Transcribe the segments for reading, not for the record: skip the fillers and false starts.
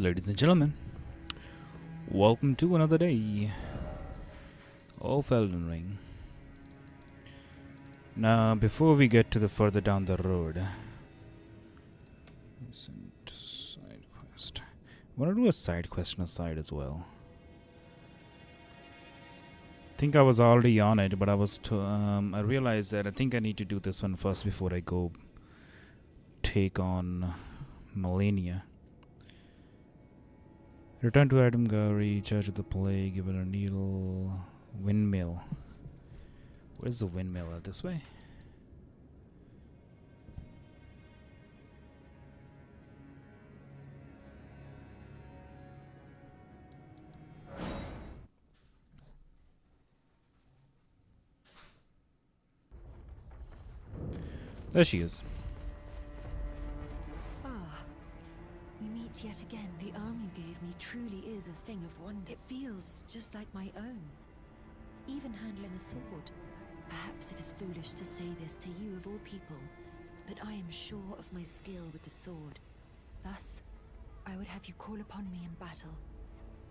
Ladies and gentlemen, welcome to another day of Elden Ring. Now, before we get to the further down the road, side quest. I want to do a side quest on the side as well. I think I was already on it, but I realized that I think I need to do this one first before I go take on Malenia. Return to Adam Gowrie, Church of the Plague, given a needle, windmill. Where's the windmill? This way? There she is. We meet yet again. The arm you gave me truly is a thing of wonder. It feels just like my own. Even handling a sword. Perhaps it is foolish to say this to you of all people, but I am sure of my skill with the sword. Thus, I would have you call upon me in battle,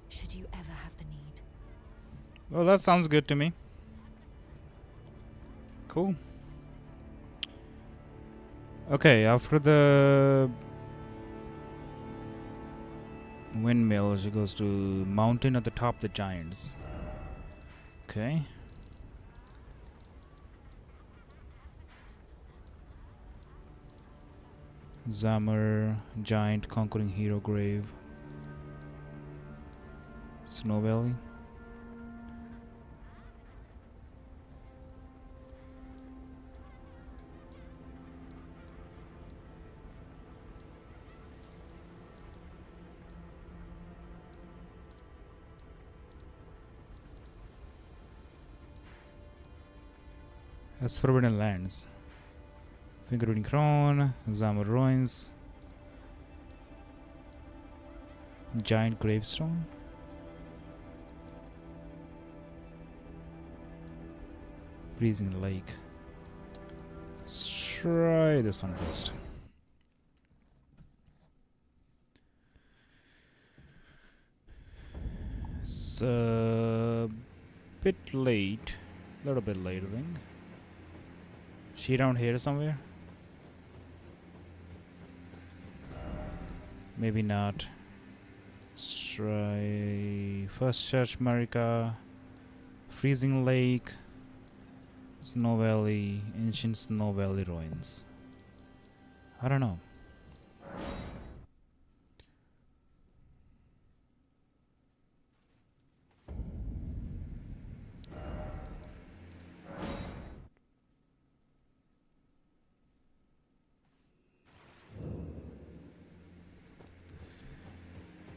should you ever have the need. Well, that sounds good to me. Cool. Okay, after the windmill, she goes to mountain at the top of the giants. Okay. Zammer, giant conquering hero grave. Snow Valley. As Forbidden Lands. Fingerooting Crown, Zamor Ruins, Giant Gravestone. Freezing Lake. Let's try this one first. It's a bit late. A little bit late, I think. She down here somewhere? Maybe not. Let's try first Church America, Freezing Lake, Snow Valley, Ancient Snow Valley Ruins. I don't know.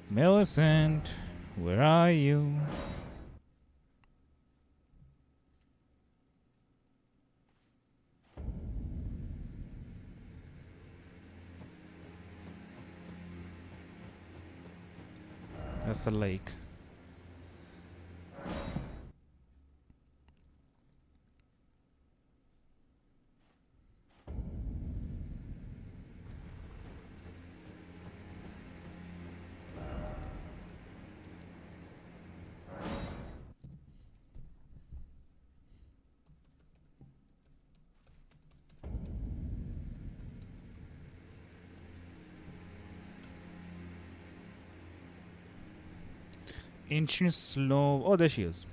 Millicent, where are you? That's a lake. Ancient Slow. Oh, there she is.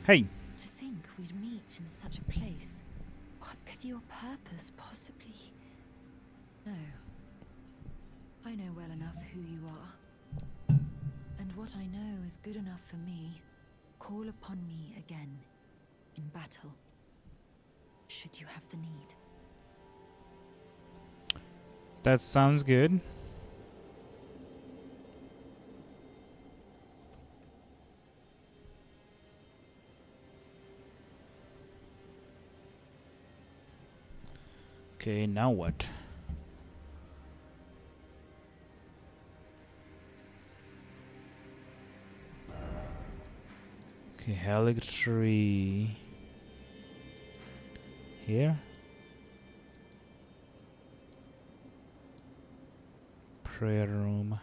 Hey. To think we'd meet in such a place. What could your purpose possibly? No. I know well enough who you are. And what I know is good enough for me. Call upon me again. In battle. Should you have the need. That sounds good. Okay, now what? Okay, Haligtree. Here? Prayer room.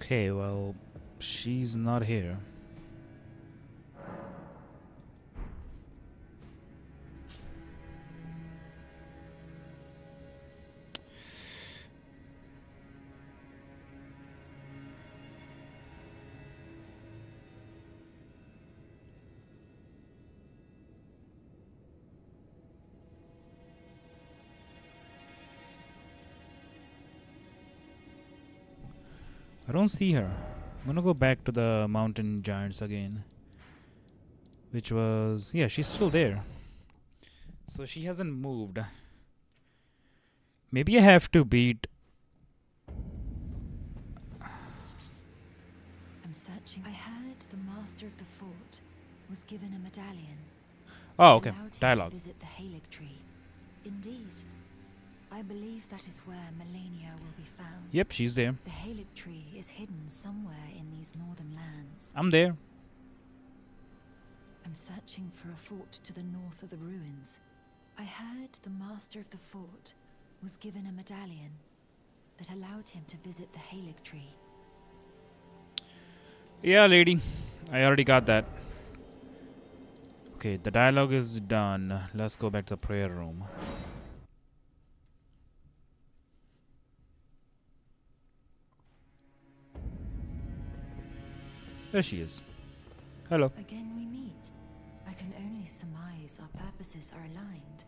Okay, well, she's not here. I don't see her. I'm gonna go back to the mountain giants again. Which was... yeah, she's still there. So she hasn't moved. Maybe I have to beat... I'm searching. I heard the master of the fort was given a medallion. Oh, that okay. allowed him Dialogue. to visit the Halig tree. Indeed. I believe that is where Malenia will be found. Yep, she's there. The Halig tree is hidden somewhere in these northern lands. I'm there. I'm searching for a fort to the north of the ruins. I heard the master of the fort was given a medallion that allowed him to visit the Halig tree. Yeah, lady. I already got that. Okay, the dialogue is done. Let's go back to the prayer room. There she is. Hello. Again we meet. I can only surmise our purposes are aligned.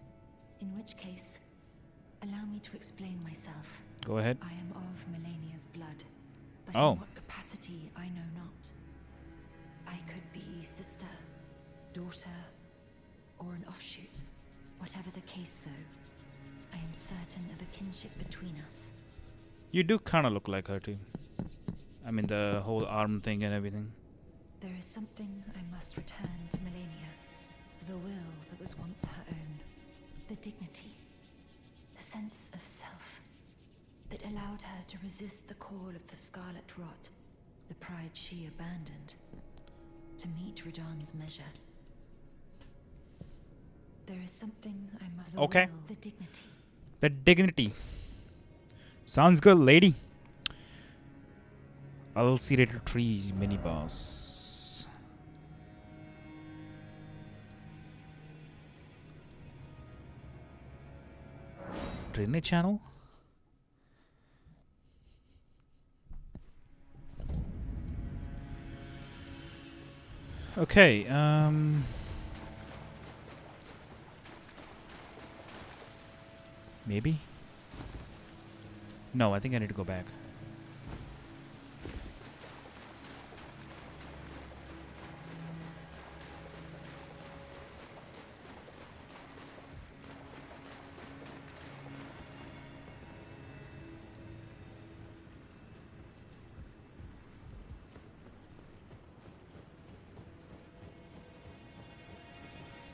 In which case, allow me to explain myself. Go ahead. I am of Malenia's blood, but Oh. in what capacity I know not. I could be sister, daughter, or an offshoot. Whatever the case though, I am certain of a kinship between us. You do kind of look like her too. I mean, the whole arm thing and everything. There is something I must return to Malenia. The will that was once her own. The dignity. The sense of self. That allowed her to resist the call of the Scarlet Rot. The pride she abandoned. To meet Radan's measure. There is something I must... The Okay. will, the dignity. The dignity. Sounds good, lady. Ulcerated tree mini boss. Drainage channel? Okay, maybe? No, I think I need to go back.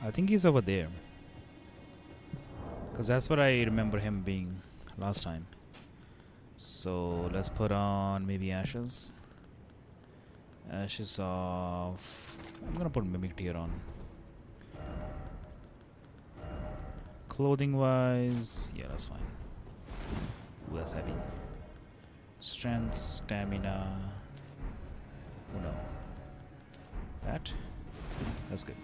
I think he's over there. Because that's what I remember him being last time. So let's put on maybe ashes. Ashes of... I'm gonna put mimic tear on. Clothing wise, yeah, that's fine. Ooh, that's heavy. Strength, stamina. Oh no. That's good.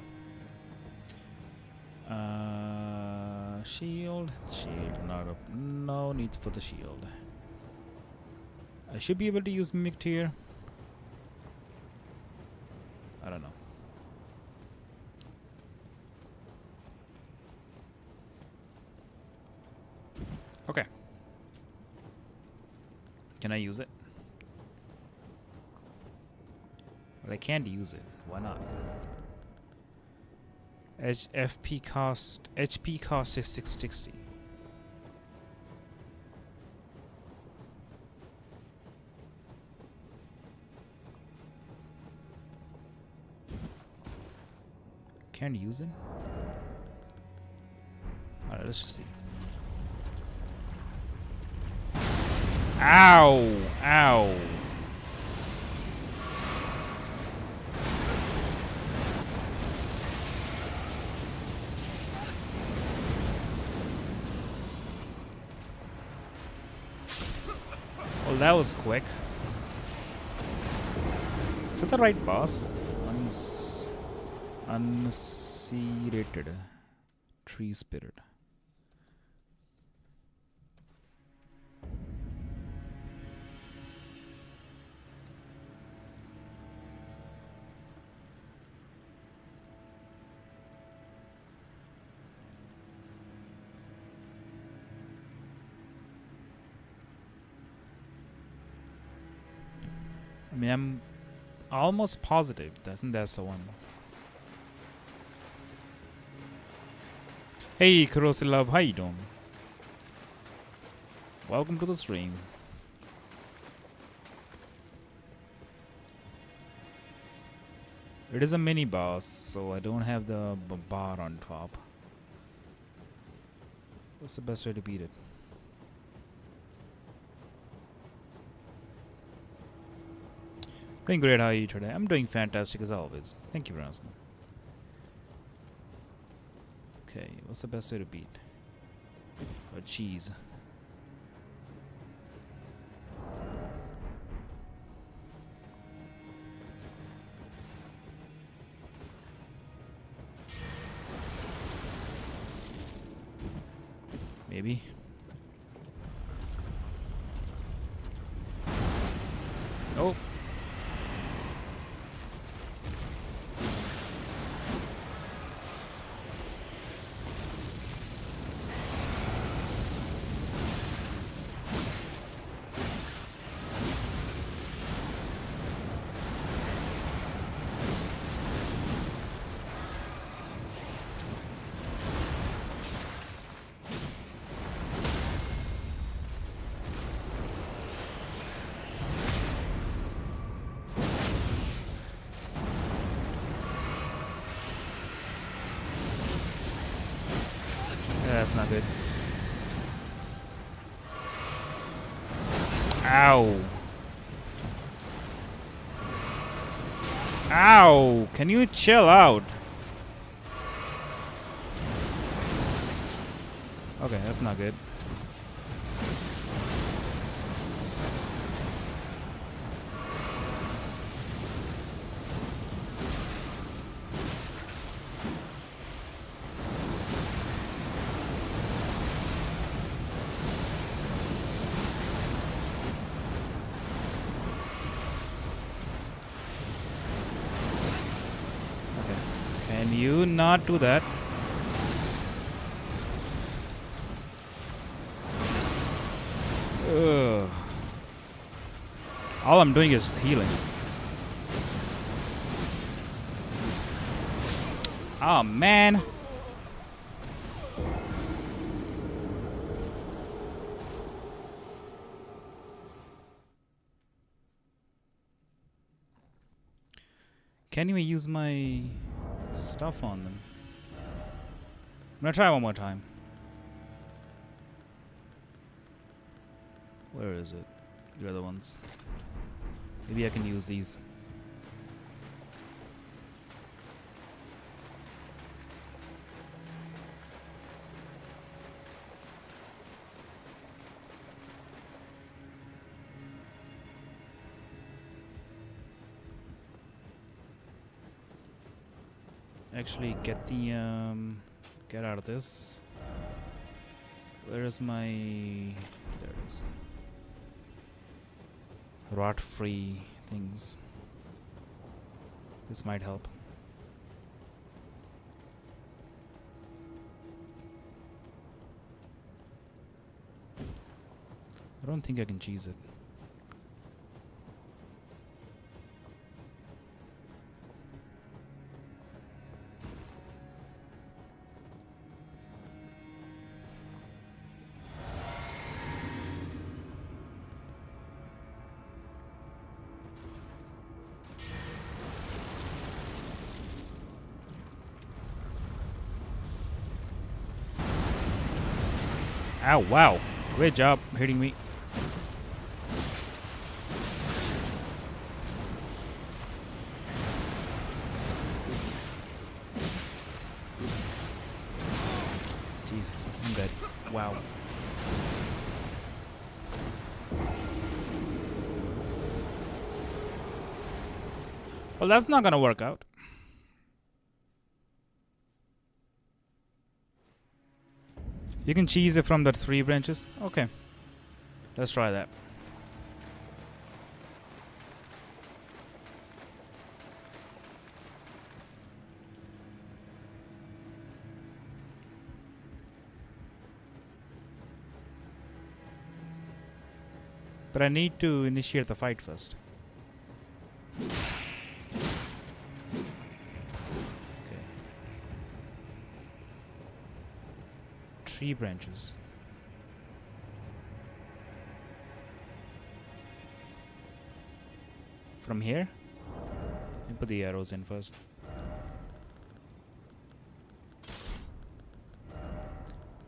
Shield, not up. No need for the shield. I should be able to use mimic tear. I don't know. Okay. Can I use it? Well, I can't use it. Why not? HP cost is 660. Can't use it. Alright, let's just see. Ow! Ow! Well, that was quick. Is that the right boss? Unseated tree spirit. I mean, I'm almost positive that's the one. Hey, Corrosive Love, how you doing? Welcome to the stream. It is a mini boss, so I don't have the bar on top. What's the best way to beat it? Doing great, how are you today? I'm doing fantastic as always. Thank you for asking. Okay, what's the best way to beat? A cheese. Maybe. Oh. That's not good. Ow. Ow! Can you chill out? Okay, that's not good. Can you not do that? Ugh. All I'm doing is healing. Oh man. Can't even use my stuff on them. I'm gonna try one more time. Where is it? The other ones. Maybe I can use these. Actually get the get out of this. Where is my, there it is. Rot free things. This might help. I don't think I can cheese it. Ow, wow. Great job hitting me. Wow. Well, that's not gonna work out. You can cheese it from the 3 branches. Okay. Let's try that. But I need to initiate the fight first. Okay. 3 branches. From here? Let me put the arrows in first.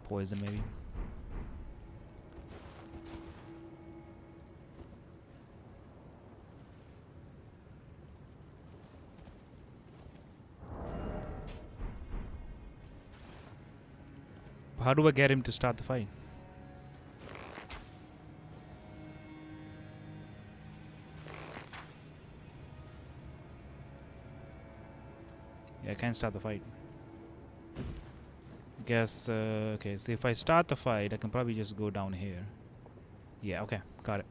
Poison maybe. How do I get him to start the fight? Yeah, I can't start the fight. Guess, okay, so if I start the fight, I can probably just go down here. Yeah, okay, got it.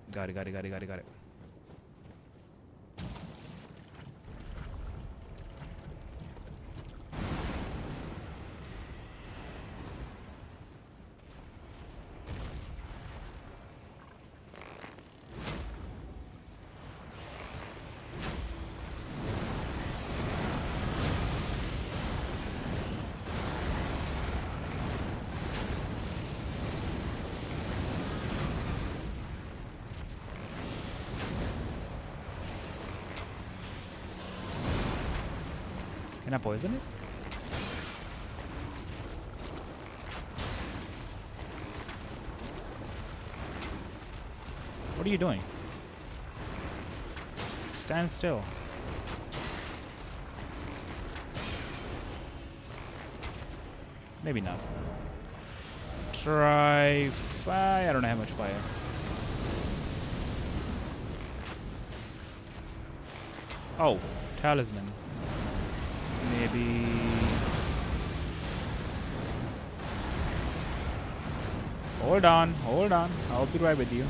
Can I poison it? What are you doing? Stand still. Maybe not. Try fire. I don't have much fire. Oh, talisman. Maybe. Hold on. I'll be right with you.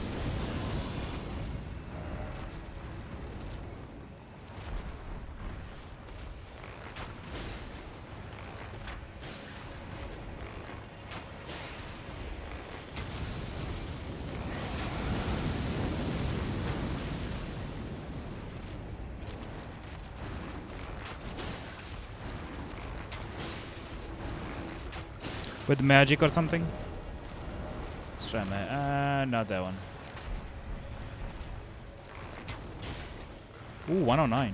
With magic or something? Let's try not that one. Ooh, 109.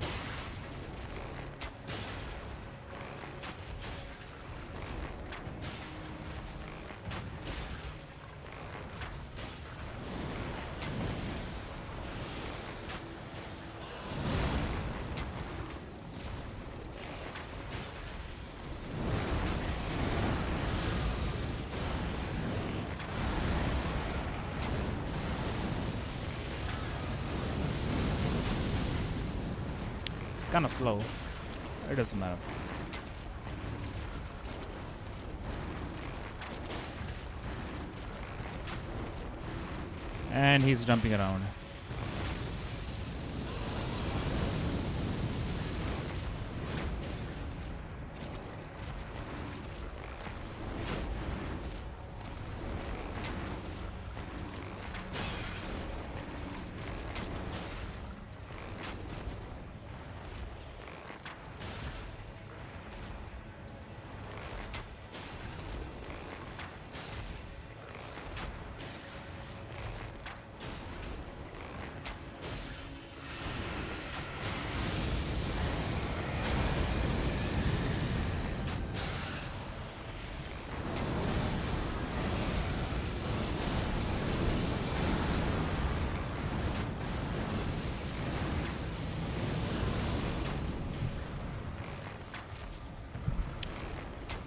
It's kind of slow. It doesn't matter. And he's jumping around.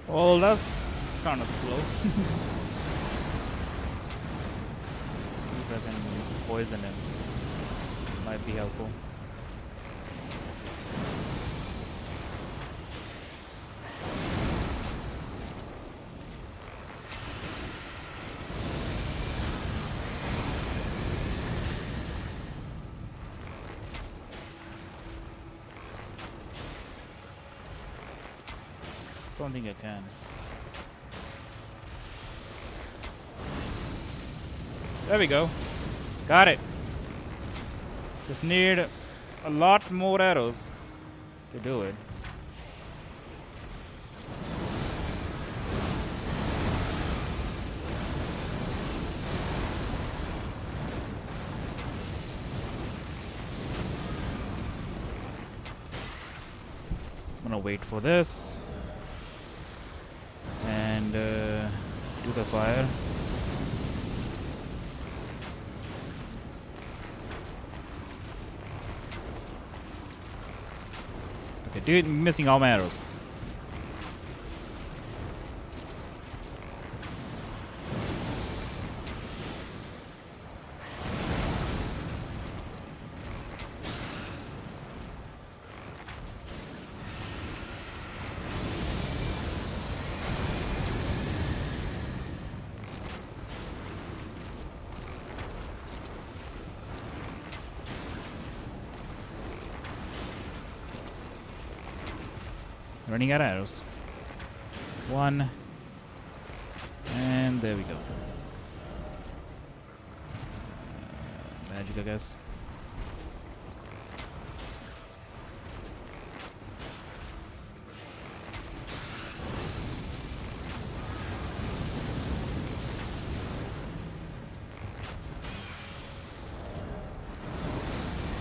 Well, that's kind of slow. poison him. Might be helpful. Don't think I can. There we go. Got it. Just need a lot more arrows to do it. I'm gonna wait for this and do the fire. Okay, dude, missing all my arrows. Running out of arrows. One. And there we go. Magic, I guess.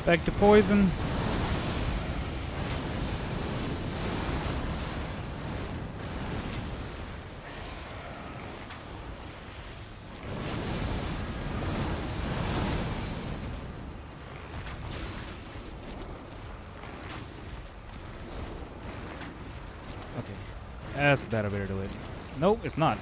Back to poison. That's a better way to do it. Nope, it's not.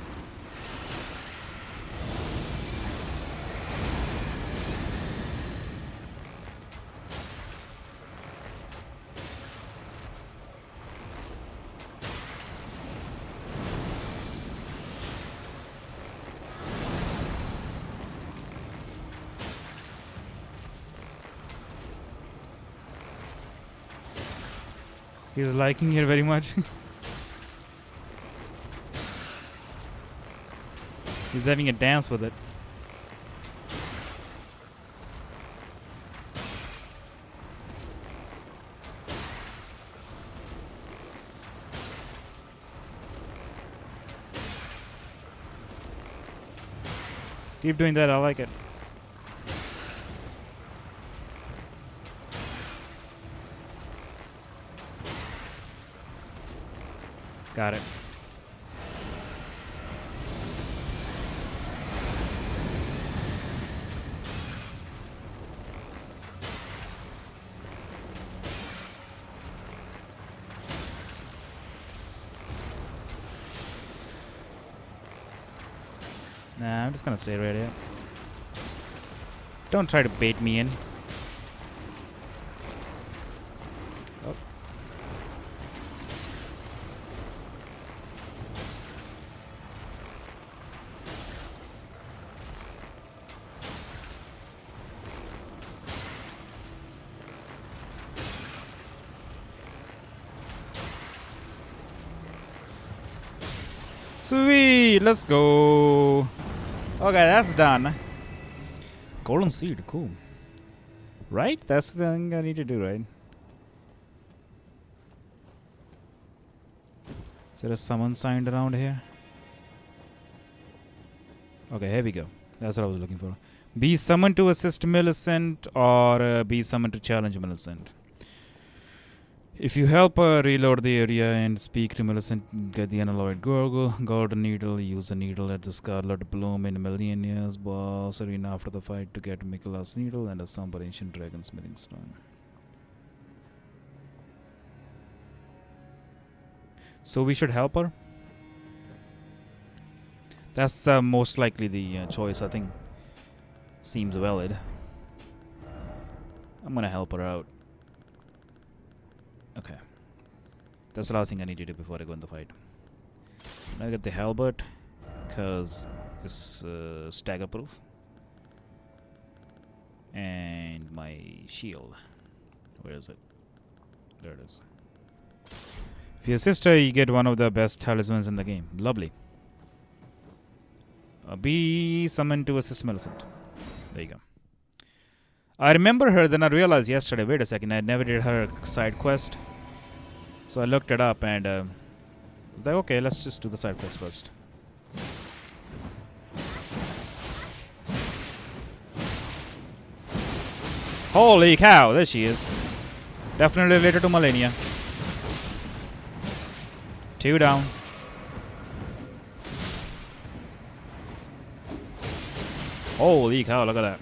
He's liking it very much. He's having a dance with it. Keep doing that, I like it. Got it. Nah, I'm just gonna stay right here. Don't try to bait me in. Oh. Sweet, let's go. Okay, that's done. Golden seed, cool. Right? That's the thing I need to do, right? Is there a summon sign around here? Okay, here we go. That's what I was looking for. Be summoned to assist Millicent or be summoned to challenge Millicent. If you help reload the area and speak to Millicent, get the unalloyed golden needle, use the needle at the Scarlet Bloom in Malenia's boss arena after the fight to get Mikola's needle and a somber ancient dragon smithing stone. So we should help her? That's most likely the choice, I think. Seems valid. I'm gonna help her out. Okay. That's the last thing I need to do before I go in the fight. I get the halberd, because it's stagger proof. And my shield. Where is it? There it is. If you're a sister, you get one of the best talismans in the game. Lovely. Be summoned to assist Millicent. There you go. I remember her, then I realized yesterday, wait a second, I never did her side quest. So I looked it up and I was like, okay, let's just do the side quest first. Holy cow, there she is. Definitely related to Malenia. 2 down. Holy cow, look at that.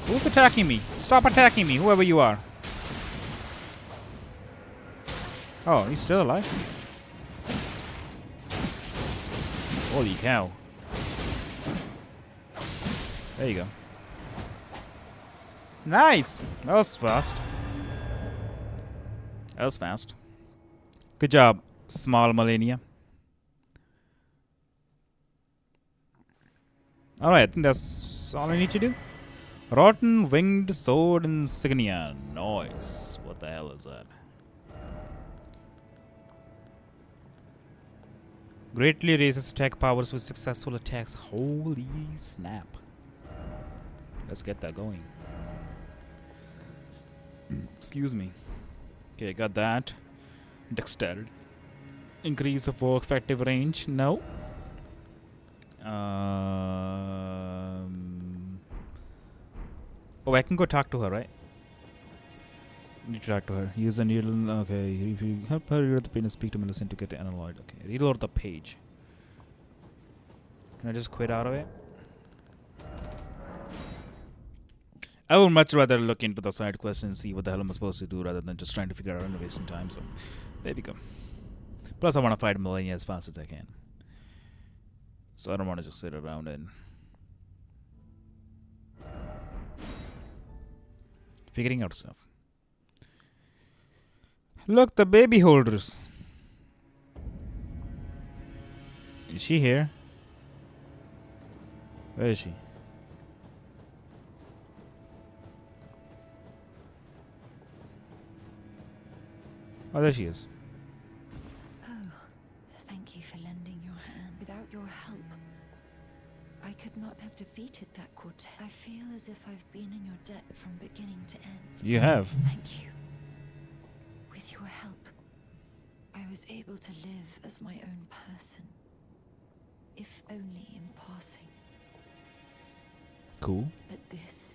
Who's attacking me? Stop attacking me, whoever you are. Oh, he's still alive? Holy cow. There you go. Nice! That was fast. That was fast. Good job, small Malenia. Alright, I think that's all I need to do. Rotten Winged Sword Insignia. Nice. What the hell is that? Greatly raises attack powers with successful attacks. Holy snap. Let's get that going. Excuse me. Okay, got that. Dexterity. Increase of work effective range. No. Oh, I can go talk to her, right? Need to talk to her. Use the needle. Okay, if you help her reload the page and speak to Millicent to get the analog. Okay, reload the page. Can I just quit out of it? I would much rather look into the side quest and see what the hell I'm supposed to do rather than just trying to figure out and wasting time. So, there we go. Plus, I want to fight Malenia as fast as I can. So I don't want to just sit around and figuring out stuff. Look, the baby holders. Is she here? Where is she? Oh, there she is. Oh, thank you for lending your hand. Without your help, I could not have defeated that quartet. I feel as if I've been in your debt from beginning to end. You have. Thank you. With your help, I was able to live as my own person, if only in passing. Cool. But this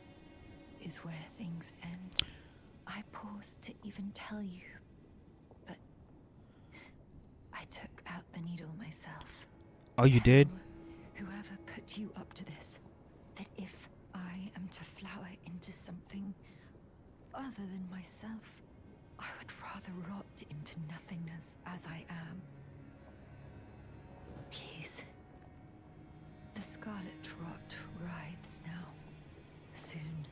is where things end. I paused to even tell you, but I took out the needle myself. Oh, you did? Whoever put you up to this, that if I am to flower into something other than myself, I would rather rot into nothingness as I am. Please. The scarlet rot writhes now. Soon,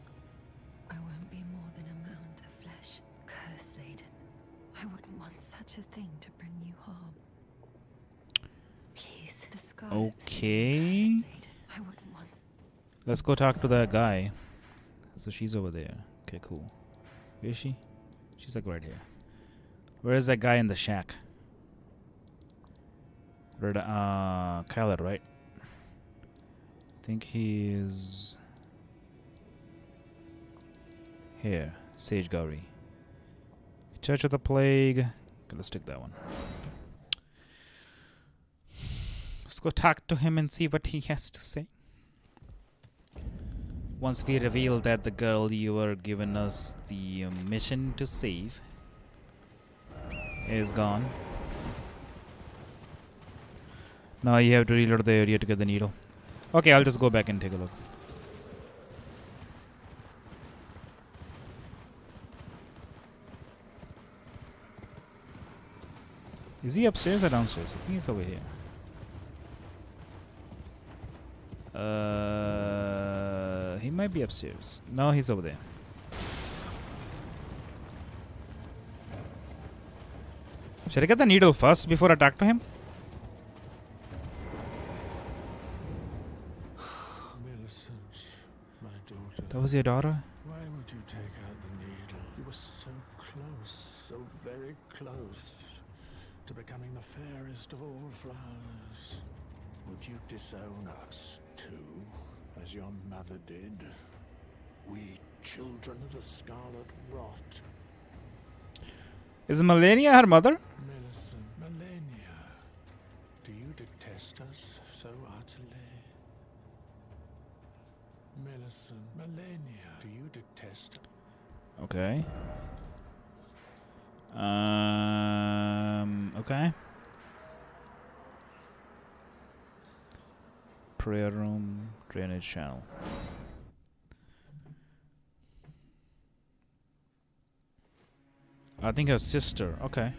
I won't be more than a mound of flesh, curse-laden. I wouldn't want such a thing to bring you harm. Please, the scarlet Okay. I wouldn't want. Let's go talk to that guy. So she's over there. Okay, cool. Where is she? She's like right here. Where is that guy in the shack? Red, Kyler, right? I think he is here. Sage Gauri. Church of the Plague. Okay, let's take that one. Let's go talk to him and see what he has to say. Once we reveal that the girl you were given us the mission to save is gone. Now you have to reload the area to get the needle. Okay, I'll just go back and take a look. Is he upstairs or downstairs? I think he's over here. He might be upstairs. No, he's over there. Should I get the needle first before I talk to him? Millicent, my daughter. That was your daughter? Why would you take out the needle? You were so close, so very close to becoming the fairest of all flowers. Would you disown us too, as your mother did? We children of the Scarlet Rot. Is Malenia her mother? Millicent, Malenia, do you detest us so utterly? Millicent, Malenia, do you detest? Okay. Okay. Prayer room, drainage channel. I think her sister. Okay.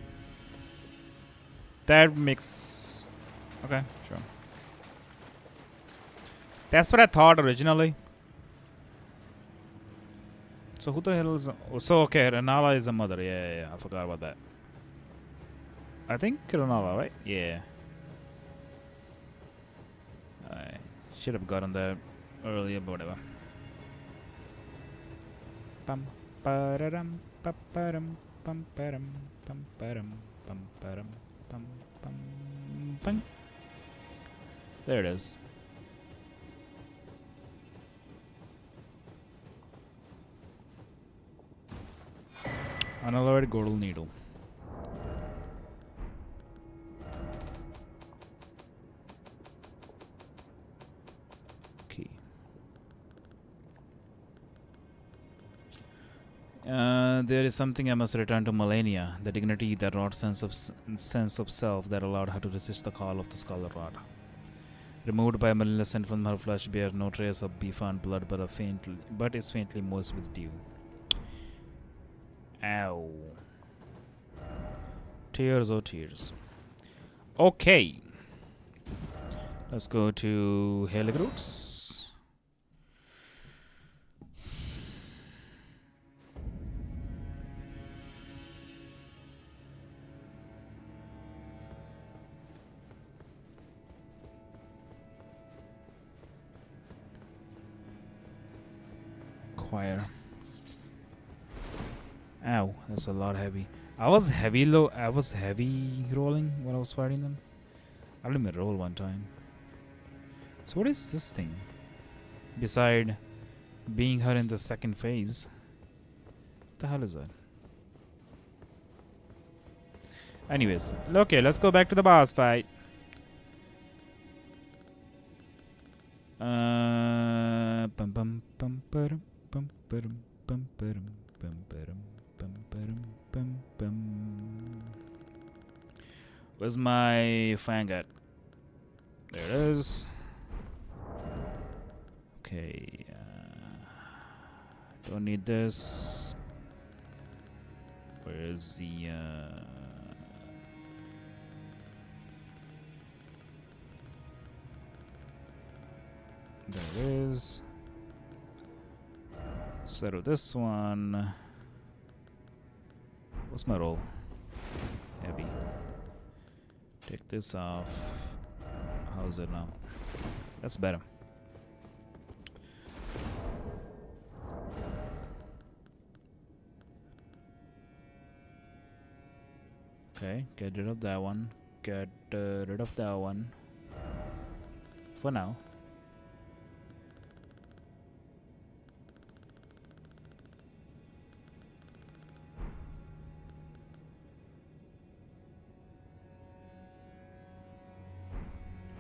That makes... Okay, sure. That's what I thought originally. So who the hell is... So, okay, Renala is the mother. Yeah, I forgot about that. I think Renala, right? Yeah. I should have gotten that earlier, but whatever. Pam, pararam, paparam. Pum param pum param pum param pum pum pum. There it is. Unalloyed Godel needle. Okay. There is something I must return to Malenia, the dignity, that wrought sense of self that allowed her to resist the call of the Scarlet Rot. Removed by Millicent from her flesh, bear no trace of beef and blood, but is faintly moist with dew. Ow. Tears, oh tears. Okay. Let's go to Heligroots. Choir. Ow, that's a lot heavy. I was heavy rolling when I was fighting them. I didn't even roll one time. So what is this thing? Beside being her in the second phase. What the hell is that? Anyways, okay, let's go back to the boss fight. Where's my fang at? There it is. Okay. Don't need this. Where's the... There it is. Settle this one. What's my roll? Heavy. Take this off. How's it now? That's better. Okay, get rid of that one. Get rid of that one. For now.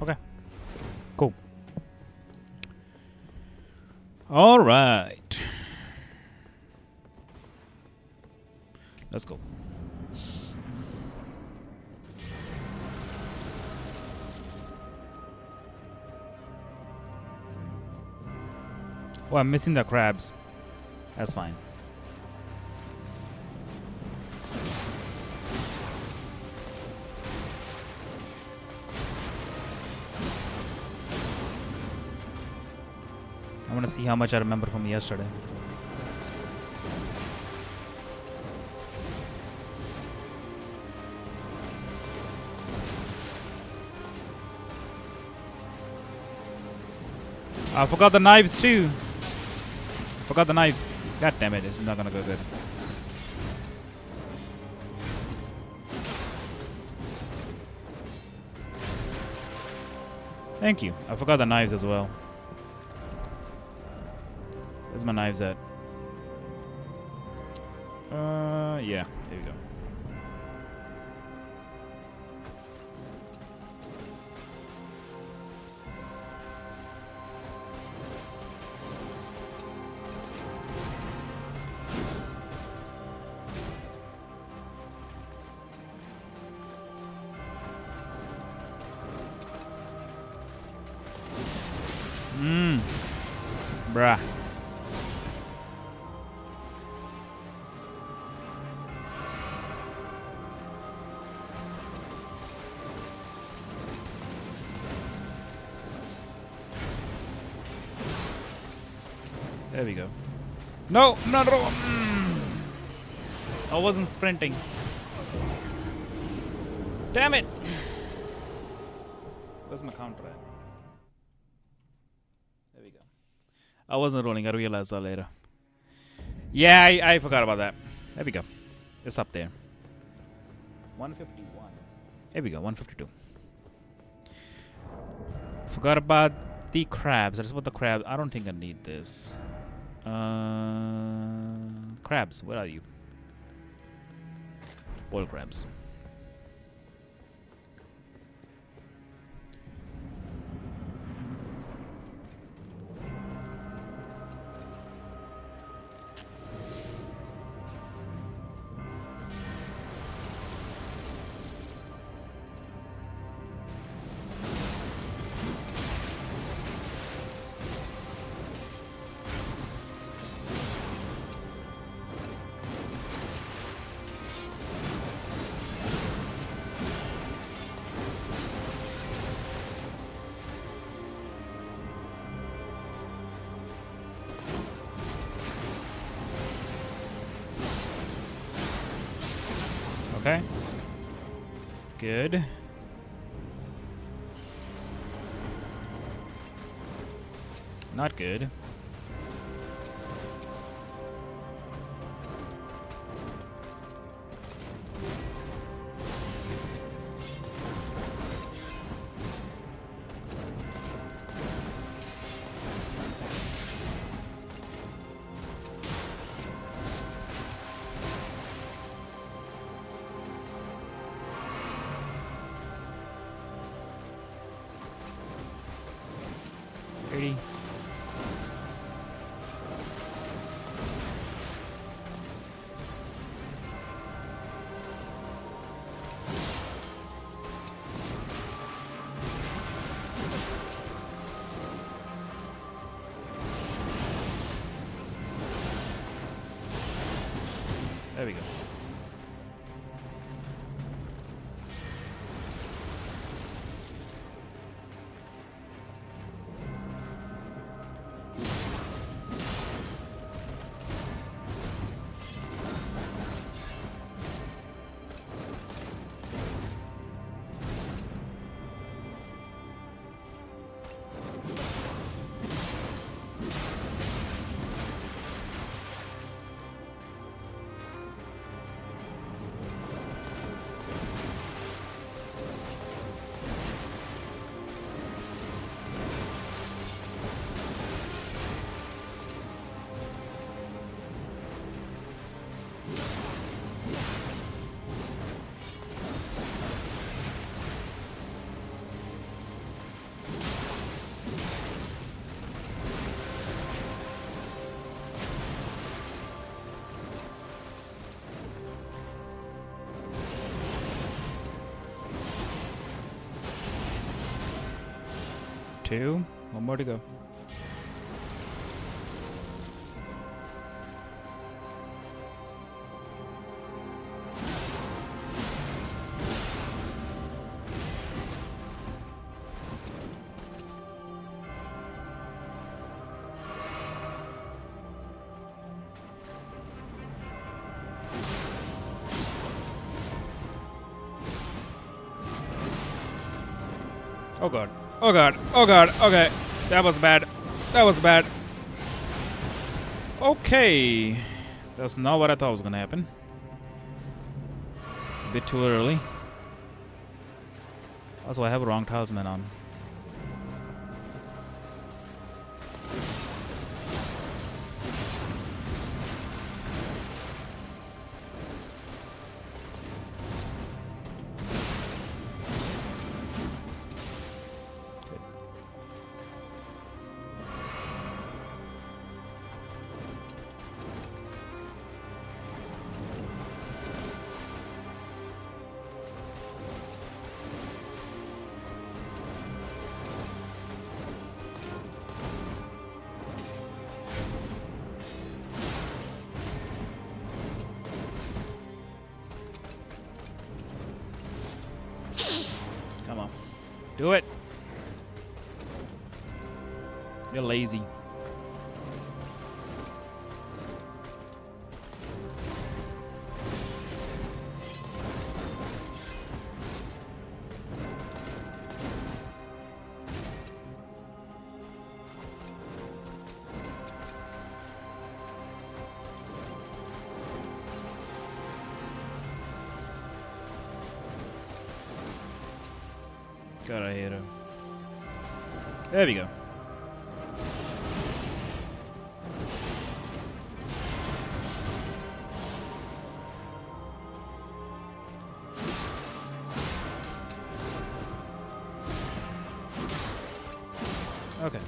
Okay. Cool. All right. Let's go. Oh, I'm missing the crabs. That's fine. I'm want to see how much I remember from yesterday. I forgot the knives too. Forgot the knives. God damn it, this is not gonna go good. Thank you. I forgot the knives as well. Where's my knives at? Yeah, there we go. Bruh. There we go. No, I'm not wrong. I wasn't sprinting. Damn it. Where's my counter at? There we go. I wasn't rolling. I realized that later. Yeah, I forgot about that. There we go. It's up there. 151. There we go. 152. Forgot about the crabs. That's what the crabs. I don't think I need this. Crabs, where are you? Boiled crabs. Okay. Good. Not good. There we go. Two. One more to go. Oh god. Oh god. Oh god. Okay. That was bad. That was bad. Okay. That's not what I thought was gonna happen. It's a bit too early. Also, I have a wrong talisman on. Come on. Do it. You're lazy. God, I hate her. There we go. Okay.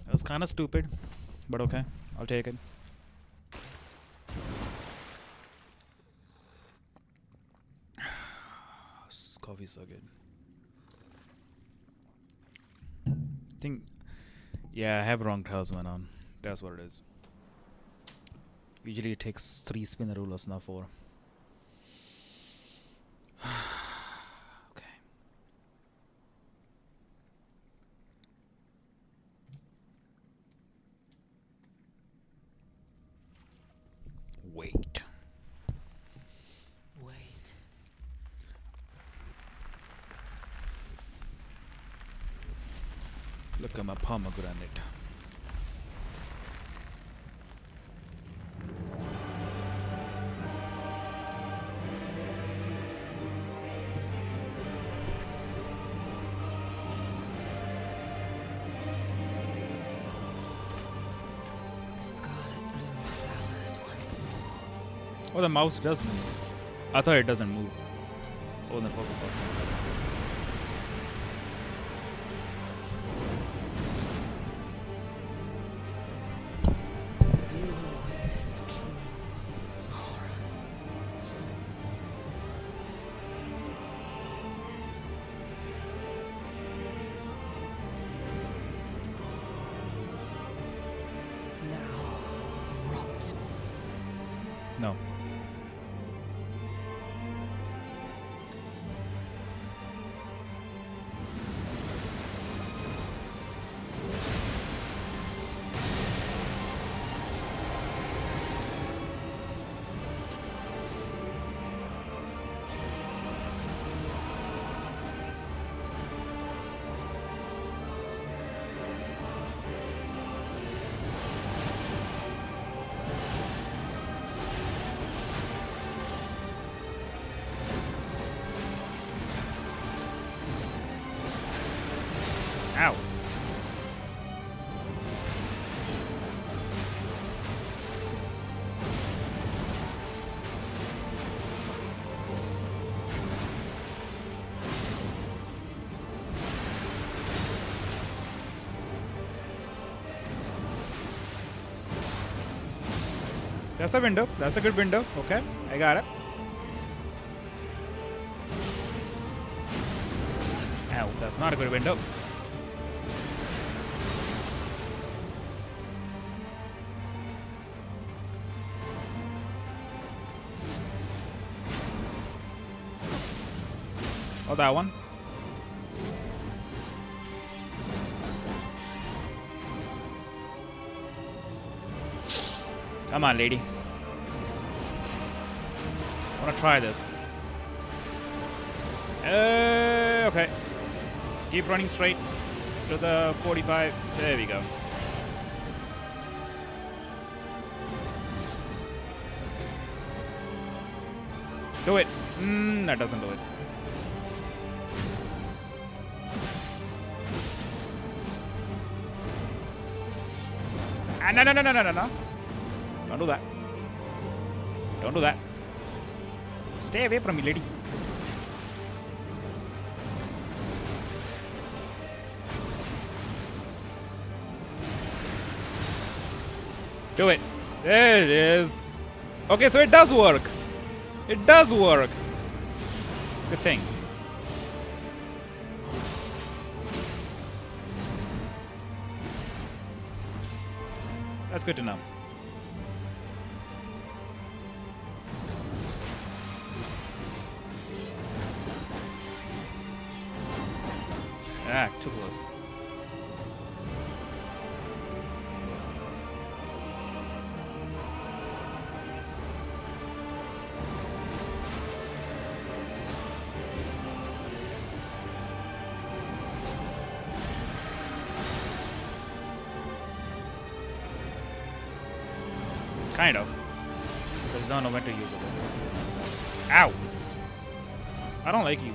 That was kind of stupid, but okay. I'll take it. This coffee's so good. I think, yeah, I have wrong talisman on. That's what it is. Usually it takes 3 spinner rulers, not 4. Okay. Wait. Look at my pomegranate. The scarlet bloom flowers once more. Oh, the mouse does move. I thought it doesn't move. Oh, the focus button. You will witness true horror. Now, rot. No. Ow. That's a window. That's a good window. Okay, I got it. Ow, that's not a good window. Oh, that one. Come on, lady. I wanna try this. Okay. Keep running straight to the 45. There we go. Do it. That doesn't do it. No. Don't do that. Don't do that. Stay away from me, lady. Do it. There it is. Okay, so it does work. It does work. Good thing. That's good to know. Ah, too close. Kind of. Because don't know when to use it. Ow! I don't like you.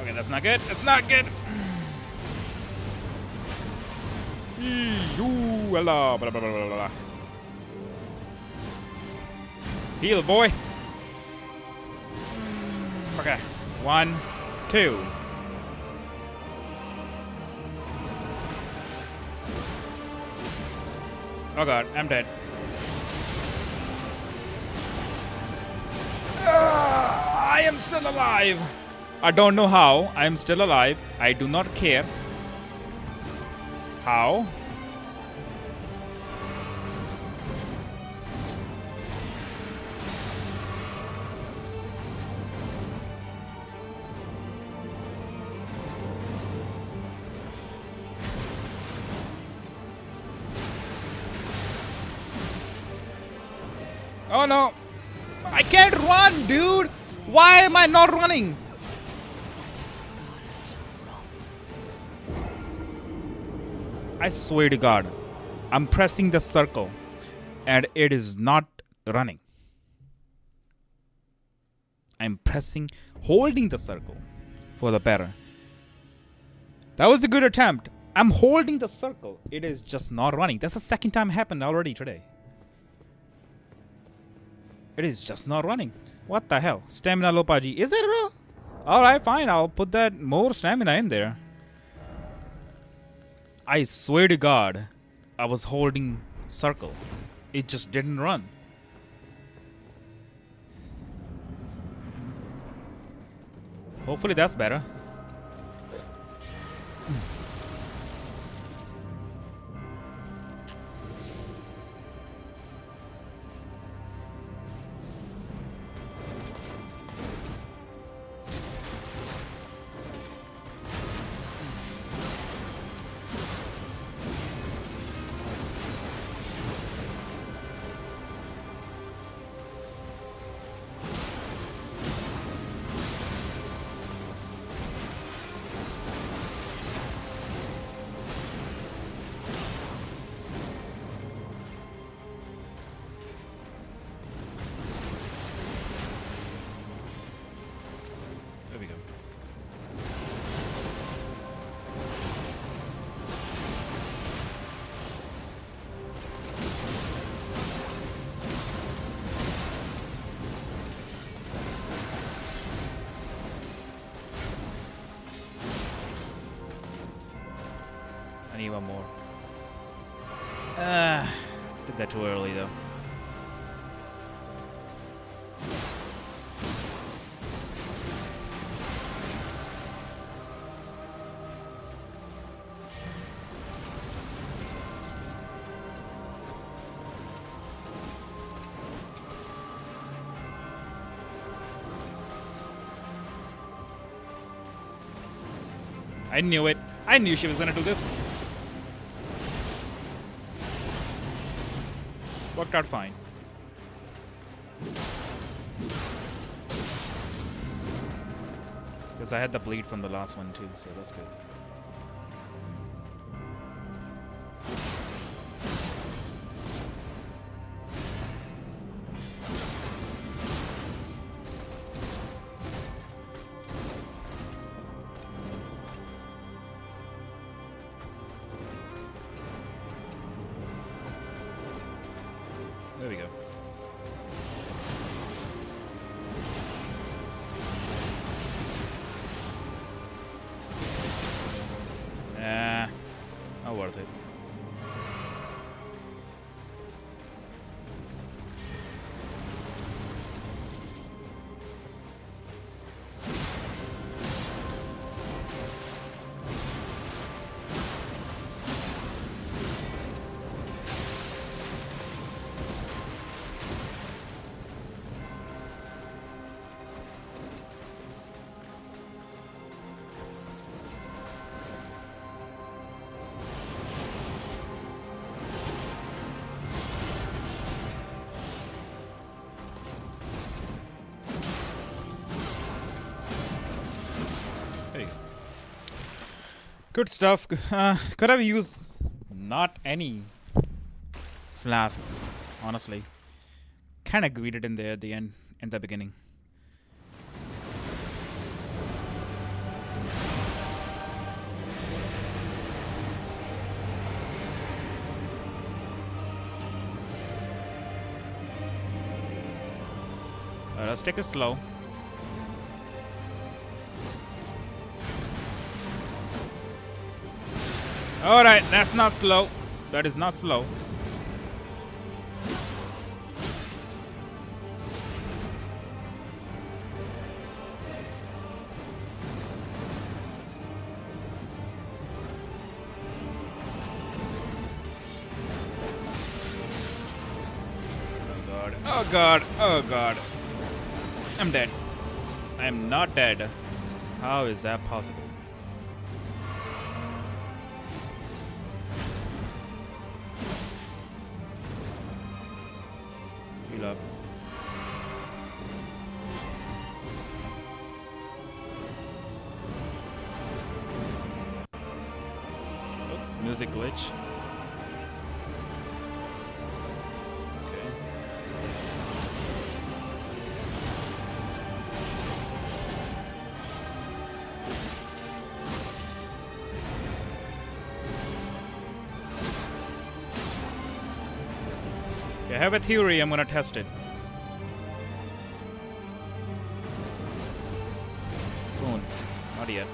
Okay, that's not good. That's not good. Heal, boy. Okay, 1, 2. Oh god, I'm dead. I am still alive. I don't know how. I am still alive. I do not care. How? Oh no. I can't run, dude. Why am I not running? I swear to God, I'm pressing the circle and it is not running. I'm holding the circle for the better. That was a good attempt. I'm holding the circle. It is just not running. That's the second time it happened already today. It is just not running. What the hell? Stamina low, Paji. Is it real? Alright, fine. I'll put that more stamina in there. I swear to God, I was holding circle. It just didn't run. Hopefully that's better. Need one more. Did that too early though. I knew it. I knew she was gonna do this. Worked out fine. Because I had the bleed from the last one too, so that's good. There we go. Not worth it. There you go. Good stuff. Could have used not any flasks, honestly. Kind of greeted in there at the end, in the beginning. Let's take it slow. Alright, that's not slow. That is not slow. Oh god. Oh god. Oh god. I'm dead. I am not dead. How is that possible? Heal up. Oh, music glitch. Okay. I have a theory, I'm gonna test it. Soon. Not yet.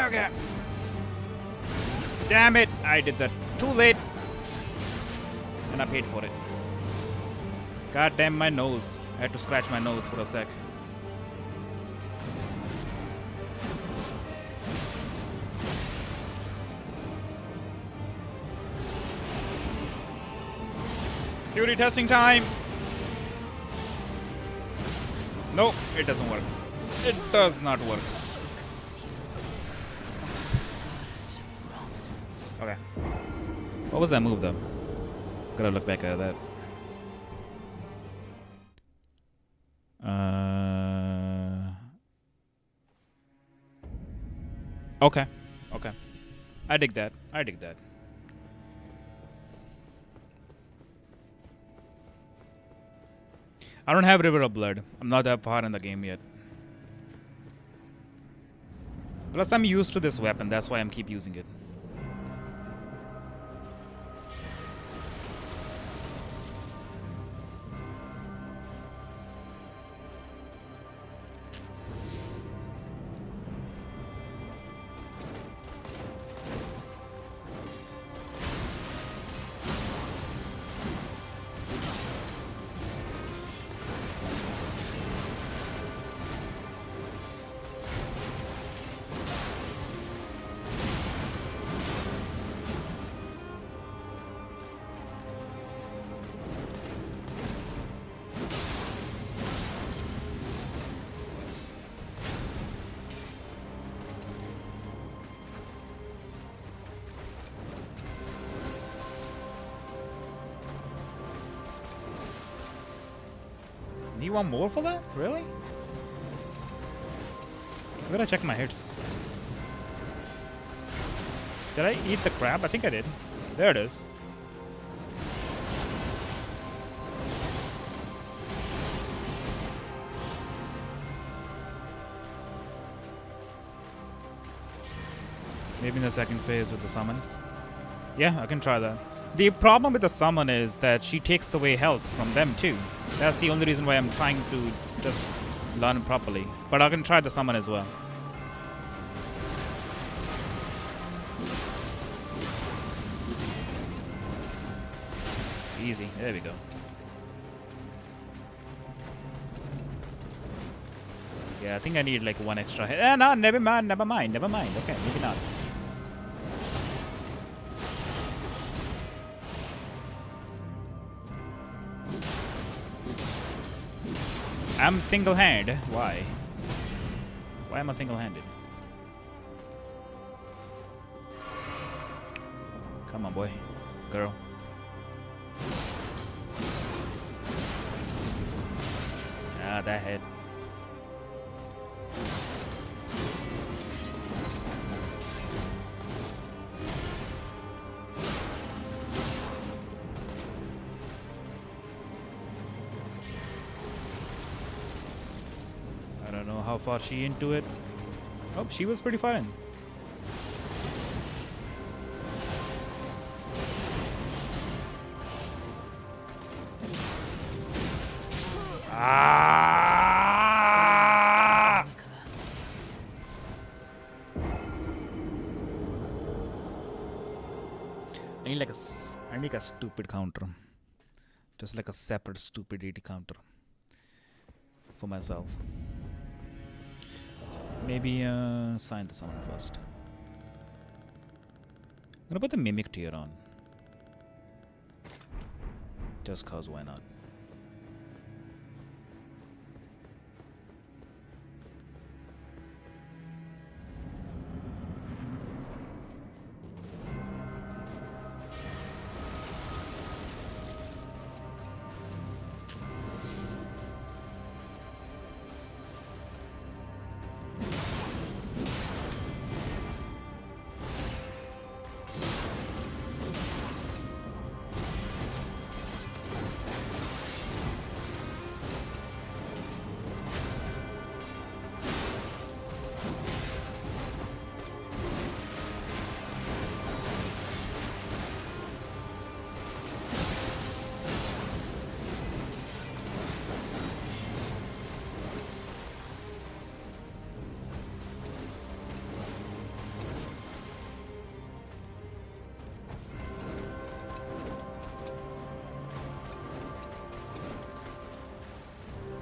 Okay. Damn it! I did that too late. And I paid for it. God damn my nose. I had to scratch my nose for a sec. Theory testing time! No, it doesn't work. It does not work. Okay. What was that move though? Gotta look back at that. Okay. Okay. I dig that. I dig that. I don't have River of Blood. I'm not that far in the game yet. Plus, I'm used to this weapon. That's why I'm keep using it. Need one more for that? Really? I gotta check my hits. Did I eat the crab? I think I did. There it is. Maybe in the second phase with the summon. Yeah, I can try that. The problem with the summon is that she takes away health from them too. That's the only reason why I'm trying to just learn properly. But I can try the summon as well. Easy. There we go. Yeah, I think I need like one extra hit. No, never mind, never mind, never mind. Okay, maybe not. I'm single-handed. Why? Why am I single-handed? Come on, boy. Girl. Ah, that head. I don't know how far she into it. Oh, she was pretty far in. Ah! I need like I need a stupid counter. Just like a separate stupidity counter for myself. Maybe sign the summon first. I'm gonna put the mimic tier on. Just cause why not?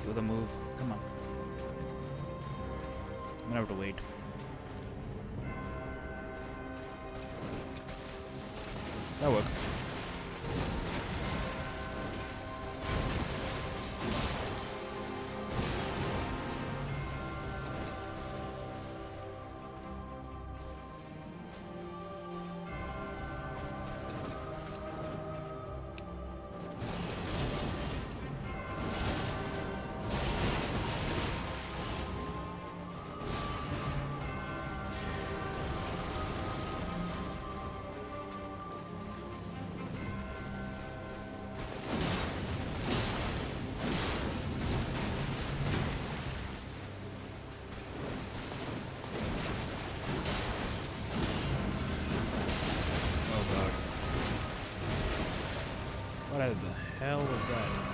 Do the move. Come on. I'm gonna have to wait. That works. What the hell was that?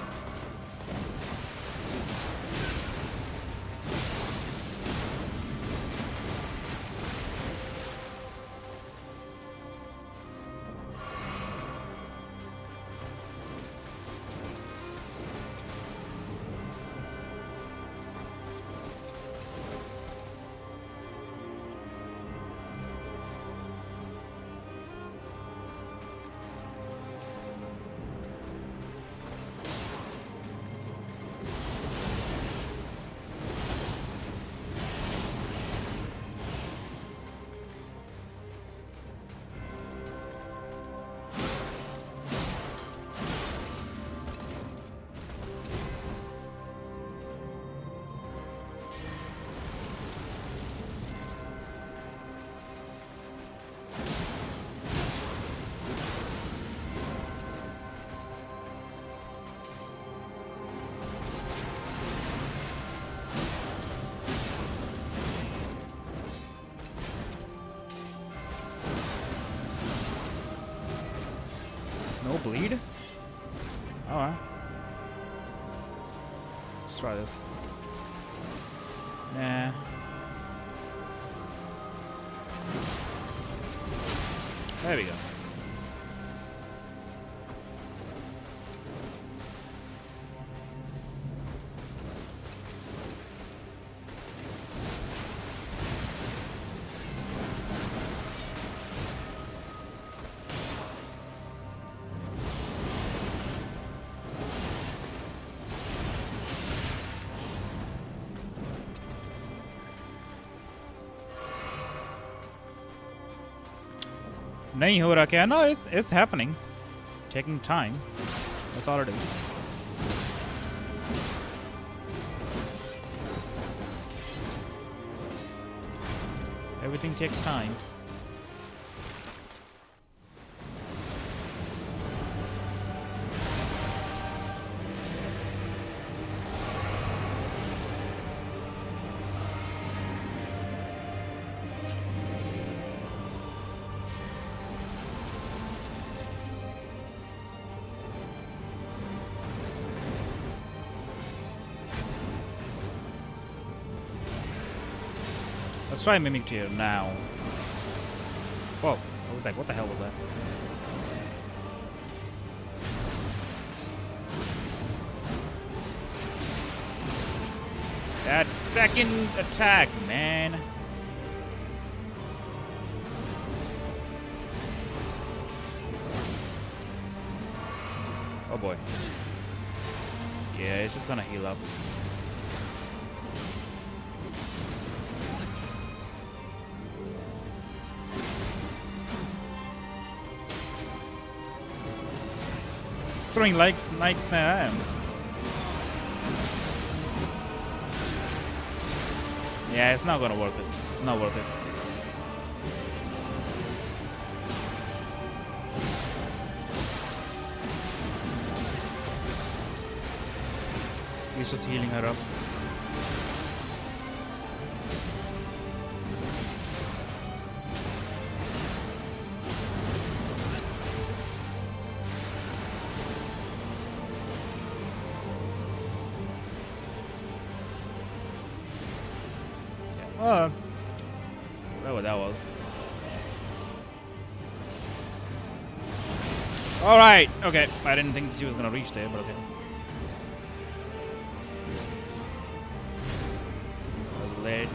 No bleed? Alright. Let's try this. Nah. There we go. नहीं हो रहा क्या? No, it's happening. Taking time. That's all it is. Everything takes time. Let's try Mimic Tear now. Whoa, I was like, what the hell was that? That second attack, man. Oh boy. Yeah, it's just gonna heal up. Throwing likes now. Yeah, it's not gonna worth it. It's not worth it. He's just healing her up. Whatever that was. Alright, okay. I didn't think she was gonna reach there, but okay. I was late.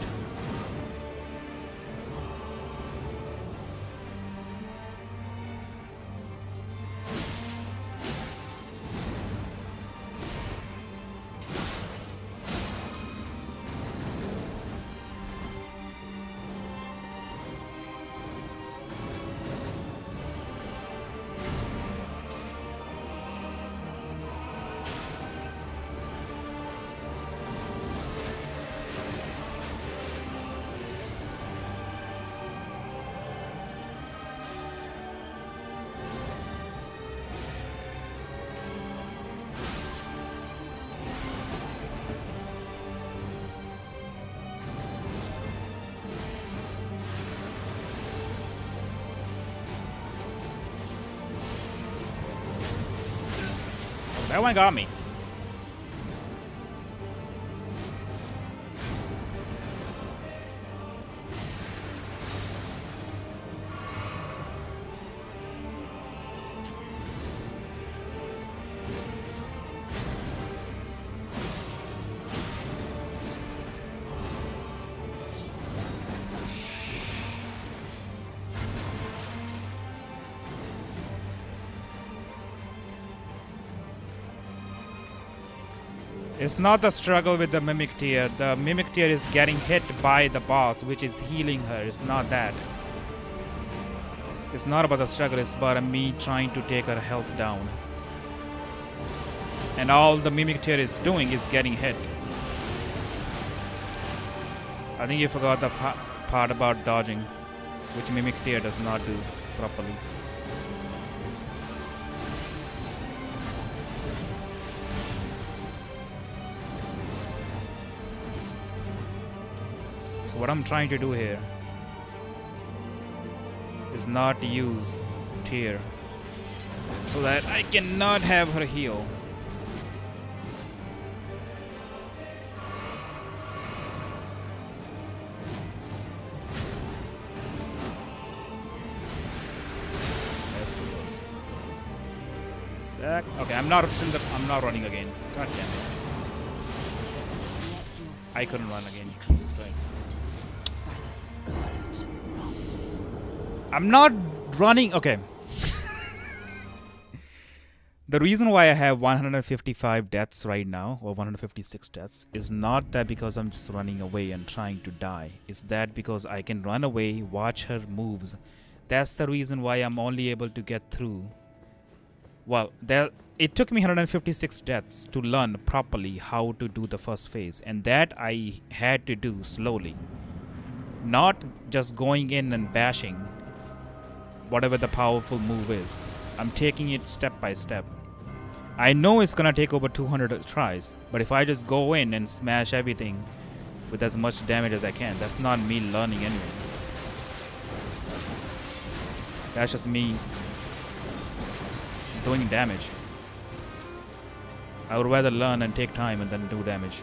That one got me. It's not the struggle with the Mimic Tear. The Mimic Tear is getting hit by the boss, which is healing her. It's not that. It's not about the struggle, it's about me trying to take her health down. And all the Mimic Tear is doing is getting hit. I think you forgot the part about dodging, which Mimic Tear does not do properly. So what I'm trying to do here is not use Tear so that I cannot have her heal. That's too close. Okay, I'm not running again. God damn it. I couldn't run again. Jesus Christ. I'm not running. Okay. The reason why I have 155 deaths right now, or 156 deaths, is not that because I'm just running away and trying to die. It's that because I can run away, watch her moves. That's the reason why I'm only able to get through. Well, it took me 156 deaths to learn properly how to do the first phase, and that I had to do slowly. Not just going in and bashing whatever the powerful move is. I'm taking it step by step. I know it's gonna take over 200 tries, but if I just go in and smash everything with as much damage as I can, that's not me learning anyway. That's just me doing damage. I would rather learn and take time and then do damage.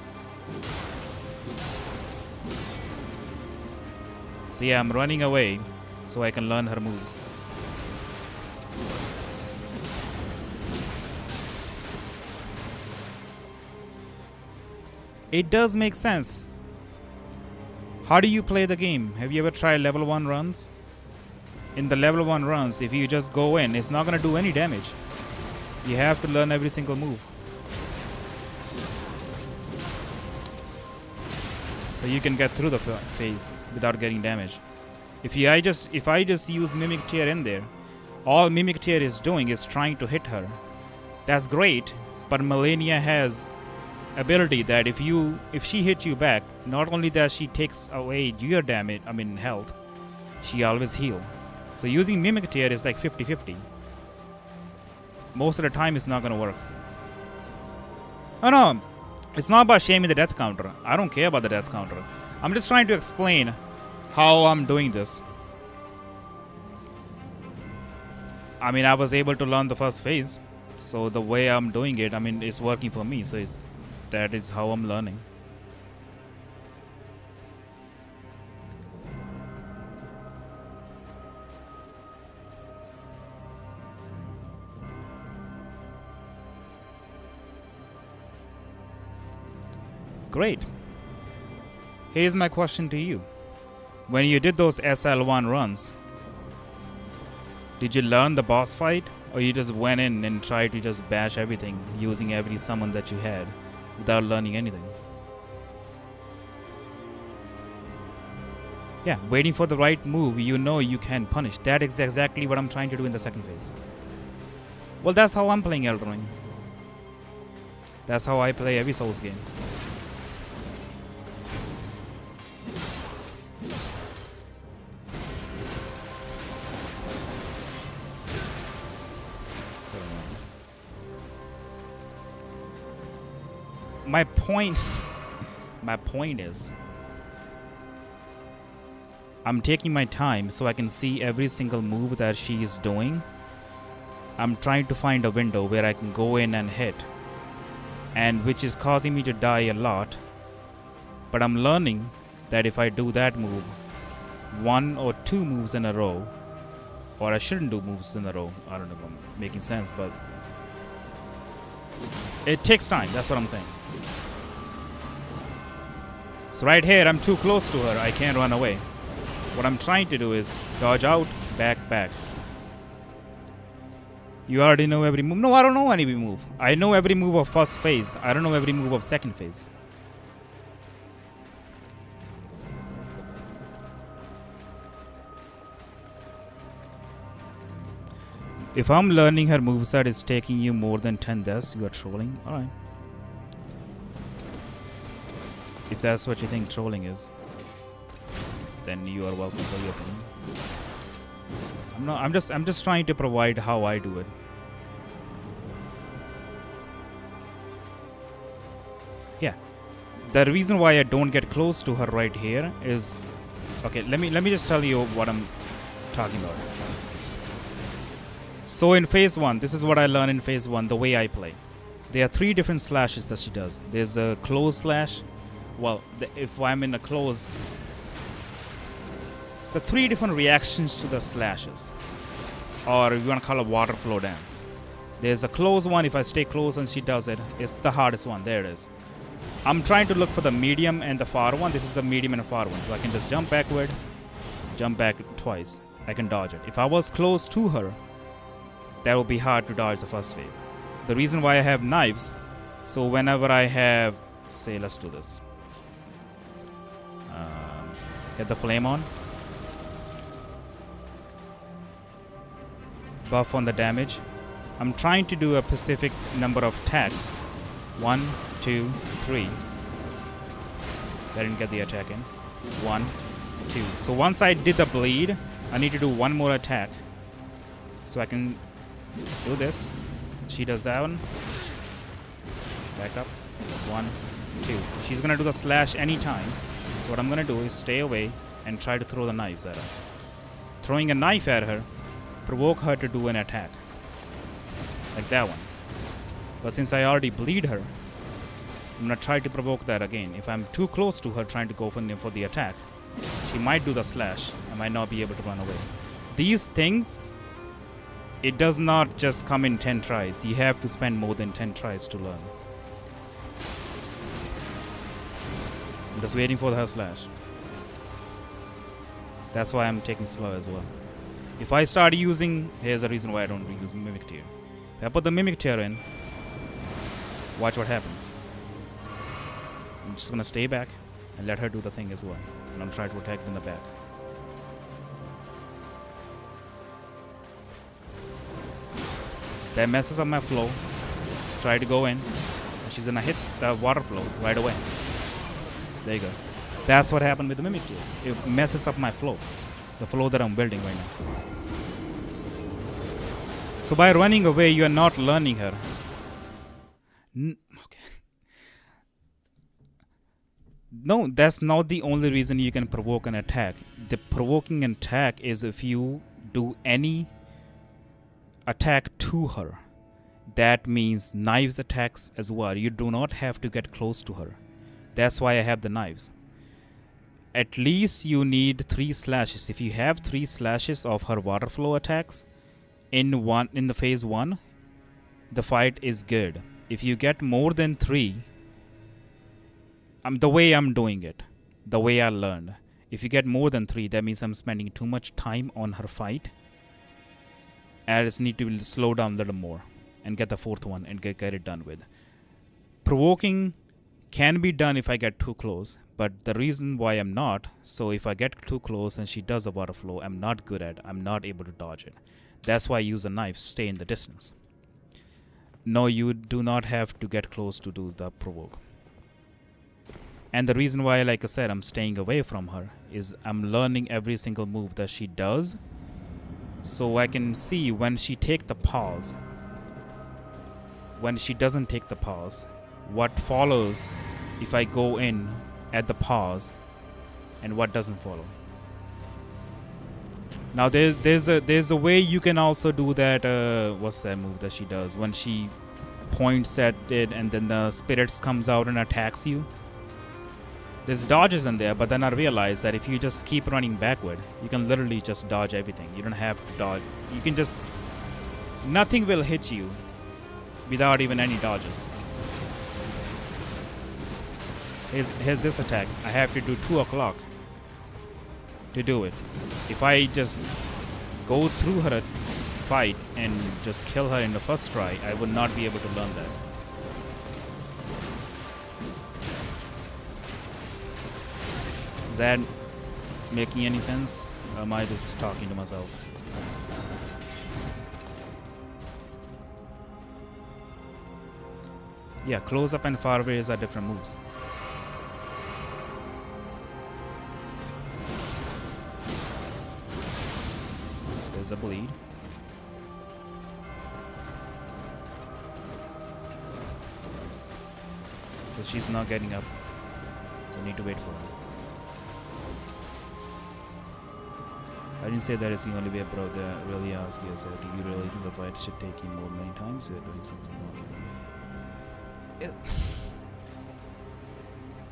So yeah, I'm running away so I can learn her moves. It does make sense. How do you play the game? Have you ever tried level 1 runs? In the level 1 runs, if you just go in, it's not gonna do any damage. You have to learn every single move. So you can get through the phase without getting damage. If I just use Mimic Tear in there, all Mimic Tear is doing is trying to hit her. That's great, but Malenia has ability that if she hits you back, not only that she takes away your damage, health, she always heal. So using Mimic Tear is like 50-50. Most of the time it's not gonna work. Oh no, it's not about shaming the death counter. I don't care about the death counter. I'm just trying to explain how I'm doing this. I was able to learn the first phase, so the way I'm doing it, it's working for me. So that is how I'm learning. Great. Here's my question to you. When you did those SL1 runs, did you learn the boss fight, or you just went in and tried to just bash everything using every summon that you had without learning anything? Yeah, waiting for the right move you can punish. That is exactly what I'm trying to do in the second phase. Well, that's how I'm playing Elden Ring. That's how I play every Souls game. My point is, I'm taking my time so I can see every single move that she is doing. I'm trying to find a window where I can go in and hit and which is causing me to die a lot. But I'm learning that if I do that move 1 or 2 moves in a row, or I shouldn't do moves in a row, I don't know if I'm making sense, but it takes time, that's what I'm saying. So right here, I'm too close to her, I can't run away. What I'm trying to do is dodge out, back, back. You already know every move. No, I don't know any move. I know every move of first phase. I don't know every move of second phase. If I'm learning her moveset is taking you more than 10 deaths, you are trolling. Alright. If that's what you think trolling is, then you are welcome for your opinion. I'm just trying to provide how I do it. Yeah. The reason why I don't get close to her right here is, okay, let me just tell you what I'm talking about. So in phase 1, this is what I learned in phase 1, the way I play. There are 3 different slashes that she does. There's a close slash. Well, if I'm in a close, the 3 different reactions to the slashes, or if you want to call it water flow dance. There's a close one. If I stay close and she does it, it's the hardest one. There it is. I'm trying to look for the medium and the far one. This is a medium and a far one. So I can just jump backward, jump back twice. I can dodge it. If I was close to her, that would be hard to dodge the first wave. The reason why I have knives, so whenever I have, say, let's do this. Get the flame on. Buff on the damage. I'm trying to do a specific number of attacks. 1, 2, 3. I didn't get the attack in. 1, 2. So once I did the bleed, I need to do one more attack. So I can do this. She does that one. Back up. 1, 2. She's gonna do the slash anytime. So what I'm gonna do is stay away and try to throw the knives at her. Throwing a knife at her, provoke her to do an attack. Like that one. But since I already bleed her, I'm gonna try to provoke that again. If I'm too close to her trying to go for the attack, she might do the slash. I might not be able to run away. These things, it does not just come in 10 tries. You have to spend more than 10 tries to learn. I'm just waiting for her slash. That's why I'm taking slow as well. If I start using, here's the reason why I don't use Mimic Tear. If I put the Mimic Tear in, watch what happens. I'm just gonna stay back and let her do the thing as well. And I'll try to attack in the back. That messes up my flow. Try to go in. And she's gonna hit the water flow right away. There you go. That's what happened with the Mimic Tear. It messes up my flow. The flow that I'm building right now. So by running away, you are not learning her. Okay. No, that's not the only reason you can provoke an attack. The provoking an attack is if you do any attack to her. That means knives attacks as well. You do not have to get close to her. That's why I have the knives. At least you need 3 slashes. If you have 3 slashes of her water flow attacks in the phase 1, the fight is good. If you get more than 3, the way I'm doing it, the way I learned, if you get more than 3, that means I'm spending too much time on her fight. I just need to slow down a little more and get the 4th one and get it done with. Provoking can be done if I get too close, but the reason why I'm not, so if I get too close and she does a water flow, I'm not good at, I'm not able to dodge it. That's why I use a knife, stay in the distance. No, you do not have to get close to do the provoke. And the reason why, like I said, I'm staying away from her is I'm learning every single move that she does, so I can see when she take the pause, when she doesn't take the pause, what follows if I go in at the pause, and what doesn't follow. Now there's a way you can also do that. What's that move that she does when she points at it and then the spirits comes out and attacks you. There's dodges in there, but then I realized that if you just keep running backward, you can literally just dodge everything. You don't have to dodge. You can just... Nothing will hit you without even any dodges. Here's this attack. I have to do 2 o'clock to do it. If I just go through her fight and just kill her in the first try, I would not be able to learn that. Is that making any sense? Or am I just talking to myself? Yeah, close up and far away are different moves. There's a bleed. So she's not getting up. So I need to wait for her. I didn't say that it's the only way, bro. They really ask you, so do you really think the fight should take you more many times? You're doing something wrong.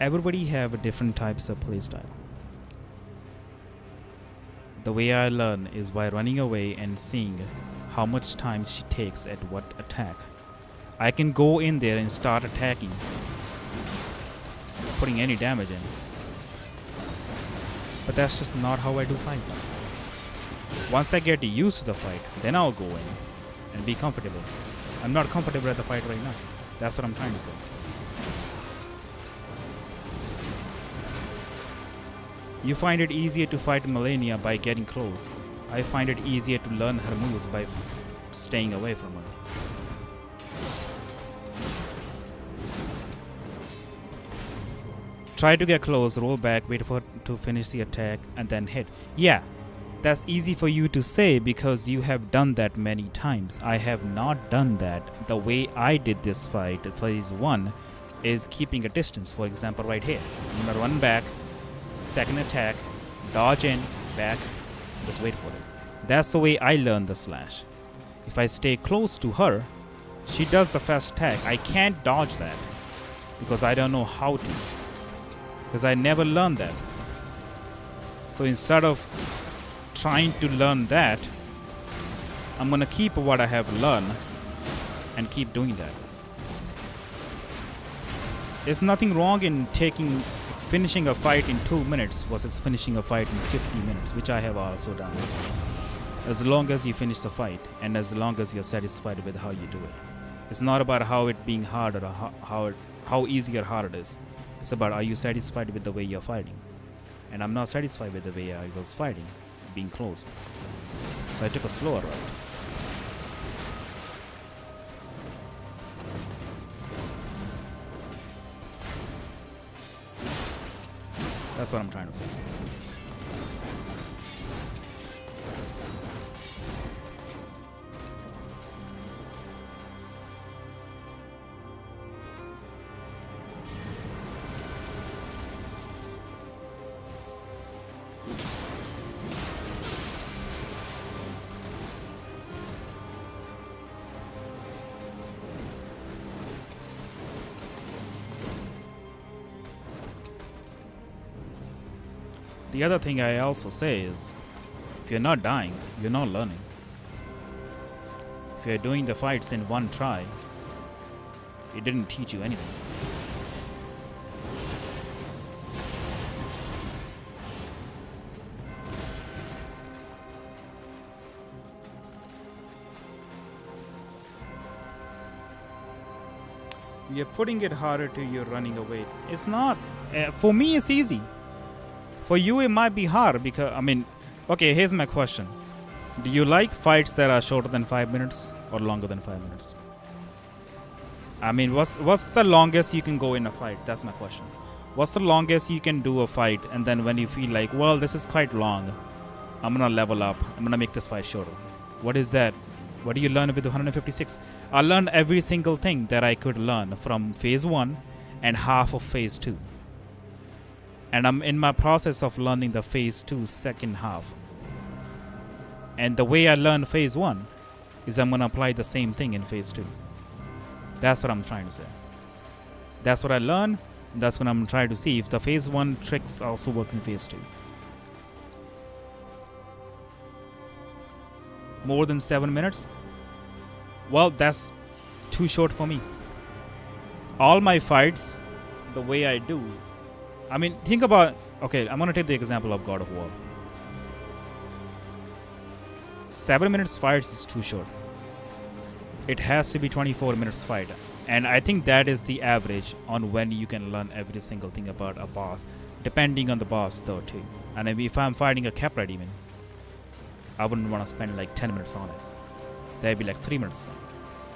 Everybody have different types of playstyle. The way I learn is by running away and seeing how much time she takes at what attack. I can go in there and start attacking, putting any damage in. But that's just not how I do fights. Once I get used to the fight, then I'll go in and be comfortable. I'm not comfortable at the fight right now. That's what I'm trying to say. You find it easier to fight Malenia by getting close. I find it easier to learn her moves by staying away from her. Try to get close, roll back, wait for her to finish the attack, and then hit. Yeah, that's easy for you to say because you have done that many times. I have not done that. The way I did this fight, phase 1, is keeping a distance. For example, right here. I'm going to run back, second attack, dodge in, back, just wait for it. That's the way I learned the slash. If I stay close to her, she does the first attack. I can't dodge that because I don't know how to. Because I never learned that. So instead of trying to learn that, I'm gonna keep what I have learned and keep doing that. There's nothing wrong in finishing a fight in 2 minutes versus finishing a fight in 50 minutes, which I have also done. As long as you finish the fight and as long as you're satisfied with how you do it. It's not about how it being hard or how easy or hard it is. It's about, are you satisfied with the way you're fighting? And I'm not satisfied with the way I was fighting, being close. So I took a slower route. That's what I'm trying to say. The other thing I also say is, if you're not dying, you're not learning. If you're doing the fights in one try, it didn't teach you anything. You're putting it harder to you're running away. It's not. For me, it's easy. For you, it might be hard because, okay, here's my question. Do you like fights that are shorter than 5 minutes or longer than 5 minutes? What's the longest you can go in a fight? That's my question. What's the longest you can do a fight and then when you feel like, well, this is quite long, I'm going to level up. I'm going to make this fight shorter. What is that? What do you learn with 156? I learned every single thing that I could learn from phase 1 and half of phase 2. And I'm in my process of learning the phase 2 second half. And the way I learned phase 1 is I'm going to apply the same thing in phase 2. That's what I'm trying to say. That's what I learned. That's what I'm trying to see if the phase 1 tricks also work in phase 2. More than 7 minutes? Well, that's too short for me. All my fights, the way I do, I mean, think about, okay, I'm gonna take the example of God of War. 7 minutes fights is too short. It has to be 24 minutes fight. And I think that is the average on when you can learn every single thing about a boss, depending on the boss though too. And if I'm fighting a Capra demon, I wouldn't want to spend like 10 minutes on it. That'd be like 3 minutes.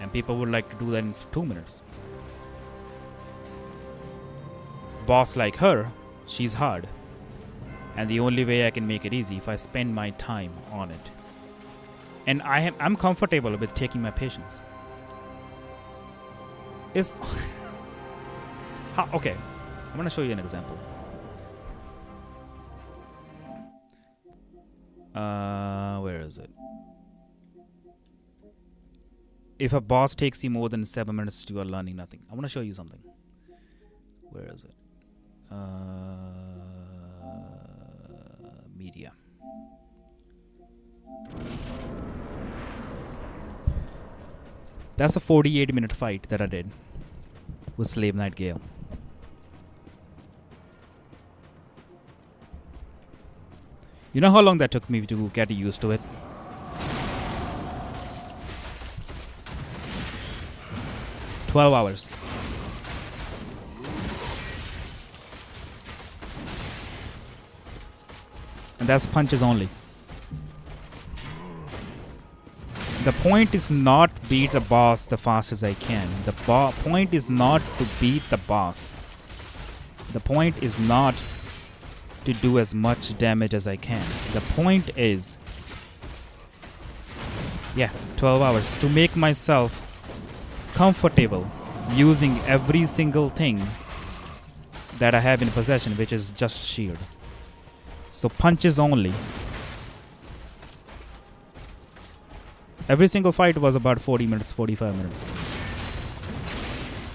And people would like to do that in 2 minutes. Boss like her, she's hard. And the only way I can make it easy if I spend my time on it. And I'm comfortable with taking my patience. It's okay, I'm gonna show you an example. Where is it? If a boss takes you more than 7 minutes, you are learning nothing. I want to show you something. Where is it? Media. That's a 48-minute fight that I did with Slave Knight Gale. You know how long that took me to get used to it? "12 hours. And that's punches only. The point is not beat the boss the fastest I can. The point is not to beat the boss. The point is not to do as much damage as I can. The point is, 12 hours to make myself comfortable using every single thing that I have in possession, which is just shield. So punches only. Every single fight was about 40 minutes, 45 minutes.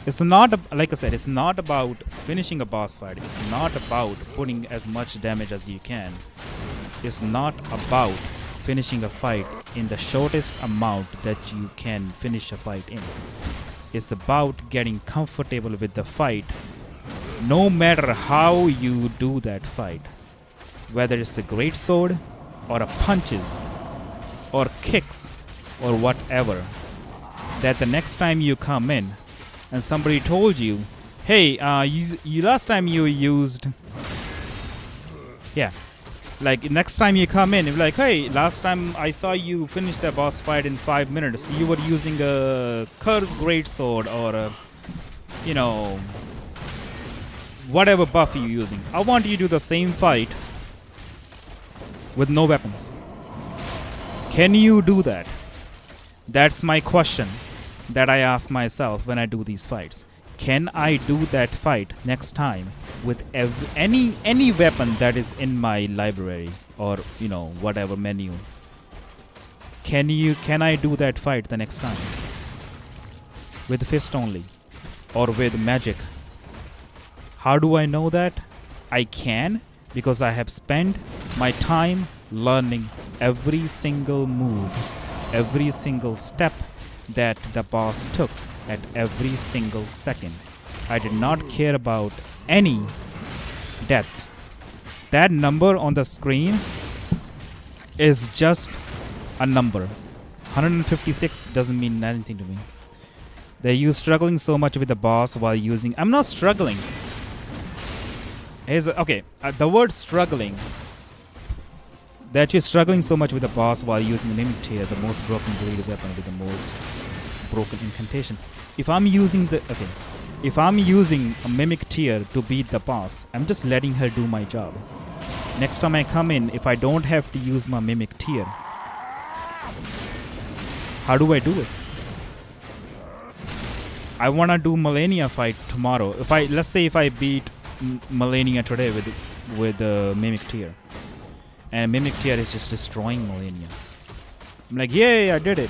It's not, like I said, it's not about finishing a boss fight. It's not about putting as much damage as you can. It's not about finishing a fight in the shortest amount that you can finish a fight in. It's about getting comfortable with the fight, no matter how you do that fight. Whether it's a great sword, or a punches, or kicks, or whatever, that the next time you come in and somebody told you, hey, you last time you used, like next time you come in, you're like, hey, last time I saw you finish the boss fight in 5 minutes. You were using a curved greatsword or a, whatever buff you're using. I want you to do the same fight with no weapons. Can you do that? That's my question that I ask myself when I do these fights. Can I do that fight next time with any weapon that is in my library or whatever menu? Can I do that fight the next time with fist only or with magic? How do I know that? I can because I have spent my time learning every single move, every single step that the boss took at every single second. I did not care about any deaths. That number on the screen is just a number. 156 doesn't mean anything to me. That you struggling so much with the boss while using... I'm not struggling. The word struggling, that you're struggling so much with the boss while using Mimic Tear, the most broken bleed weapon with the most broken incantation. If I'm using a Mimic Tear to beat the boss, I'm just letting her do my job. Next time I come in, if I don't have to use my Mimic Tear, how do I do it? I wanna do Malenia fight tomorrow. Let's say if I beat Malenia today with Mimic Tear, and Mimic Tear is just destroying Malenia. I'm like, yay, I did it.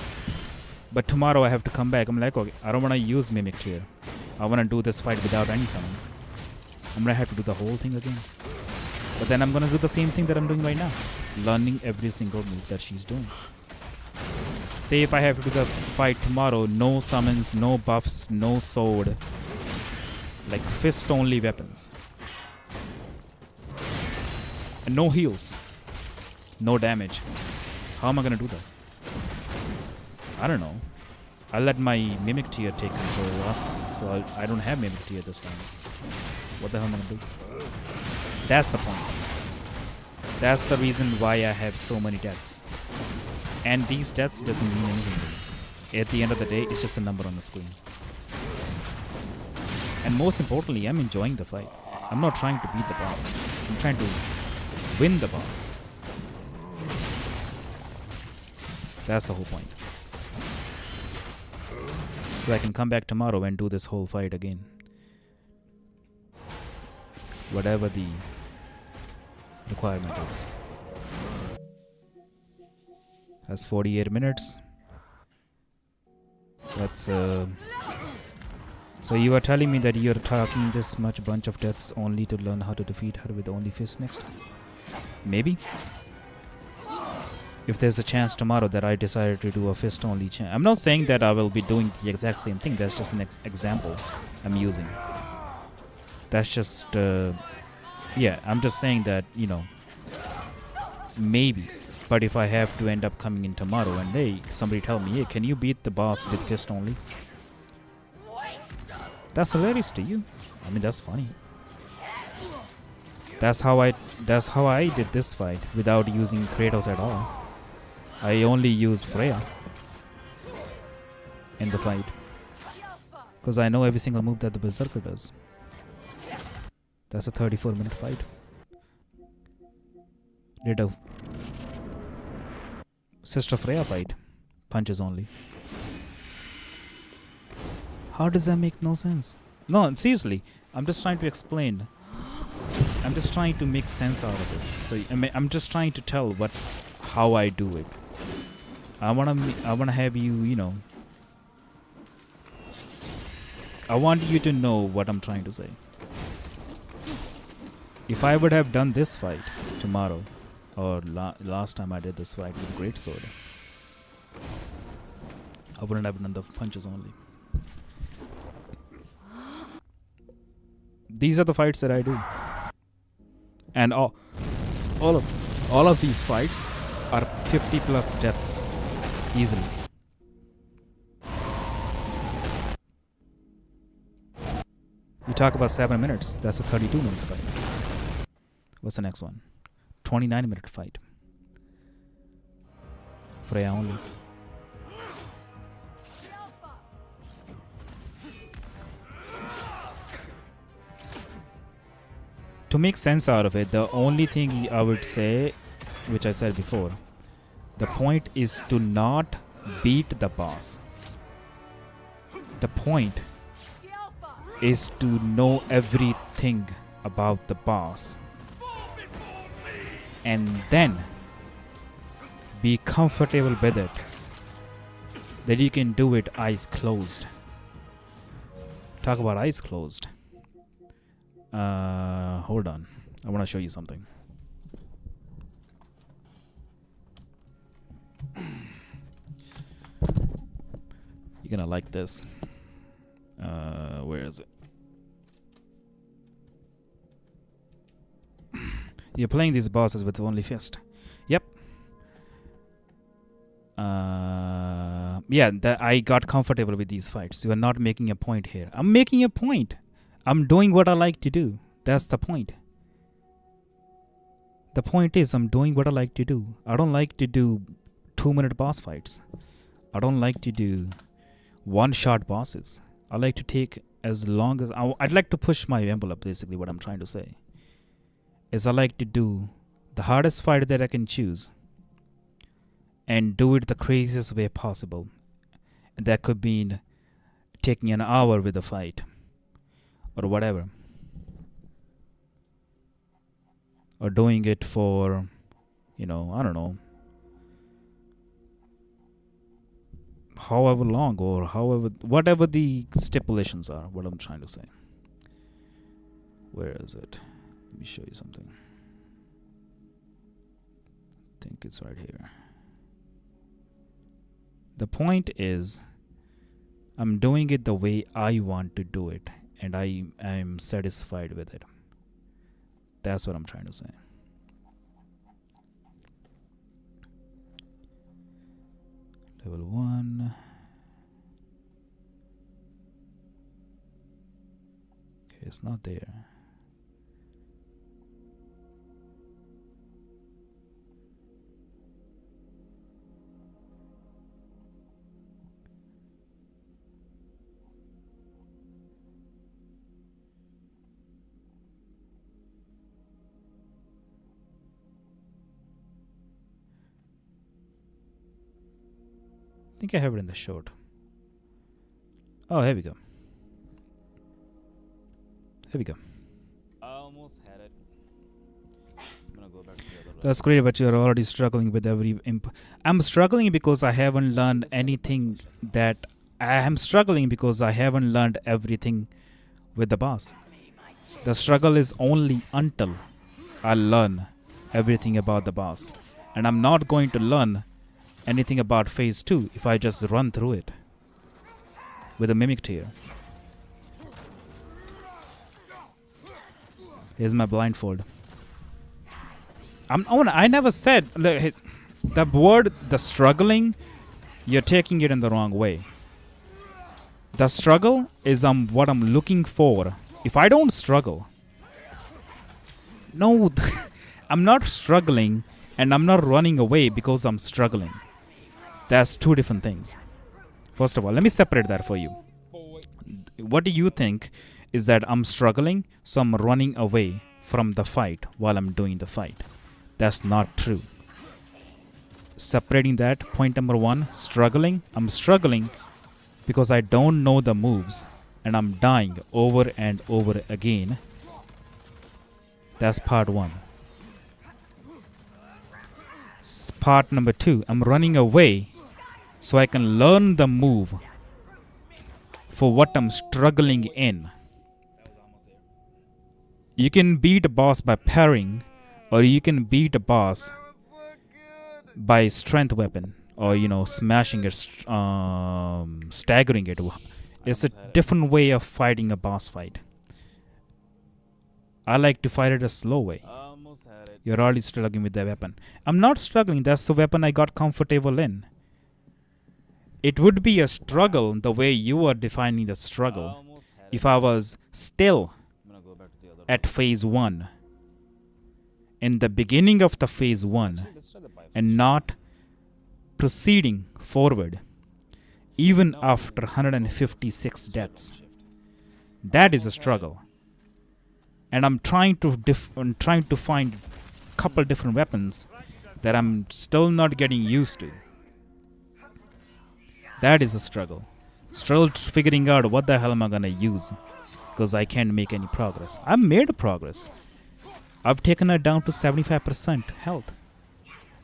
But tomorrow I have to come back. I'm like, okay, I don't want to use Mimic Tear. I want to do this fight without any summon. I'm going to have to do the whole thing again. But then I'm going to do the same thing that I'm doing right now. Learning every single move that she's doing. Say if I have to do the fight tomorrow, no summons, no buffs, no sword. Like fist only weapons. And no heals. No damage. How am I going to do that? I don't know. I let my Mimic Tear take control last time, so I don't have Mimic Tear this time. What the hell am I going to do? That's the point. That's the reason why I have so many deaths. And these deaths doesn't mean anything to me. At the end of the day, it's just a number on the screen. And most importantly, I'm enjoying the fight. I'm not trying to beat the boss. I'm trying to win the boss. That's the whole point. So I can come back tomorrow and do this whole fight again. Whatever the requirement is. That's 48 minutes. That's so you are telling me that you're talking this much bunch of deaths only to learn how to defeat her with only fist next time? Maybe. If there's a chance tomorrow that I decided to do a fist only chance. I'm not saying that I will be doing the exact same thing. That's just an example I'm using. That's just yeah, I'm just saying that, you know, maybe. But if I have to end up coming in tomorrow and hey, somebody tell me, hey, can you beat the boss with fist only? That's hilarious to you. I mean, that's funny. That's how I did this fight without using Kratos at all. I only use Freya in the fight because I know every single move that the Berserker does. That's a 34-minute fight. Did a Sister Freya fight. Punches only. How does that make no sense? No, seriously. I'm just trying to explain. I'm just trying to make sense out of it. So I'm just trying to tell how I do it. I wanna have you, you know. I want you to know what I'm trying to say. If I would have done this fight tomorrow, or last time I did this fight with Greatsword, I wouldn't have done the punches only. These are the fights that I do, and all of these fights are 50 plus deaths easily. You talk about 7 minutes. That's a 32-minute fight. What's the next one? 29-minute fight. Freya only. To make sense out of it, the only thing I would say, which I said before, the point is to not beat the boss. The point is to know everything about the boss and then be comfortable with it, that you can do it eyes closed. Talk about eyes closed. Hold on, I want to show you something. You're gonna like this. Where is it? You're playing these bosses with only fist. Yep. Yeah, I got comfortable with these fights. You are not making a point here. I'm making a point. I'm doing what I like to do. That's the point. The point is I'm doing what I like to do. I don't like to do 2-minute boss fights. I don't like to do one-shot bosses. I like to take as long as... I'd like to push my envelope, basically what I'm trying to say. Is I like to do the hardest fight that I can choose and do it the craziest way possible. That could mean taking an hour with a fight or whatever. Or doing it for, I don't know, however long or however whatever the stipulations are. What I'm trying to say. Where is it? Let me show you something. I think it's right here. The point is, I'm doing it the way I want to do it, and I'm satisfied with it. That's what I'm trying to say. Level 1. Okay, it's not there. I think I have it in the short. Oh, here we go. Here we go. I almost had it. I'm gonna go back to the other. That's great, but you're already struggling with every I'm struggling because I haven't learned anything that I'm struggling because I haven't learned everything with the boss. The struggle is only until I learn everything about the boss. And I'm not going to learn anything about phase 2 if I just run through it with a mimic tier. Here's my blindfold. I never said the word the struggling. You're taking it in the wrong way. The struggle is what I'm looking for. If I don't struggle, no, I'm not struggling, and I'm not running away because I'm struggling. That's two different things. First of all, let me separate that for you. What do you think is that I'm struggling, so I'm running away from the fight while I'm doing the fight? That's not true. Separating that, point number 1, struggling. I'm struggling because I don't know the moves and I'm dying over and over again. That's part 1. Part number 2, I'm running away so I can learn the move for what I'm struggling in. You can beat a boss by parrying, or you can beat a boss by strength weapon, or smashing it, staggering it. It's a different way of fighting a boss fight. I like to fight it a slow way. You're already struggling with the weapon. I'm not struggling. That's the weapon I got comfortable in. It would be a struggle the way you are defining the struggle if I was still at phase 1, in the beginning of the phase 1, and not proceeding forward even after 156 deaths. That is a struggle. And I'm trying to find a couple different weapons that I'm still not getting used to. That is a struggle. Still figuring out what the hell am I gonna use, because I can't make any progress. I've made progress. I've taken it down to 75% health.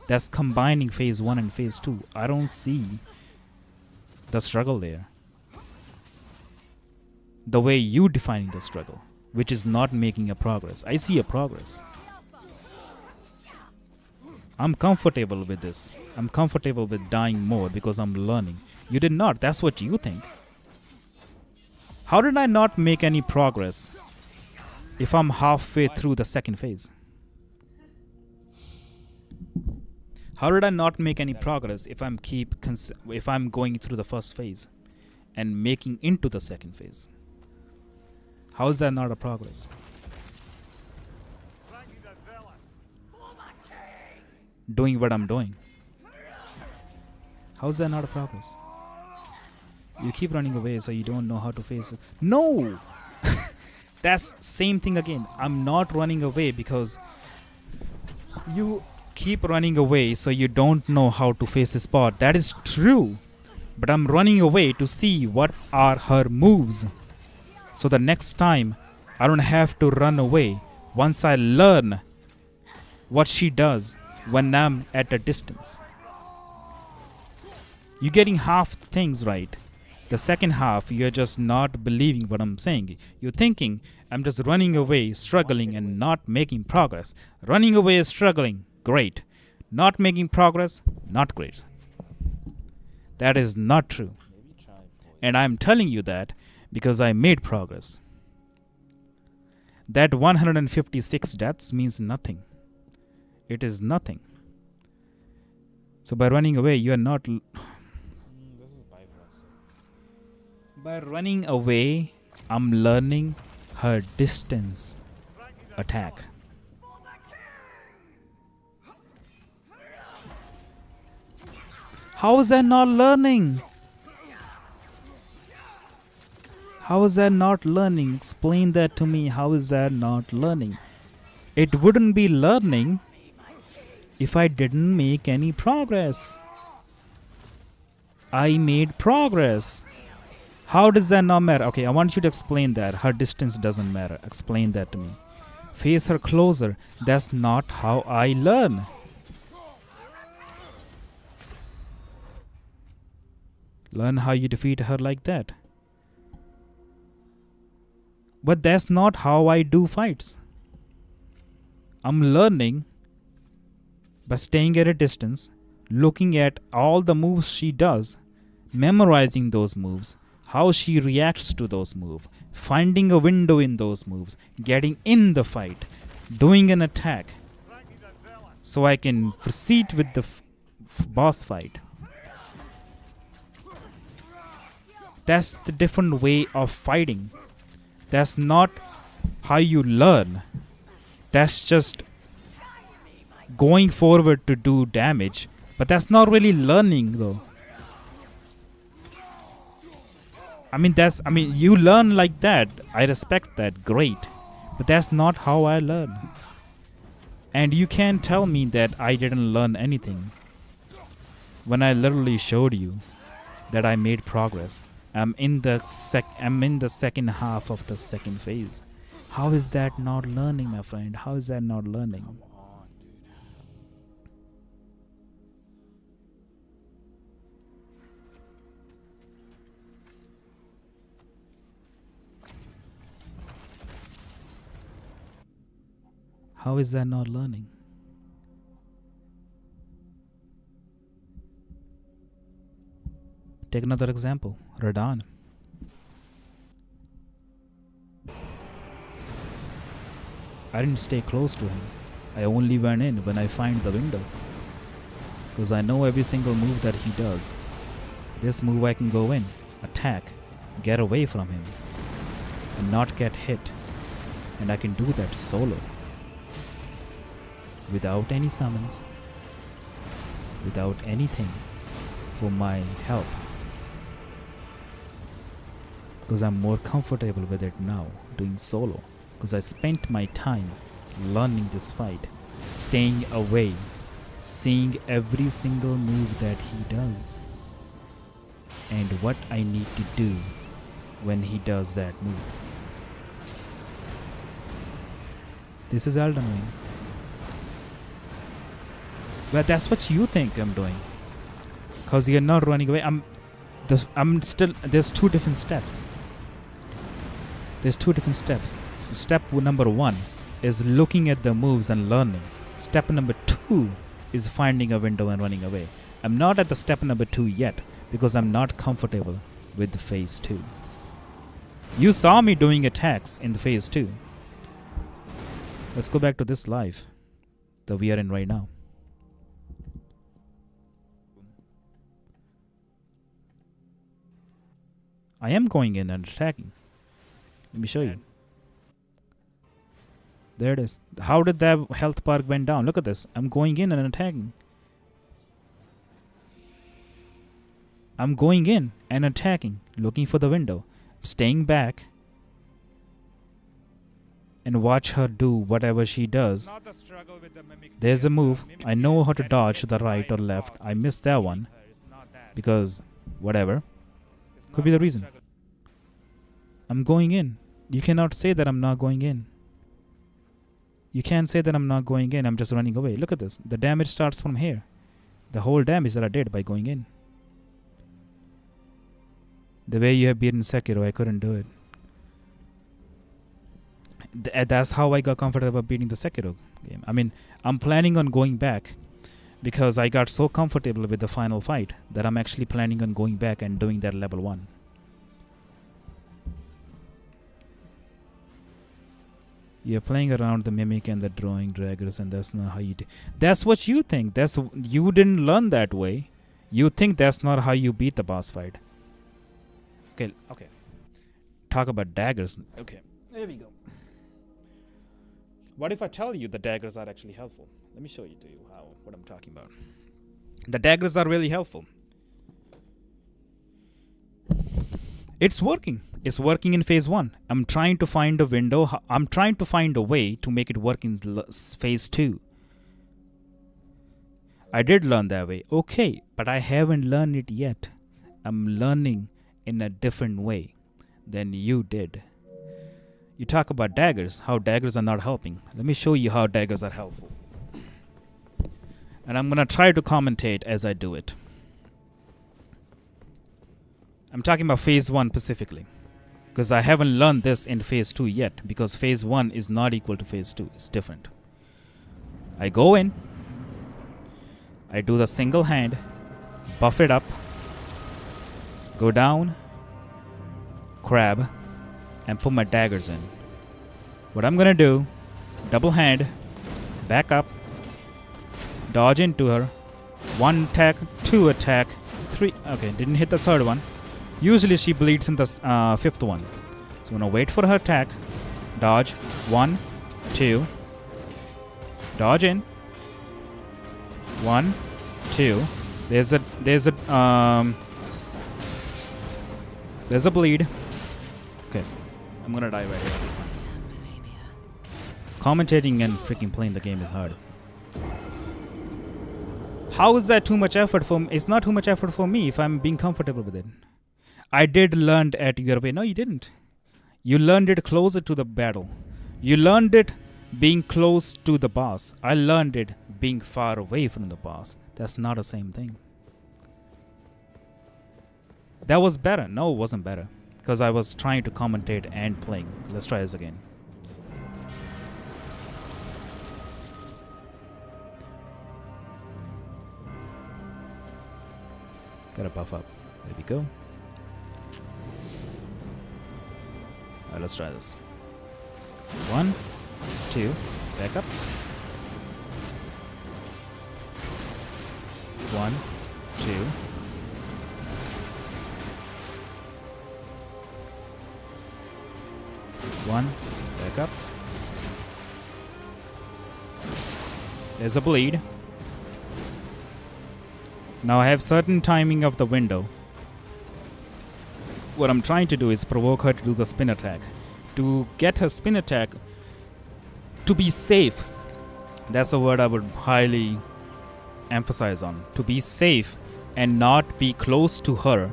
That's combining phase 1 and phase 2. I don't see the struggle there. The way you defining the struggle, which is not making a progress. I see a progress. I'm comfortable with this. I'm comfortable with dying more because I'm learning. You did not. That's what you think. How did I not make any progress if I'm halfway through the second phase? How did I not make any progress if I'm going through the first phase and making into the second phase? How is that not a progress? Doing what I'm doing. How is that not a progress? You keep running away so you don't know how to face it. No! That's same thing again. I'm not running away because you keep running away so you don't know how to face a spot. That is true. But I'm running away to see what are her moves. So the next time I don't have to run away once I learn what she does when I'm at a distance. You're getting half things right. The second half, you're just not believing what I'm saying. You're thinking, I'm just running away, struggling, and not making progress. Running away, struggling, great. Not making progress, not great. That is not true. Maybe try poison. And I'm telling you that because I made progress. That 156 deaths means nothing. It is nothing. So by running away, you are not. This is bifrost. By running away, I'm learning her distance attack. How is that not learning? How is that not learning? Explain that to me. How is that not learning? It wouldn't be learning if I didn't make any progress. I made progress. How does that not matter? Okay, I want you to explain that. Her distance doesn't matter. Explain that to me. Face her closer. That's not how I learn. Learn how you defeat her like that. But that's not how I do fights. I'm learning by staying at a distance, looking at all the moves she does, memorizing those moves, how she reacts to those moves, finding a window in those moves, getting in the fight, doing an attack, so I can proceed with the boss fight. That's the different way of fighting. That's not how you learn. That's just going forward to do damage. But that's not really learning though. I mean, you learn like that. I respect that. Great. But that's not how I learn. And you can't tell me that I didn't learn anything when I literally showed you that I made progress. I'm in the second half of the second phase. How is that not learning, my friend? How is that not learning? Come on, dude. How is that not learning? Take another example. Radon. I didn't stay close to him. I only went in when I find the window. Because I know every single move that he does. This move I can go in, attack, get away from him, and not get hit. And I can do that solo. Without any summons. Without anything for my help. Because I'm more comfortable with it now, doing solo. Because I spent my time learning this fight, staying away, seeing every single move that he does, and what I need to do when he does that move. This is Elden Ring. But that's what you think I'm doing. Because you're not running away. There's two different steps. There's two different steps. Step number 1 is looking at the moves and learning. Step number 2 is finding a window and running away. I'm not at the step number 2 yet because I'm not comfortable with the phase 2. You saw me doing attacks in the phase 2. Let's go back to this life that we are in right now. I am going in and attacking. Let me show you. There it is. How did that health bar went down? Look at this. I'm going in and attacking. I'm going in and attacking, looking for the window, staying back, and watch her do whatever she does. There's a move. I know how to dodge to the right or left. I missed that one because whatever. Could be the reason. I'm going in. You cannot say that I'm not going in. You can't say that I'm not going in. I'm just running away. Look at this. The damage starts from here. The whole damage that I did by going in. The way you have beaten Sekiro, I couldn't do it. That's how I got comfortable beating the Sekiro game. I mean, I'm planning on going back because I got so comfortable with the final fight that I'm actually planning on going back and doing that level 1. You're playing around the mimic and the drawing daggers, and that's not how you do. That's what you think. You didn't learn that way. You think that's not how you beat the boss fight. Okay. Talk about daggers. Okay, there we go. What if I tell you the daggers are actually helpful? Let me show you to you what I'm talking about. The daggers are really helpful. It's working. It's working in phase 1. I'm trying to find a window. I'm trying to find a way to make it work in phase 2. I did learn that way. Okay, but I haven't learned it yet. I'm learning in a different way than you did. You talk about daggers, how daggers are not helping. Let me show you how daggers are helpful. And I'm going to try to commentate as I do it. I'm talking about phase 1 specifically, because I haven't learned this in phase 2 yet, because phase 1 is not equal to phase 2. It's different. I go in, I do the single hand, buff it up, go down, grab, and put my daggers in. What I'm gonna do, double hand, back up, dodge into her, 1 attack, 2 attack, 3, okay, didn't hit the 3rd one. Usually she bleeds in the 5th one. So I'm gonna wait for her attack, dodge, 1, 2, dodge in, 1, 2, there's a bleed. Okay, I'm gonna die right here. Commentating and freaking playing the game is hard. How is that too much effort for me? It's not too much effort for me if I'm being comfortable with it. I did learn at your way. No, you didn't. You learned it closer to the battle. You learned it being close to the boss. I learned it being far away from the boss. That's not the same thing. That was better. No, it wasn't better. Because I was trying to commentate and playing. Let's try this again. Gotta buff up. There we go. Alright, let's try this. 1, 2, back up. 1, 2. 1, back up. There's a bleed. Now I have certain timing of the window. What I'm trying to do is provoke her to do the spin attack. To get her spin attack to be safe. That's a word I would highly emphasize on. To be safe and not be close to her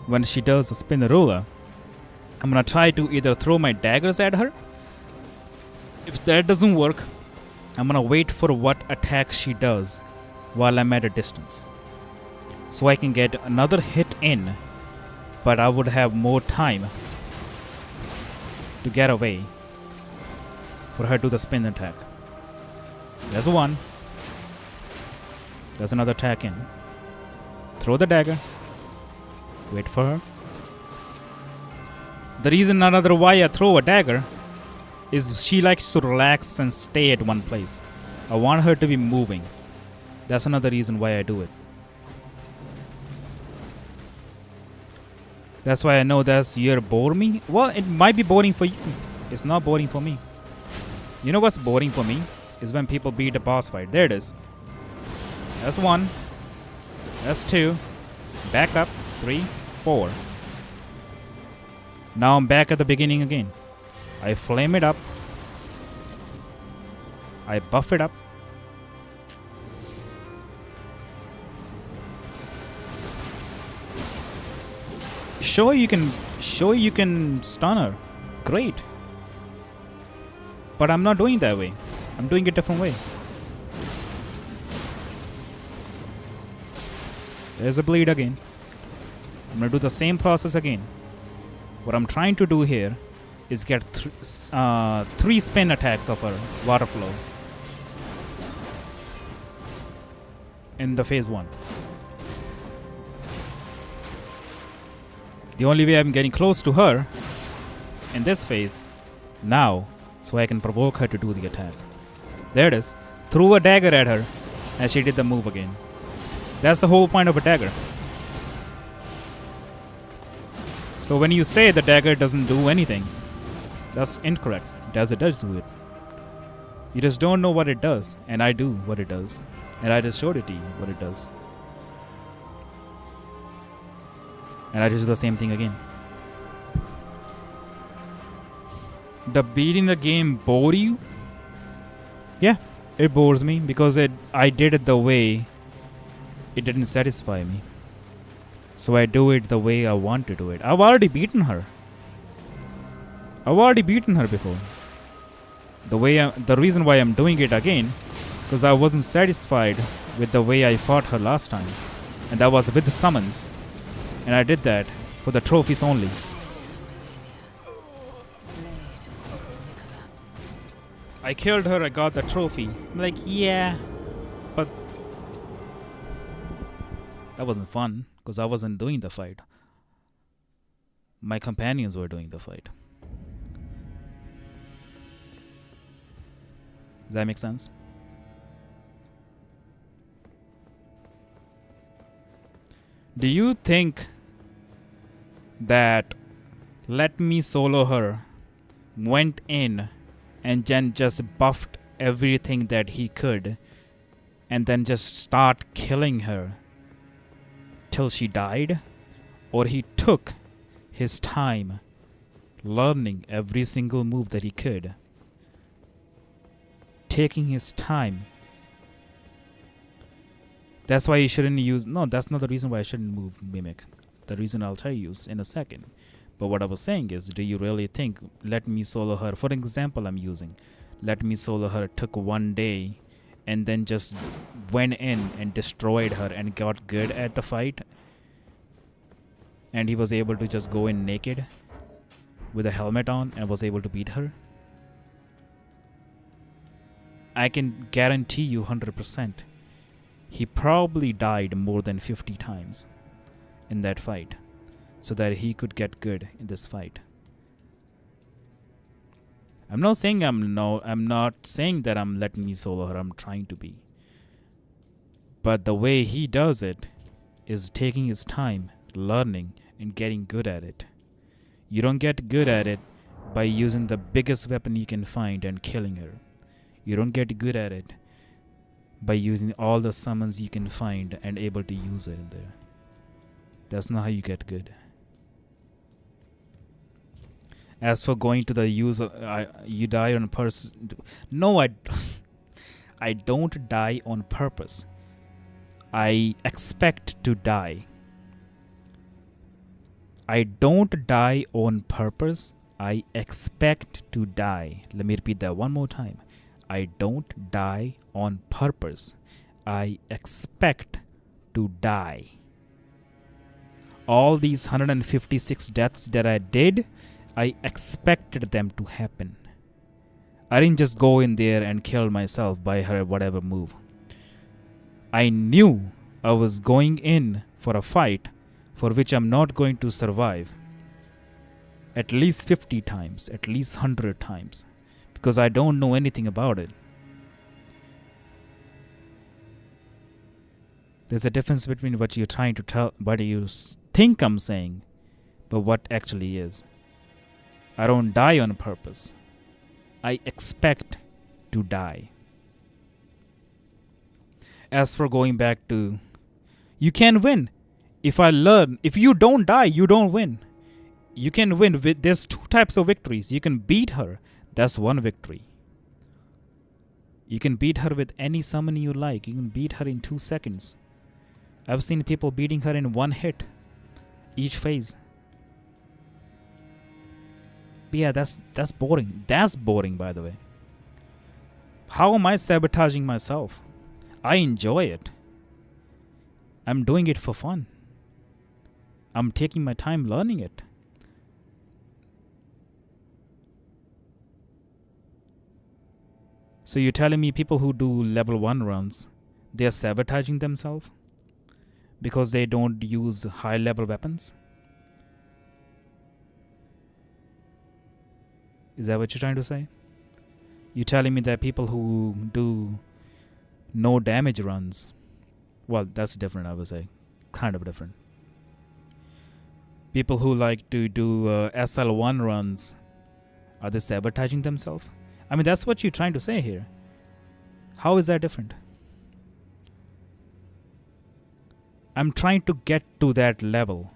when she does the spin ruler. I'm gonna try to either throw my daggers at her. If that doesn't work, I'm gonna wait for what attack she does while I'm at a distance. So I can get another hit in, but I would have more time to get away for her to do the spin attack. There's one. There's another attack in. Throw the dagger. Wait for her. The reason another why I throw a dagger is she likes to relax and stay at one place. I want her to be moving. That's another reason why I do it. That's why I know that's you're boring me. Well, it might be boring for you. It's not boring for me. You know what's boring for me? Is when people beat a boss fight. There it is. That's one. That's two. Back up. 3, 4. Now I'm back at the beginning again. I flame it up. I buff it up. Sure you can stun her. Great. But I'm not doing that way. I'm doing it a different way. There's a bleed again. I'm gonna do the same process again. What I'm trying to do here is get 3 spin attacks of her water flow in the phase 1. The only way I'm getting close to her in this phase now, so I can provoke her to do the attack. There it is. Threw a dagger at her and she did the move again. That's the whole point of a dagger. So when you say the dagger doesn't do anything, that's incorrect. It does do it. You just don't know what it does, and I do what it does. And I just showed it to you what it does. And I just do the same thing again. The beating the game bore you? Yeah, it bores me because I did it the way it didn't satisfy me. So I do it the way I want to do it. I've already beaten her. I've already beaten her before. The reason why I'm doing it again, because I wasn't satisfied with the way I fought her last time. And that was with the summons. And I did that for the trophies only. I killed her, I got the trophy. I'm like, yeah, but that wasn't fun because I wasn't doing the fight. My companions were doing the fight. Does that make sense? Do you think that Let Me Solo Her went in and then just buffed everything that he could and then just start killing her till she died? Or he took his time learning every single move that he could, taking his time? That's why you shouldn't use... No, that's not the reason why I shouldn't move Mimic. The reason I'll tell you in a second. But what I was saying is, do you really think Let Me Solo Her, for example, I'm using Let Me Solo Her, took one day and then just went in and destroyed her and got good at the fight, and he was able to just go in naked with a helmet on and was able to beat her? I can guarantee you 100%. He probably died more than 50 times in that fight so that he could get good in this fight. I'm not saying I'm not saying that I'm Let Me Solo Her. I'm trying to be. But the way he does it is taking his time, learning, and getting good at it. You don't get good at it by using the biggest weapon you can find and killing her. You don't get good at it by using all the summons you can find and able to use it in there. That's not how you get good. As for going to the use of, you die on purpose. No, I don't die on purpose. I expect to die. I don't die on purpose. I expect to die. Let me repeat that one more time. I don't die on purpose. I expect to die. All these 156 deaths that I did, I expected them to happen. I didn't just go in there and kill myself by her whatever move. I knew I was going in for a fight for which I'm not going to survive at least 50 times, at least 100 times, because I don't know anything about it. There's a difference between what you're trying to tell, what you think I'm saying, but what actually is. I don't die on purpose. I expect to die. As for going back to, you can win. If you don't die, you don't win. You can win with, there's two types of victories. You can beat her. That's one victory. You can beat her with any summon you like. You can beat her in 2 seconds. I've seen people beating her in one hit, each phase. But yeah, that's boring. That's boring, by the way. How am I sabotaging myself? I enjoy it. I'm doing it for fun. I'm taking my time learning it. So you're telling me people who do level 1 runs, they are sabotaging themselves because they don't use high level weapons? Is that what you're trying to say? You're telling me that people who do no damage runs, well, that's different, I would say. Kind of different. People who like to do SL1 runs, are they sabotaging themselves? I mean, that's what you're trying to say here. How is that different? I'm trying to get to that level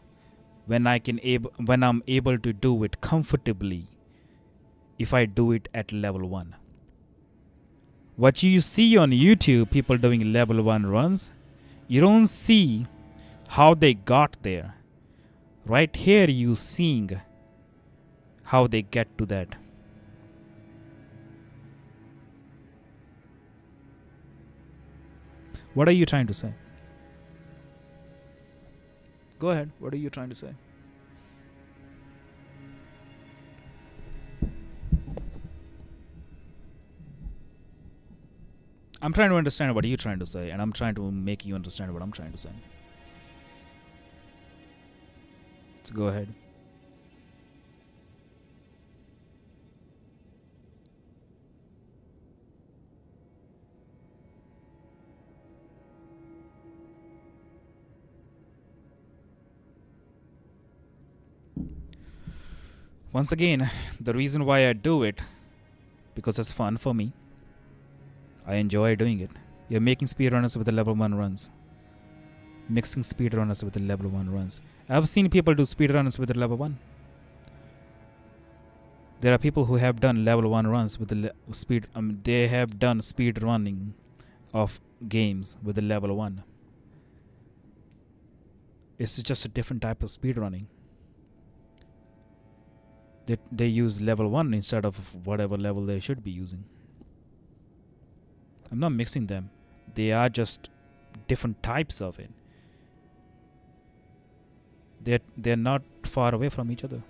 when I'm able to do it comfortably if I do it at level 1. What you see on YouTube, people doing level 1 runs, you don't see how they got there. Right here you seeing how they get to that. What are you trying to say? Go ahead. What are you trying to say? I'm trying to understand what you're trying to say, and I'm trying to make you understand what I'm trying to say. So go ahead. Once again, the reason why I do it, because it's fun for me. I enjoy doing it. You're making speedrunners with the level 1 runs. Mixing speedrunners with the level 1 runs. I've seen people do speedrunners with the level 1. There are people who have done level 1 runs with the speed. They have done speed running of games with the level 1. It's just a different type of speed running. They use level 1 instead of whatever level they should be using. I'm not mixing them. They are just different types of it. They're not far away from each other.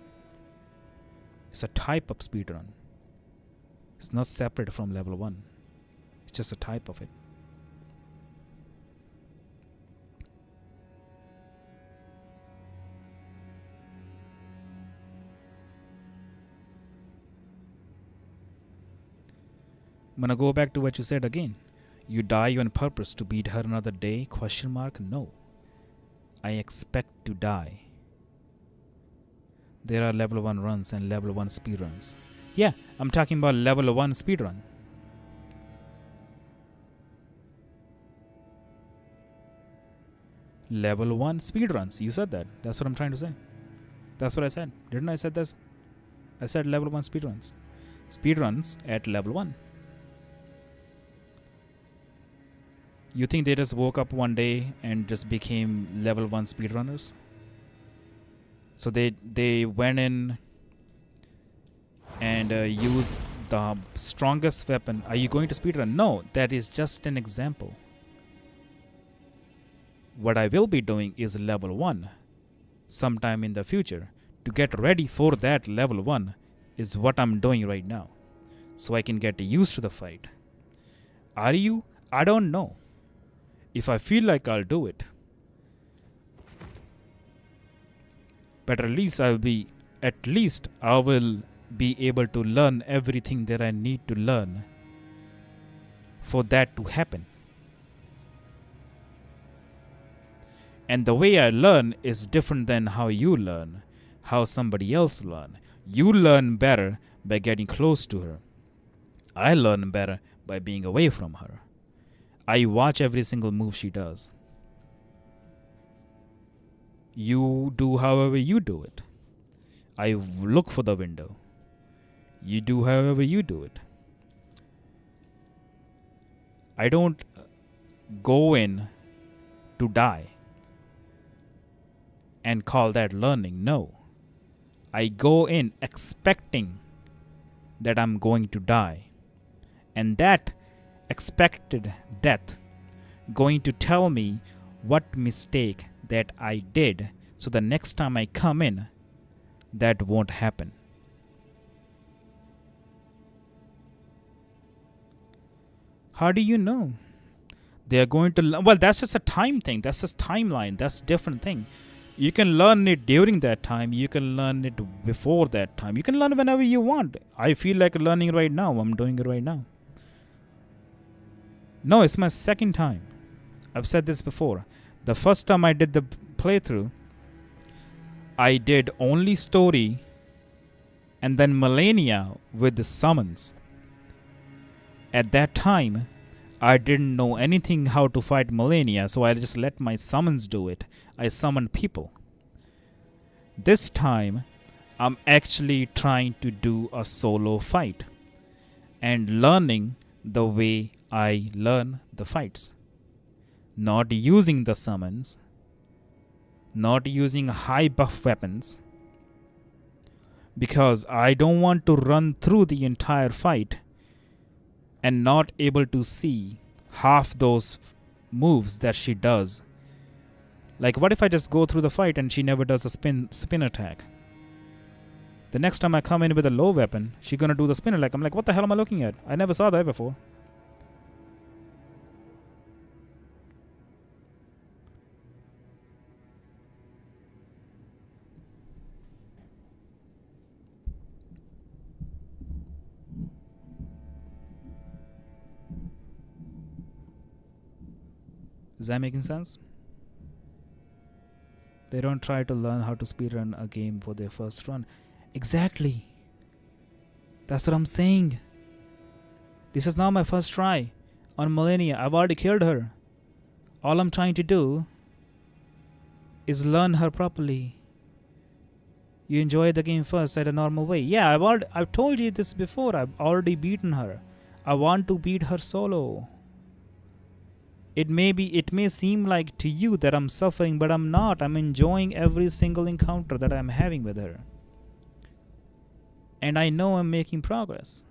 It's a type of speedrun. It's not separate from level 1. It's just a type of it. I'm gonna go back to what you said again. You die on purpose to beat her another day? ? No. I expect to die. There are level 1 runs and level 1 speedruns. Yeah, I'm talking about level 1 speedrun. Level 1 speedruns. You said that. That's what I'm trying to say. That's what I said. Didn't I said this? I said level 1 speedruns. Speedruns at level 1. You think they just woke up one day and just became level 1 speedrunners? So they went in and used the strongest weapon. Are you going to speedrun? No, that is just an example. What I will be doing is level 1 sometime in the future. To get ready for that level 1 is what I'm doing right now. So I can get used to the fight. Are you? I don't know. If I feel like I'll do it. But at least I will be able to learn everything that I need to learn for that to happen. And the way I learn is different than how you learn, how somebody else learn. You learn better by getting close to her. I learn better by being away from her. I watch every single move she does. You do however you do it. I look for the window. You do however you do it. I don't go in to die and call that learning. No. I go in expecting that I'm going to die. And that expected death going to tell me what mistake that I did So the next time I come in, that won't happen. How do you know? They are going to learn. Well, that's just a time thing. That's just timeline. That's a different thing. You can learn it during that time. You can learn it before that time. You can learn whenever you want. I feel like learning right now. I'm doing it right now. No, it's my second time. I've said this before. The first time I did the playthrough, I did only story and then Malenia with the summons. At that time, I didn't know anything how to fight Malenia, so I just let my summons do it. I summoned people. This time, I'm actually trying to do a solo fight and learning the way I learn the fights. Not using the summons, not using high buff weapons, because I don't want to run through the entire fight and not able to see half those moves that she does. Like, what if I just go through the fight and she never does a spin attack? The next time I come in with a low weapon, she's gonna do the spin attack. I'm like, what the hell am I looking at? I never saw that before. Is that making sense? They don't try to learn how to speedrun a game for their first run. Exactly. That's what I'm saying. This is not my first try on Malenia. I've already killed her. All I'm trying to do is learn her properly. You enjoy the game first at a normal way. Yeah, I've told you this before. I've already beaten her. I want to beat her solo. It may seem like to you that I'm suffering, but I'm not. I'm enjoying every single encounter that I'm having with her. And I know I'm making progress.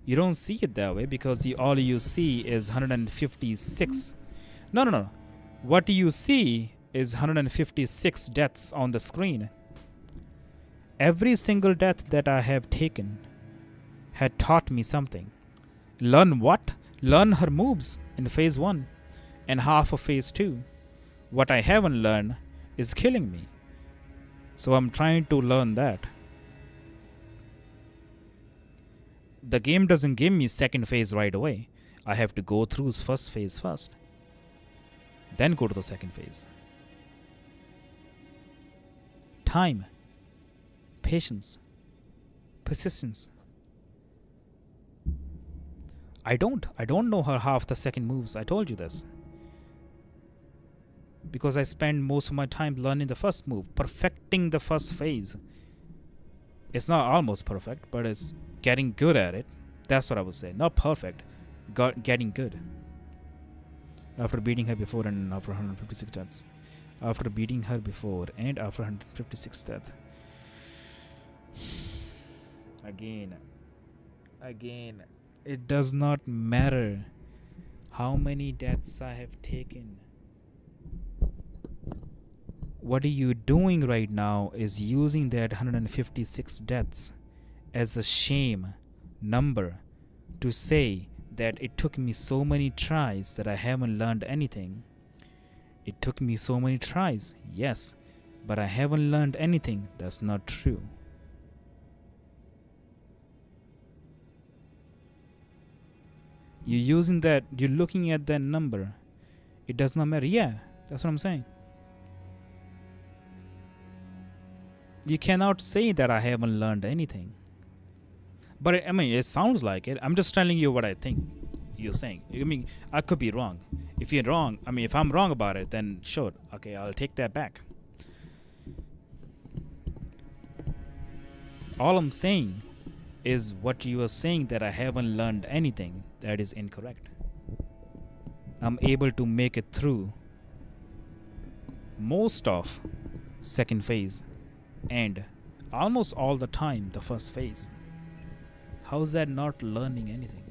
You don't see it that way because all you see is 156. No. What you see is 156 deaths on the screen. Every single death that I have taken had taught me something. Learn what? Learn her moves in phase 1 and half of phase 2. What I haven't learned is killing me. So I'm trying to learn that. The game doesn't give me second phase right away. I have to go through first phase first. Then go to the second phase. Time. Patience. Persistence. I don't know her half the second moves. I told you this. Because I spend most of my time learning the first move, perfecting the first phase. It's not almost perfect, but it's getting good at it. That's what I would say. Not perfect, getting good. After beating her before and after 156 deaths. After beating her before and after 156 deaths. Again. It does not matter how many deaths I have taken. What are you doing right now is using that 156 deaths as a shame number to say that it took me so many tries that I haven't learned anything. It took me so many tries, yes, but I haven't learned anything. That's not true. You're using that, you're looking at that number. It does not matter. Yeah, that's what I'm saying. You cannot say that I haven't learned anything. But I mean, it sounds like it. I'm just telling you what I think you're saying. I mean, I could be wrong. If you're wrong, I mean, if I'm wrong about it, then sure. Okay, I'll take that back. All I'm saying is what you are saying that I haven't learned anything. That is incorrect. I'm able to make it through most of second phase and almost all the time the first phase. How is that not learning anything?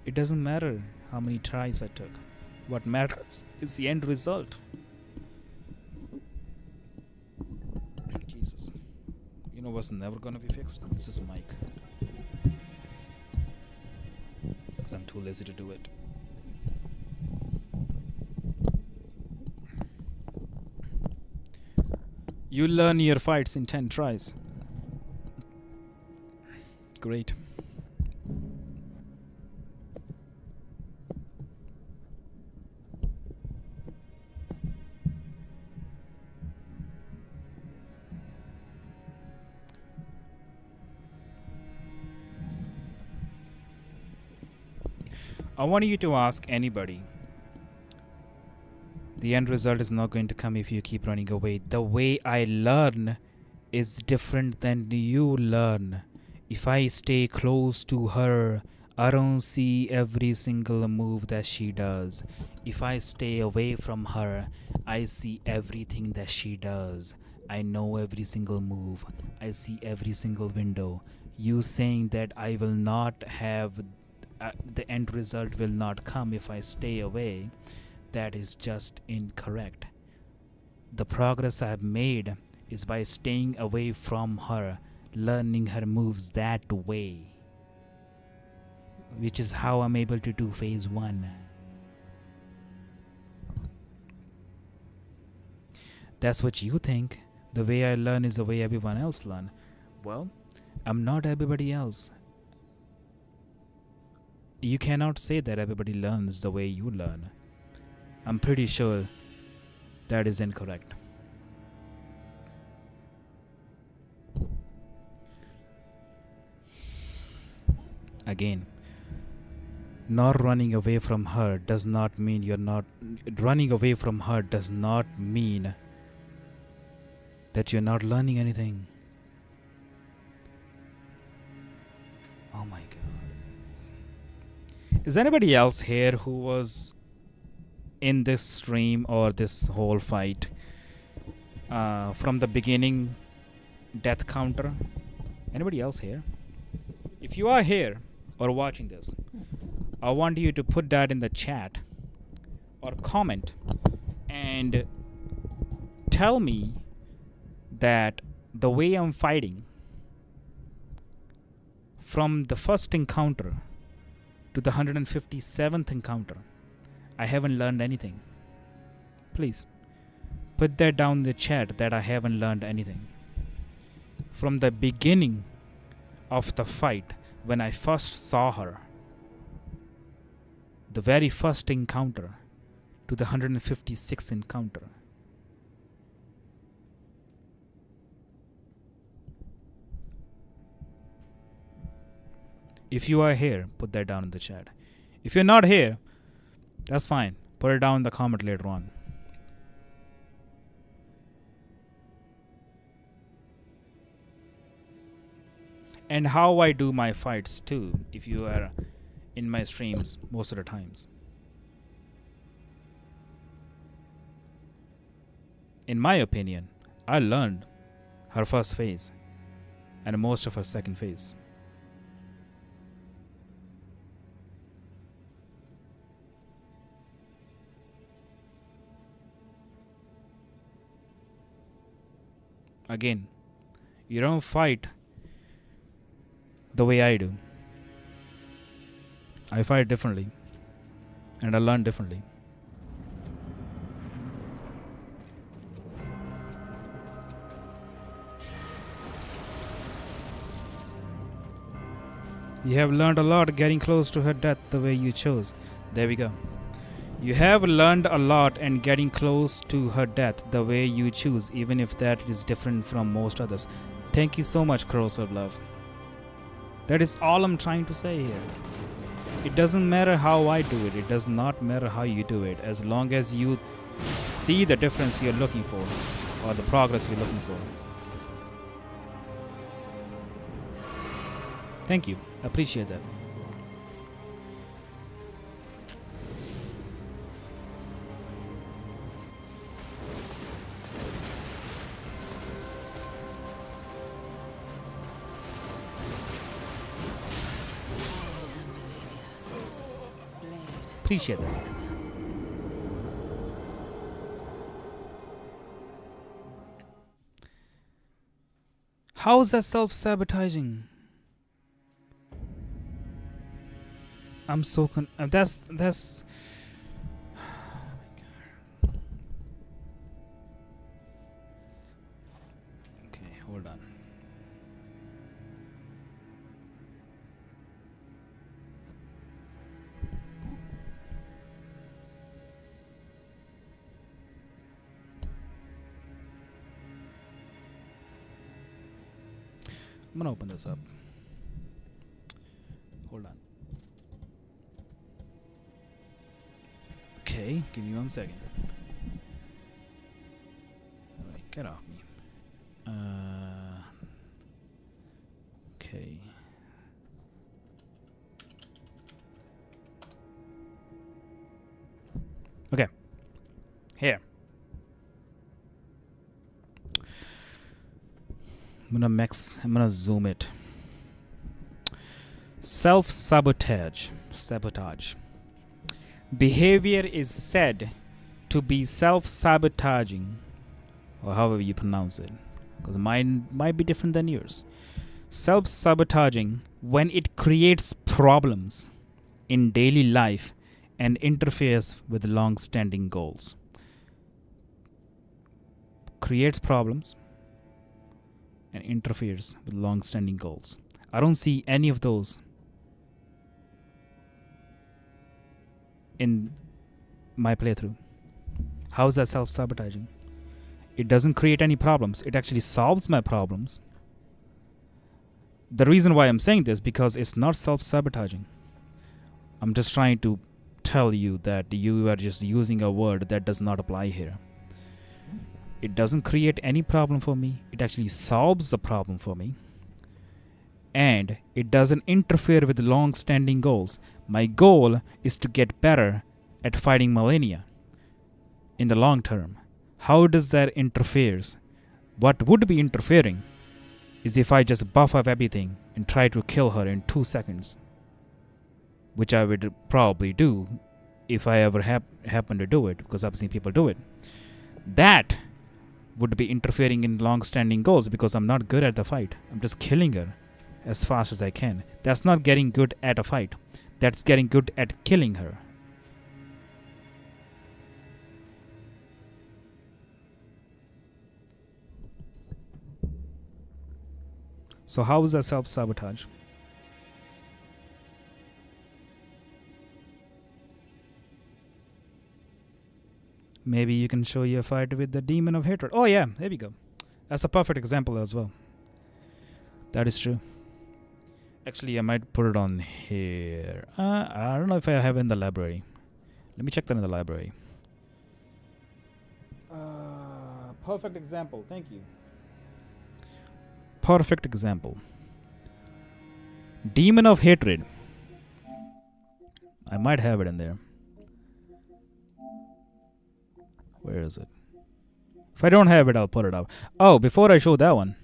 It doesn't matter how many tries I took. What matters is the end result. know what's never gonna be fixed? It's this mic. Because I'm too lazy to do it. You learn your fights in 10 tries. Great. I want you to ask anybody. The end result is not going to come if you keep running away. The way I learn is different than you learn. If I stay close to her, I don't see every single move that she does. If I stay away from her, I see everything that she does. I know every single move. I see every single window. You saying that I will not have the end result will not come if I stay away, that is just incorrect. The progress I've made is by staying away from her, learning her moves that way, which is how I'm able to do phase 1. That's what you think. The way I learn is the way everyone else learn. Well, I'm not everybody else. You cannot say that everybody learns the way you learn. I'm pretty sure that is incorrect. Again, not running away from her does not mean you're not. Running away from her does not mean that you're not learning anything. Oh my god. Is anybody else here who was in this stream or this whole fight from the beginning death counter? Anybody else here? If you are here or watching this, I want you to put that in the chat or comment and tell me that the way I'm fighting from the first encounter to the 157th encounter, I haven't learned anything. Please put that down in the chat that I haven't learned anything. From the beginning of the fight, when I first saw her, the very first encounter to the 156th encounter, if you are here, put that down in the chat. If you're not here, that's fine. Put it down in the comment later on. And how I do my fights too, if you are in my streams most of the times. In my opinion, I learned her first phase and most of her second phase. Again, you don't fight the way I do. I fight differently and I learn differently. You have learned a lot getting close to her death the way you chose. There we go. You have learned a lot and getting close to her death the way you choose, even if that is different from most others. Thank you so much, Corrosive Love. That is all I'm trying to say here. It doesn't matter how I do it. It does not matter how you do it. As long as you see the difference you're looking for or the progress you're looking for. Thank you. I appreciate that. Appreciate that. How is that self-sabotaging? I'm so that's okay, hold on. I'm gonna open this up. Hold on. Okay, give me 1 second. Alright, get off me. Okay. Okay. Here. I'm gonna zoom it. Self-sabotage. Sabotage. Behavior is said to be self-sabotaging, or however you pronounce it, because mine might be different than yours. Self-sabotaging when it creates problems in daily life and interferes with long-standing goals. Creates problems and interferes with long-standing goals. I don't see any of those in my playthrough. How is that self-sabotaging? It doesn't create any problems. It actually solves my problems. The reason why I'm saying this, because it's not self-sabotaging. I'm just trying to tell you that you are just using a word that does not apply here. It doesn't create any problem for me. It actually solves the problem for me. And it doesn't interfere with long-standing goals. My goal is to get better at fighting Malenia in the long term. How does that interfere? What would be interfering is if I just buff up everything and try to kill her in 2 seconds, which I would probably do if I ever happen to do it, because I've seen people do it. That would be interfering in long-standing goals because I'm not good at the fight. I'm just killing her as fast as I can. That's not getting good at a fight. That's getting good at killing her. So how is that self-sabotage? Maybe you can show your fight with the demon of hatred. Oh yeah, there we go. That's a perfect example as well. That is true. Actually, I might put it on here. I don't know if I have it in the library. Let me check that in the library. Perfect example. Thank you. Perfect example. Demon of hatred. I might have it in there. Where is it? If I don't have it, I'll put it up. Oh, before I show that one,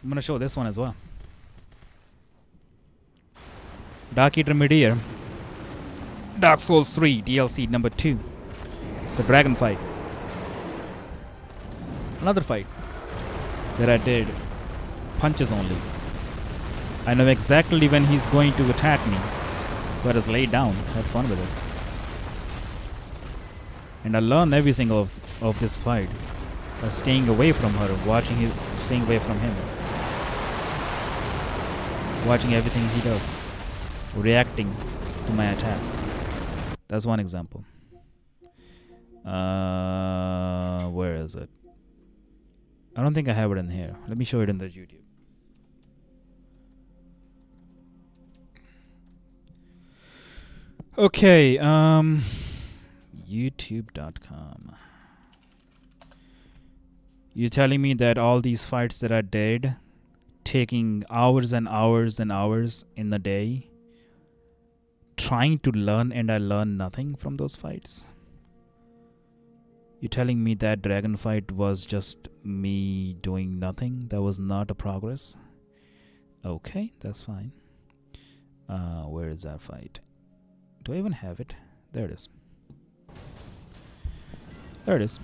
I'm gonna show this one as well. Dark Eater Midir, Dark Souls 3 DLC number 2. It's a dragon fight. Another fight that I did punches only. I know exactly when he's going to attack me, so I just lay down, had fun with it. And I learned every single of this fight by staying away from her, watching him, staying away from him, watching everything he does, reacting to my attacks. That's one example. Where is it? I don't think I have it in here. Let me show it in the YouTube. Okay, YouTube.com. You're telling me that all these fights that I did, taking hours and hours and hours in the day, trying to learn, and I learned nothing from those fights? You're telling me that dragon fight was just me doing nothing? That was not a progress? Okay, that's fine. Where is that fight? Do I even have it? There it is. There it is.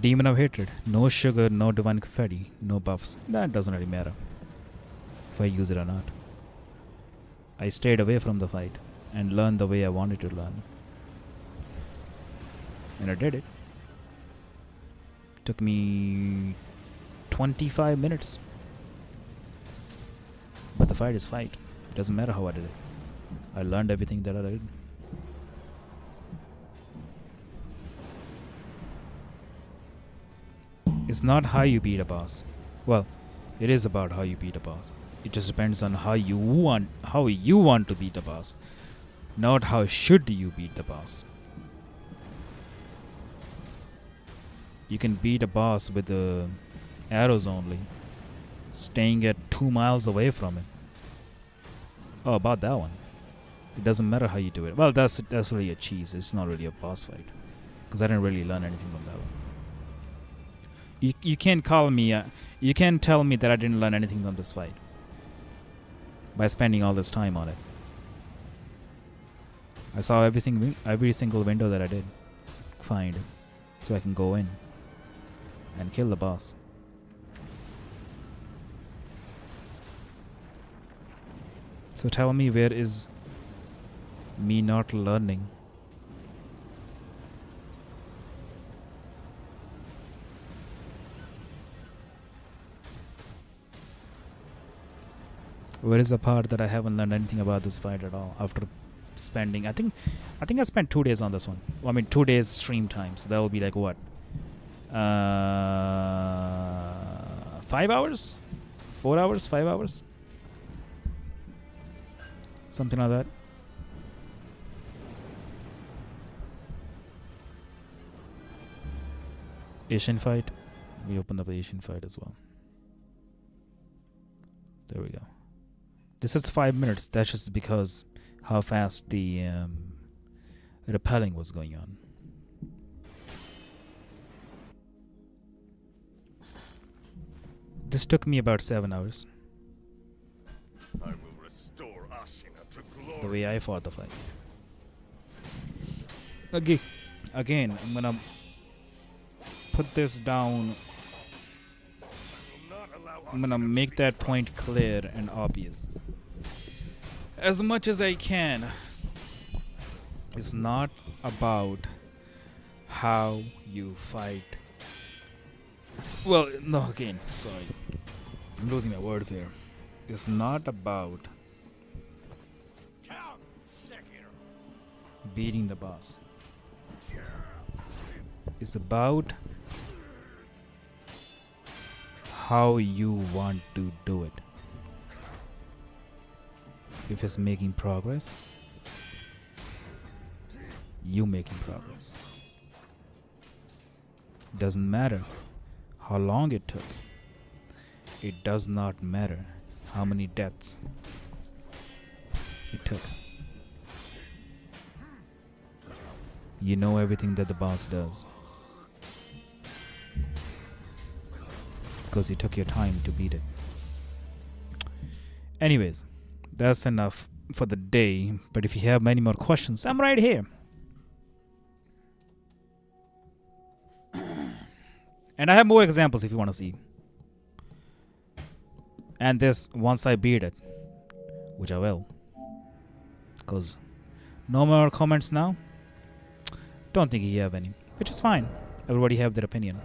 Demon of Hatred. No sugar, no divine confetti, no buffs. That doesn't really matter if I use it or not. I stayed away from the fight and learned the way I wanted to learn. And I did it. Took me 25 minutes. But the fight is fight. It doesn't matter how I did it. I learned everything that I did. It's not how you beat a boss. Well, it is about how you beat a boss. It just depends on how you want to beat the boss, not how should you beat the boss. You can beat a boss with the arrows only, staying at 2 miles away from it. Oh, about that one. It doesn't matter how you do it. Well, that's really a cheese. It's not really a boss fight, because I didn't really learn anything from that one. You can't call me. You can't tell me that I didn't learn anything from this fight by spending all this time on it. I saw every single window that I did find, so I can go in and kill the boss. So tell me, where is me not learning? Where is the part that I haven't learned anything about this fight at all after spending? I think I spent 2 days on this one. Well, I mean, 2 days stream time, so that will be like what? 5 hours? 4 hours? 5 hours? Something like that. Asian fight. We opened up the Asian fight as well. There we go. This is 5 minutes. That's just because how fast the repelling was going on. This took me about 7 hours. I will restore Ashina to glory. The way I fought the fight. Again, I'm gonna put this down. I'm gonna make that point clear and obvious as much as I can. It's not about how you fight. Well, no, again, sorry. I'm losing my words here. It's not about beating the boss. It's about how you want to do it. If it's making progress, you making progress. Doesn't matter how long it took. It does not matter how many deaths it took. You know everything that the boss does, because you took your time to beat it. Anyways, that's enough for the day. But if you have many more questions, I'm right here. And I have more examples if you want to see. And this, once I beat it, which I will, because no more comments now. Don't think you have any, which is fine. Everybody have their opinion.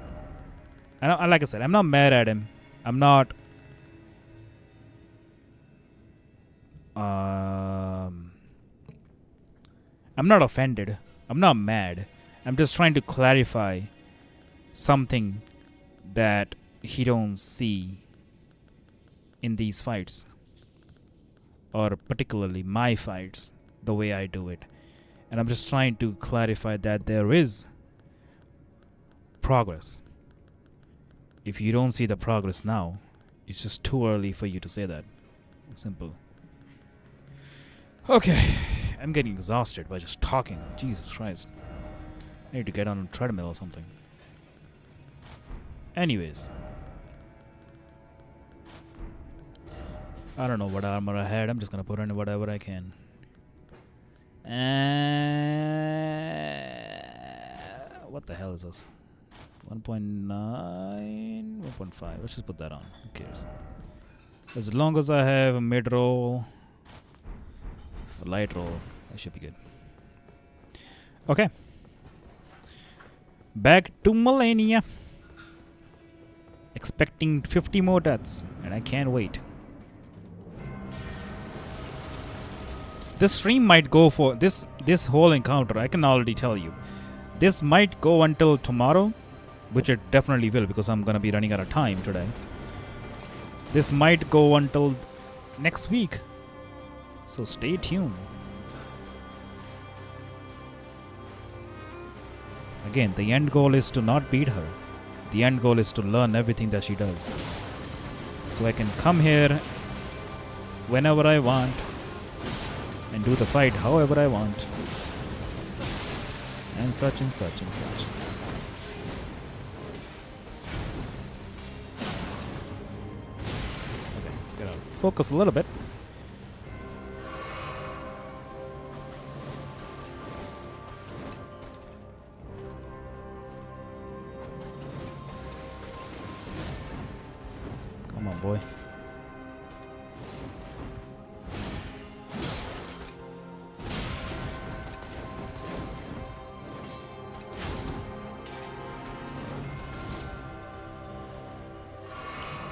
And like I said, I'm not mad at him. I'm not offended. I'm not mad. I'm just trying to clarify something that he don't see in these fights, or particularly my fights, the way I do it. And I'm just trying to clarify that there is progress. If you don't see the progress now, it's just too early for you to say that. Simple. Okay, I'm getting exhausted by just talking. Jesus Christ. I need to get on a treadmill or something. Anyways. I don't know what armor I had. I'm just gonna put in whatever I can. What the hell is this? 1.9, 1.5. Let's just put that on. Who cares? As long as I have a mid roll, a light roll, I should be good. Okay. Back to Malenia. Expecting 50 more deaths, and I can't wait. This stream might go for this whole encounter. I can already tell you, this might go until tomorrow, which it definitely will because I'm gonna be running out of time today. This might go until next week, so stay tuned. Again, the end goal is to not beat her. The end goal is to learn everything that she does, so I can come here whenever I want and do the fight however I want, and such and such and such. Okay, gotta focus a little bit. Come on, boy.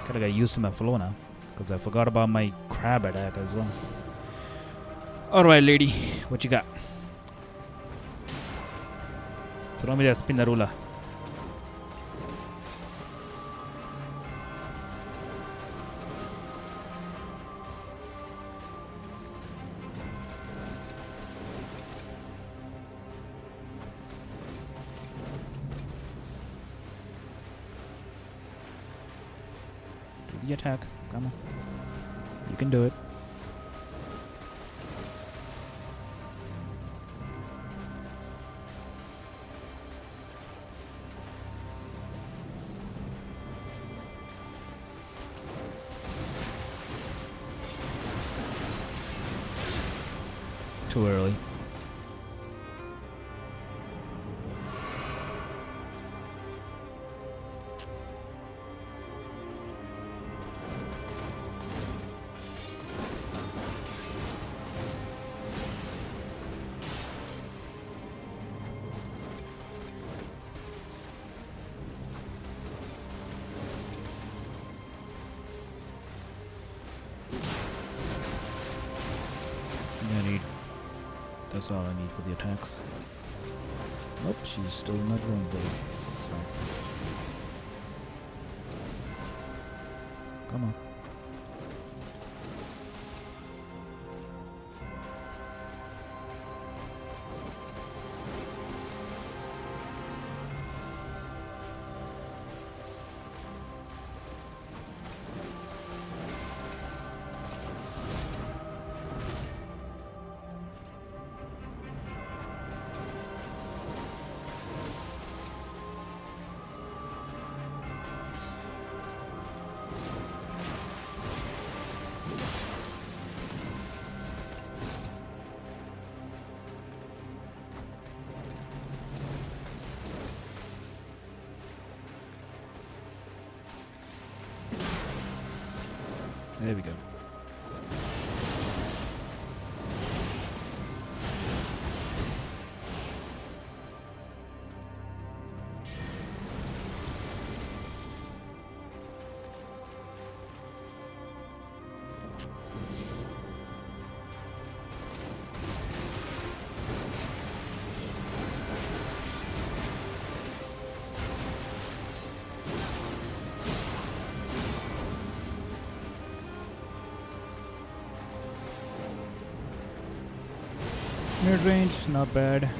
Gotta get used to my flow now, because I forgot about my crab attack as well. Alright, lady, what you got? Throw me that spinarula. The attack. Come on. You can do it. Too early. That's all I need for the attacks. Nope, she's still not going good. That's fine. Come on. There we go. Mid-range, not bad.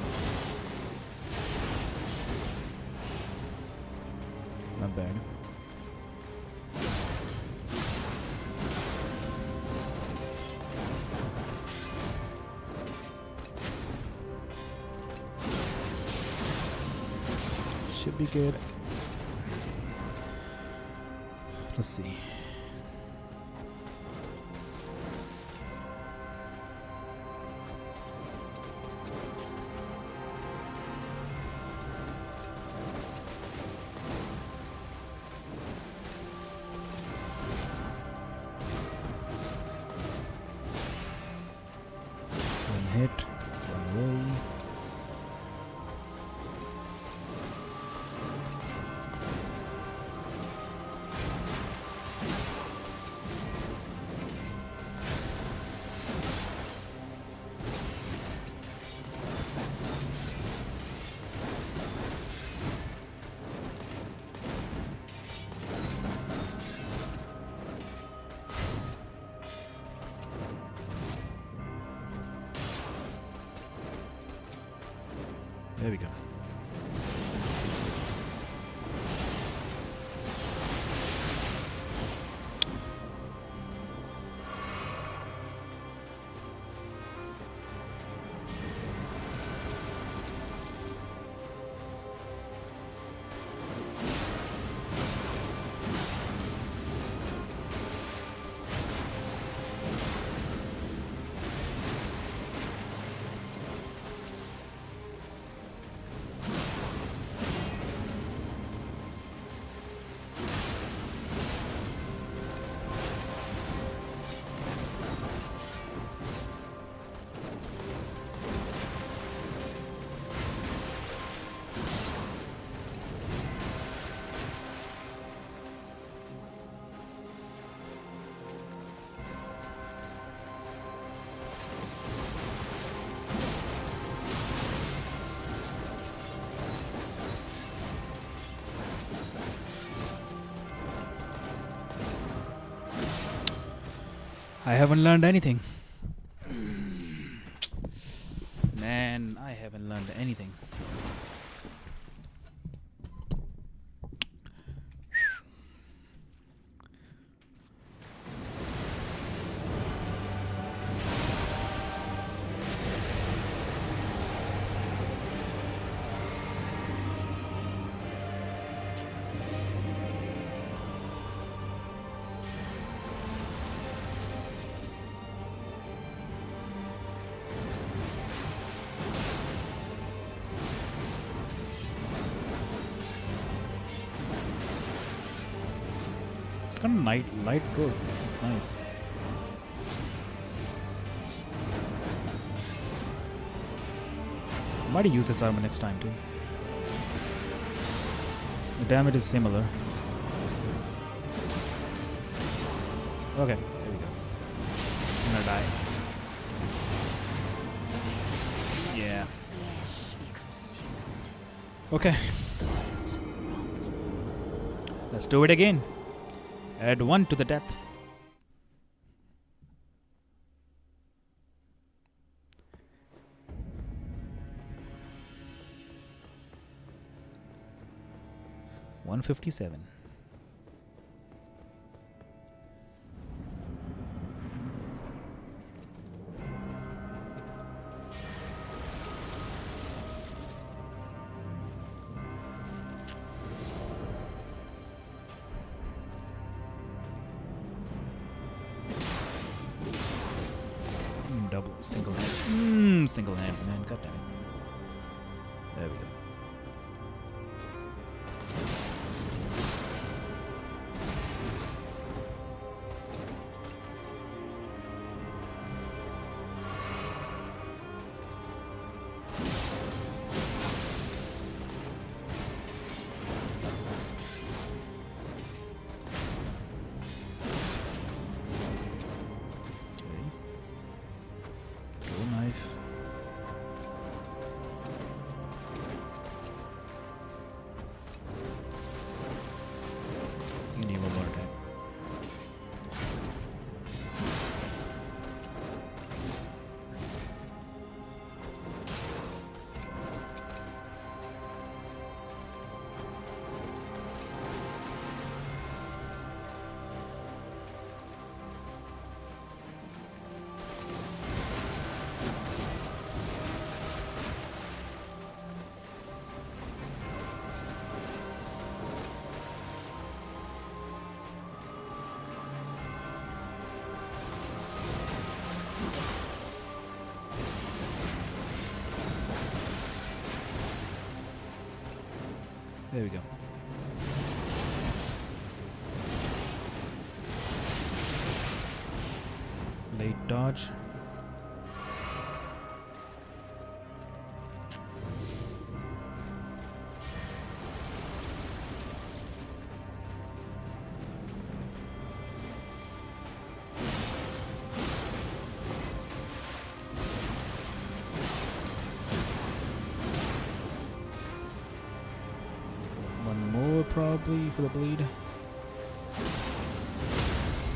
Not bad. Should be good. Let's see. hit. Run away. There we go. I haven't learned anything. Man, I haven't learned anything. It's kind of light good. It's nice. Might use this armor next time too. The damage is similar. Okay, there we go. I'm gonna die. Yeah. Okay. Let's do it again. Add 1 to the death. $157. Double, single hand. Single hand, man. God damn it. There we go. There we go. Late dodge. probably for the bleed.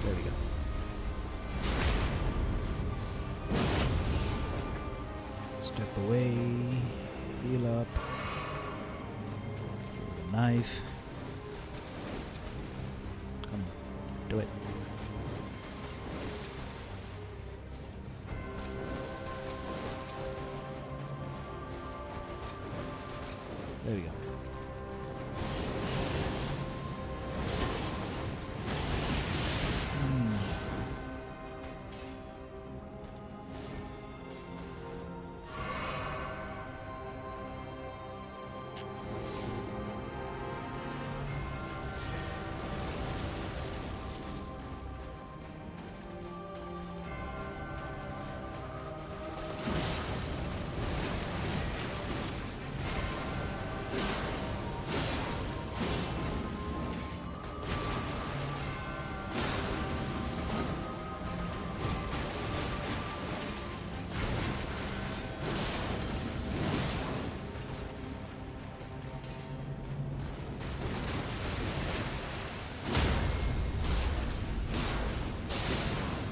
There we go. Step away, heal up, throw the knife. Come on, do it. There we go.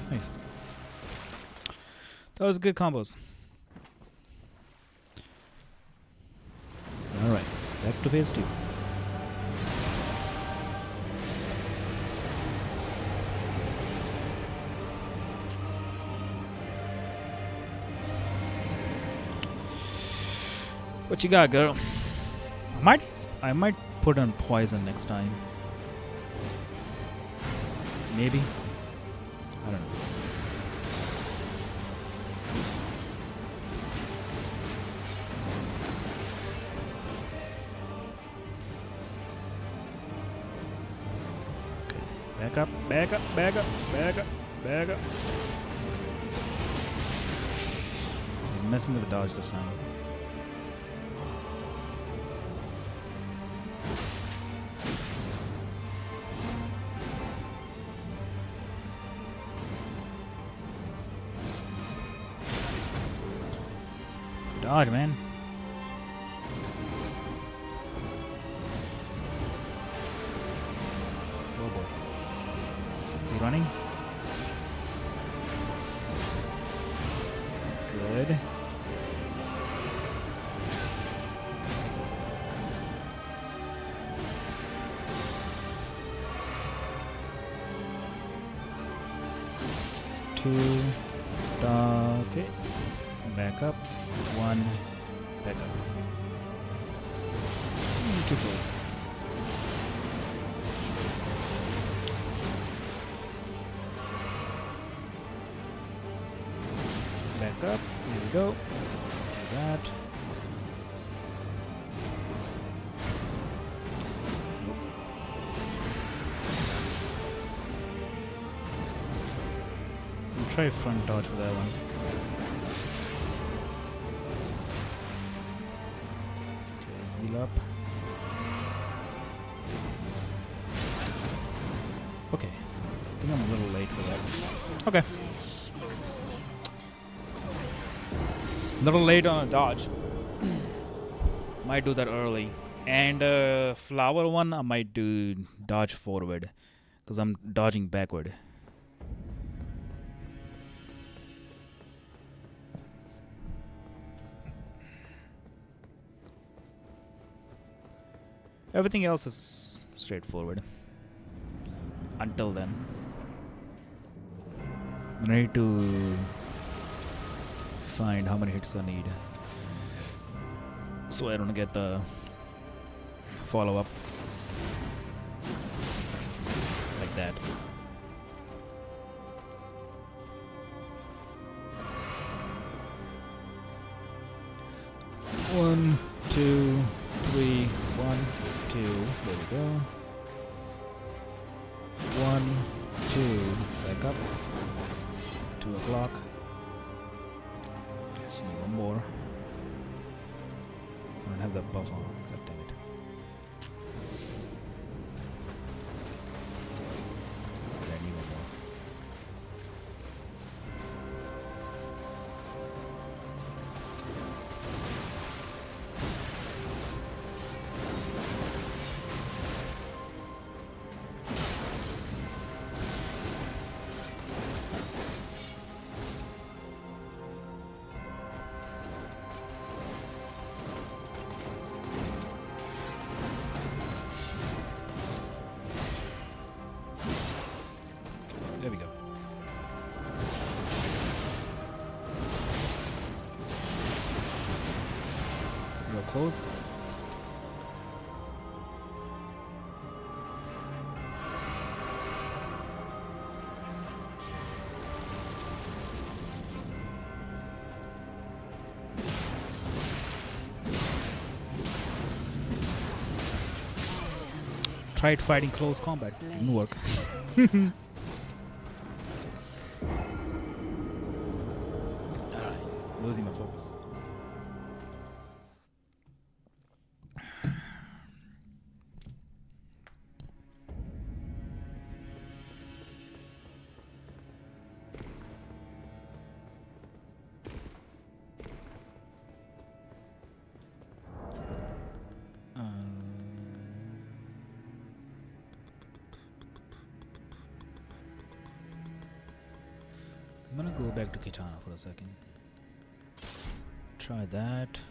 Nice. That was good combos. Alright, back to phase 2. What you got, girl? I might put on poison next time. Maybe. I don't know. Okay. Back up, back up, back up, back up, back up. I'm messing with the dodge this time. Dodge, man. Oh boy. Is he running? Good. Two. Okay. Back up. One. Back up. Too close. Back up. Here we go. Do that. We'll try front dodge for that one. Heal up. Okay. I think I'm a little late for that. Okay. Little late on a dodge. Might do that early. And flower one, I might do dodge forward. Because I'm dodging backward. Everything else is straightforward. Until then. I need to find how many hits I need. So I don't get the follow-up. Like that. One, two, three, 1, 2, there we go. 1, 2, back up. 2 o'clock. Just need one more. I don't have that buff on. God damn it. Okay, I need one more. close. Tried fighting close combat. Didn't work. Alright, losing my focus. I'm gonna go back to Kitana for a second. Try that.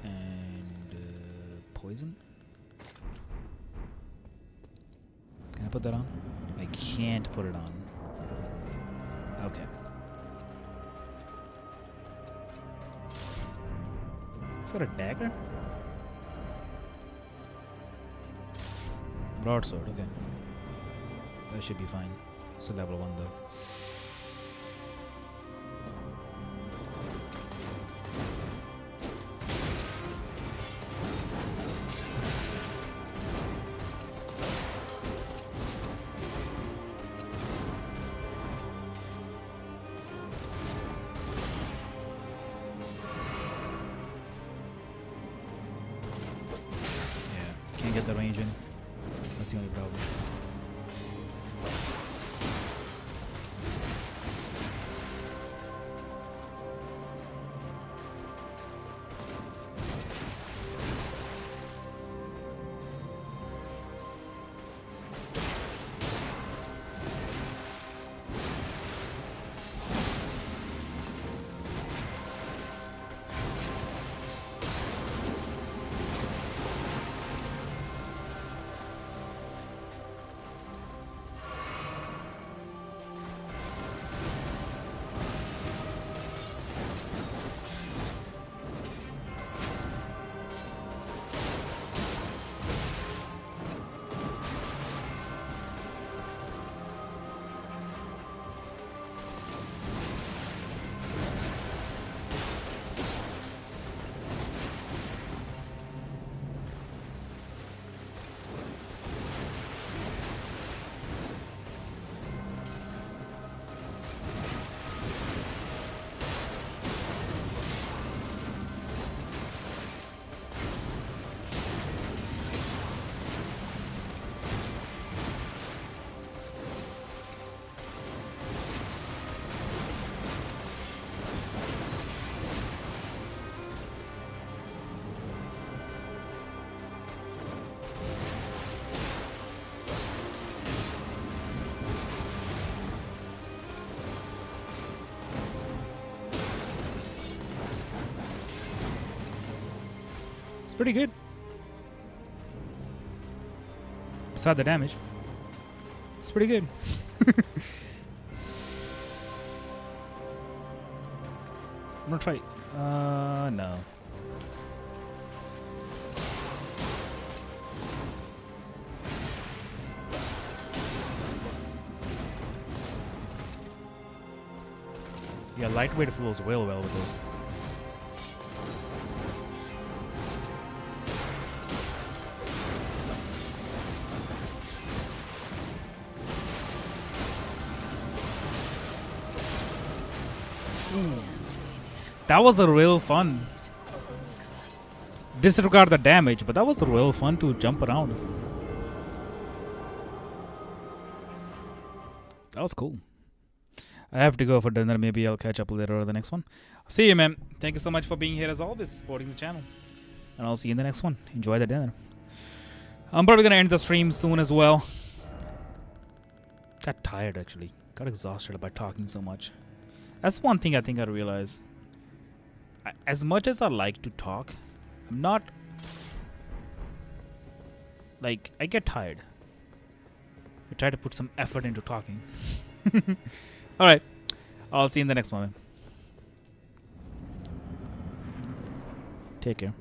And poison. Can I put that on? I can't put it on. Okay. Is that a dagger? Broadsword, okay. That should be fine. It's a level 1 though. Can't get the range in. That's the only problem. It's pretty good. Besides the damage, it's pretty good. I'm gonna try. No. Yeah, lightweight flows well with this. That was a real fun. Disregard the damage, but that was a real fun to jump around. That was cool. I have to go for dinner. Maybe I'll catch up later or the next one. See you, man. Thank you so much for being here as always, supporting the channel. And I'll see you in the next one. Enjoy the dinner. I'm probably going to end the stream soon as well. Got tired, actually. Got exhausted by talking so much. That's one thing I think I realized. As much as I like to talk, I'm not... Like, I get tired. I try to put some effort into talking. Alright. I'll see you in the next one. Take care.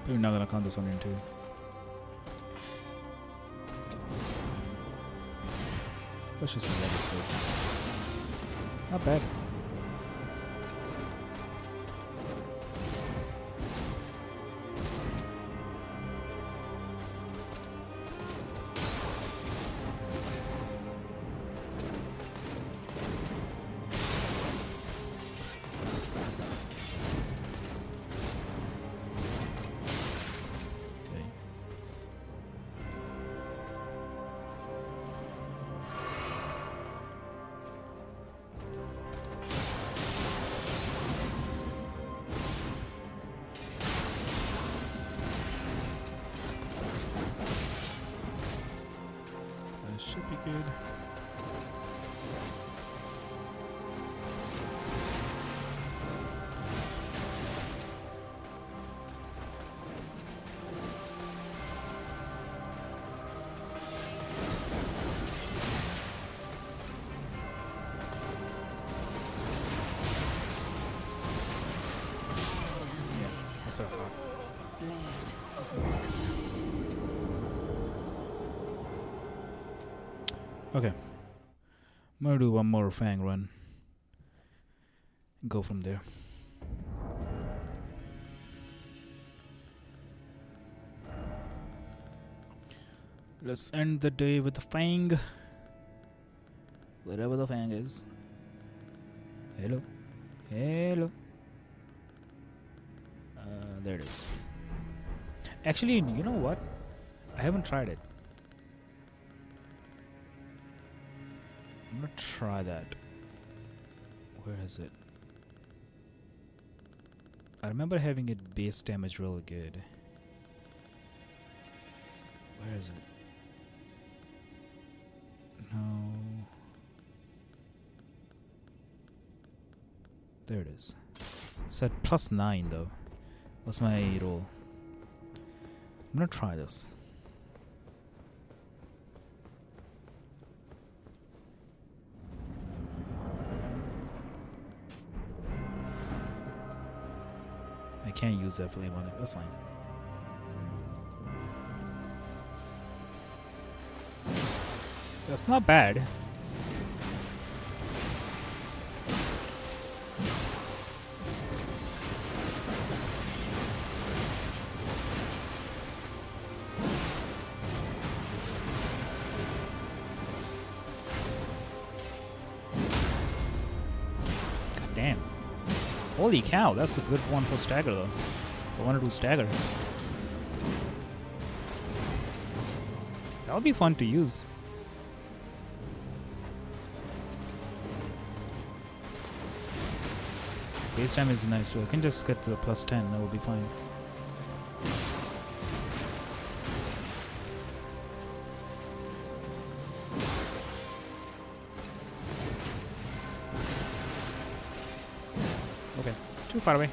We're not gonna count this one in two. Let's just see how this goes. Not bad. Okay. That should be good. That's what I thought. Okay. I'm gonna do one more Fang run. And go from there. Let's end the day with the Fang. Wherever the Fang is. Hello. Hello. There it is. Actually, you know what? I haven't tried it. I'm gonna try that. Where is it? I remember having it base damage really good. Where is it? No. There it is. It's at +9 though. What's my roll? I'm gonna try this. I can't use that flame on it. That's fine. That's not bad. God damn. Holy cow, that's a good one for stagger though. I want to do stagger. That would be fun to use. Base time is nice too. I can just get to the +10, that will be fine. Okay, too far away.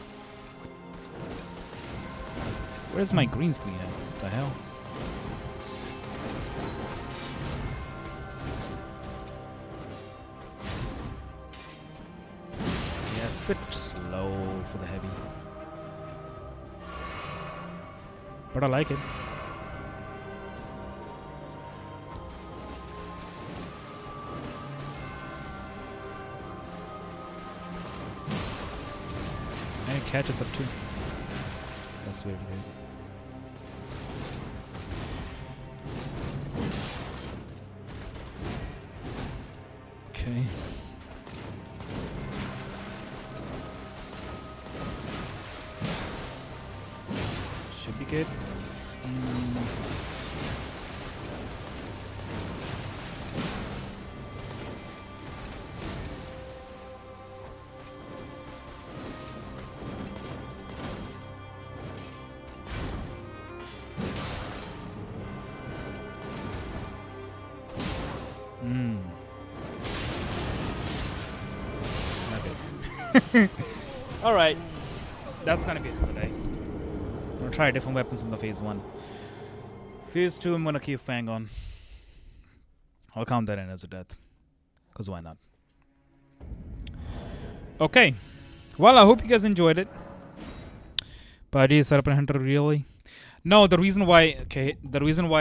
Where's my green screen at? What the hell? Yeah, it's a bit slow for the heavy. But I like it. And it catches up too. That's really good. Okay. Should be good. Okay. All right. That's gonna be it for today. gonna try different weapons in the phase 1. Phase 2, I'm gonna keep Fang on. I'll count that in as a death. Because why not? Okay. Well, I hope you guys enjoyed it. Party Serpent Hunter, really? No, the reason why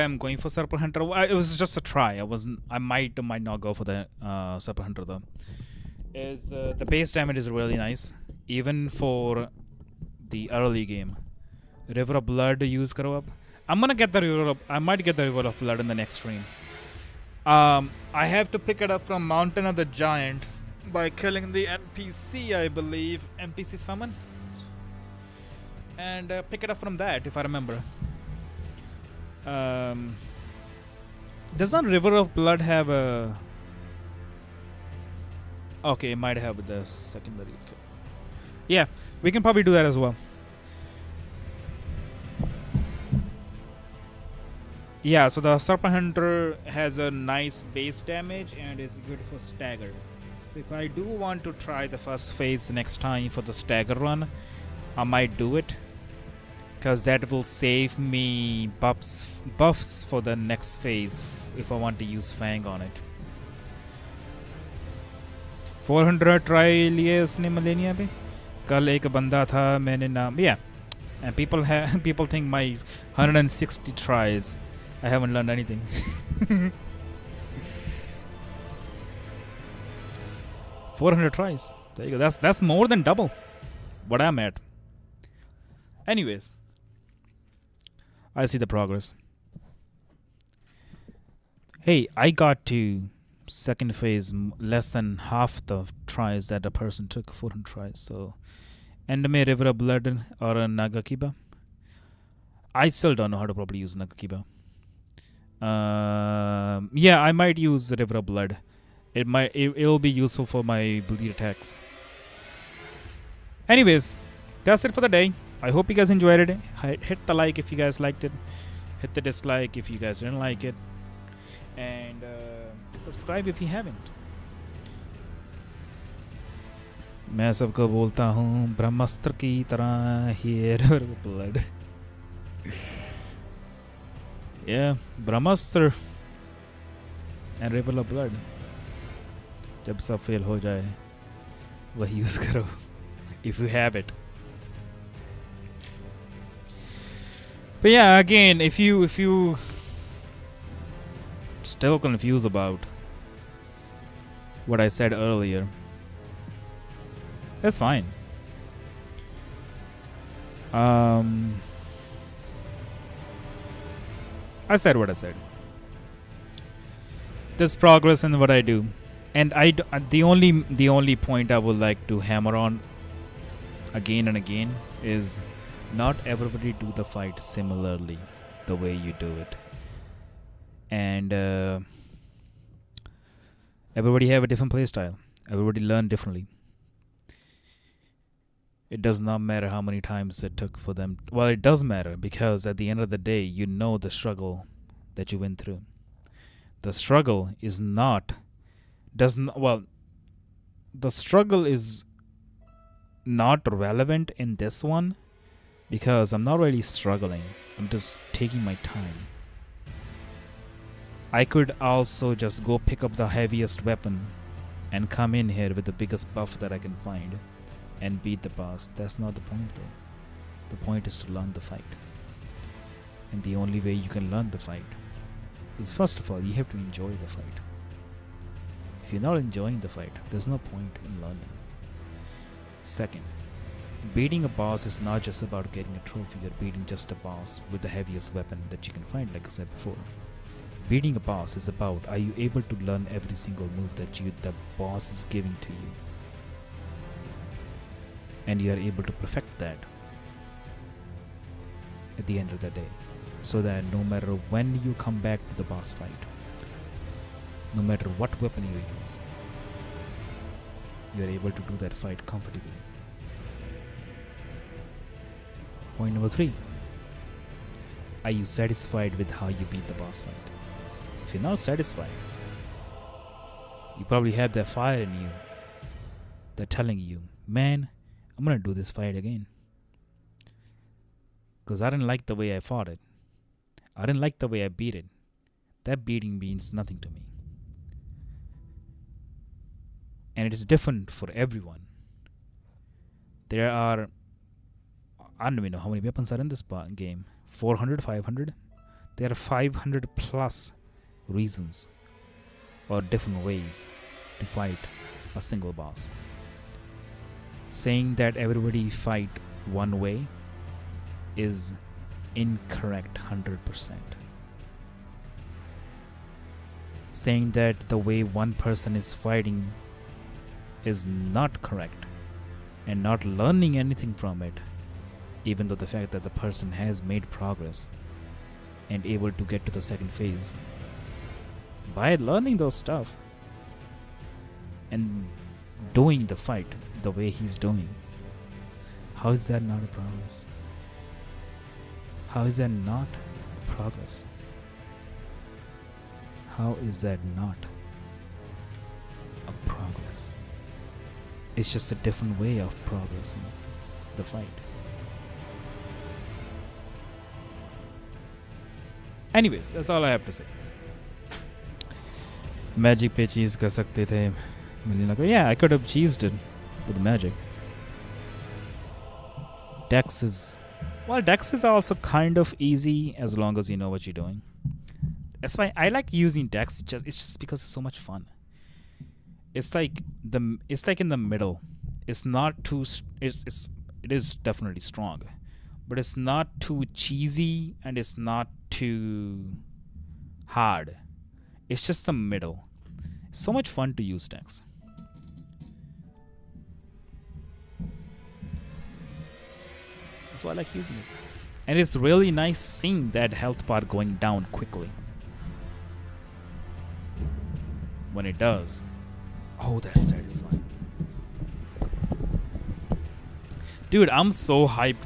I'm going for Serpent Hunter, it was just a try. I might or might not go for the Serpent Hunter though. Is the base damage is really nice, even for the early game. River of Blood use karo ab. I might get the River of Blood in the next stream. I have to pick it up from Mountain of the Giants by killing the NPC, I believe, NPC summon. And pick it up from that, if I remember. Doesn't River of Blood have a... Okay, it might have the secondary. Okay. Yeah, we can probably do that as well. Yeah, so the Serpent Hunter has a nice base damage and is good for stagger. So if I do want to try the first phase next time for the stagger run, I might do it. Because that will save me buffs for the next phase if I want to use Fang on it. 400 try लिए उसने Malenia पे. कल एक बंदा था मैंने नाम. Yeah, and people think my 160 tries I haven't learned anything. $400 tries. There you go. That's more than double what I'm at. Anyways, I see the progress. Hey, I got to second phase less than half the tries that a person took. 400 tries. So, end में River of Blood or Nagakiba. I still don't know how to properly use Nagakiba. Yeah, I might use River of Blood. It'll be useful for my bleed attacks. Anyways, that's it for the day. I hope you guys enjoyed it. Hit the like if you guys liked it. Hit the dislike if you guys didn't like it. And subscribe if you haven't. मैं सबको बोलता हूँ ब्रह्मास्त्र की तरह ही River of Blood. Yeah, Brahmastra and River of Blood. जब सब fail हो जाए वही यूज करो if you have it. But yeah, again, if you still confused about what I said earlier, that's fine. I said what I said. There's progress in what I do, and the only point I would like to hammer on again and again is not everybody do the fight similarly the way you do it, and everybody have a different play style. Everybody learn differently. It does not matter how many times it took for them. Well, it does matter, because at the end of the day, you know the struggle that you went through. The struggle is not relevant in this one, because I'm not really struggling. I'm just taking my time. I could also just go pick up the heaviest weapon and come in here with the biggest buff that I can find and beat the boss. That's not the point though. The point is to learn the fight. And the only way you can learn the fight is, first of all, you have to enjoy the fight. If you're not enjoying the fight, there's no point in learning. Second, beating a boss is not just about getting a trophy or beating just a boss with the heaviest weapon that you can find, like I said before. Beating a boss is about, are you able to learn every single move that the boss is giving to you? And you are able to perfect that at the end of the day, so that no matter when you come back to the boss fight, no matter what weapon you use, you are able to do that fight comfortably. Point number 3. Are you satisfied with how you beat the boss fight? If you're not satisfied, you probably have that fire in you that's telling you, man, I'm gonna do this fight again. Because I didn't like the way I fought it. I didn't like the way I beat it. That beating means nothing to me. And it is different for everyone. There are, I don't even know how many weapons are in this game. 400, 500? There are 500 plus reasons or different ways to fight a single boss. Saying that everybody fight one way is incorrect 100%. Saying that the way one person is fighting is not correct and not learning anything from it, even though the fact that the person has made progress and able to get to the second phase by learning those stuff and doing the fight the way he's doing. How is that not a progress? How is that not progress? How is that not a progress? It's just a different way of progressing the fight. Anyways, that's all I have to say. Magic पे cheese कर सकते थे. Malenia, yeah, I could have cheesed it with magic. Dex is also kind of easy as long as you know what you're doing. That's why I like using Dex. It's just because it's so much fun. It's like in the middle. It's not too. It is definitely strong, but it's not too cheesy and it's not too hard. It's just the middle. It's so much fun to use Dex. That's why I like using it. And it's really nice seeing that health bar going down quickly. When it does. Oh, that's satisfying. Dude, I'm so hyped.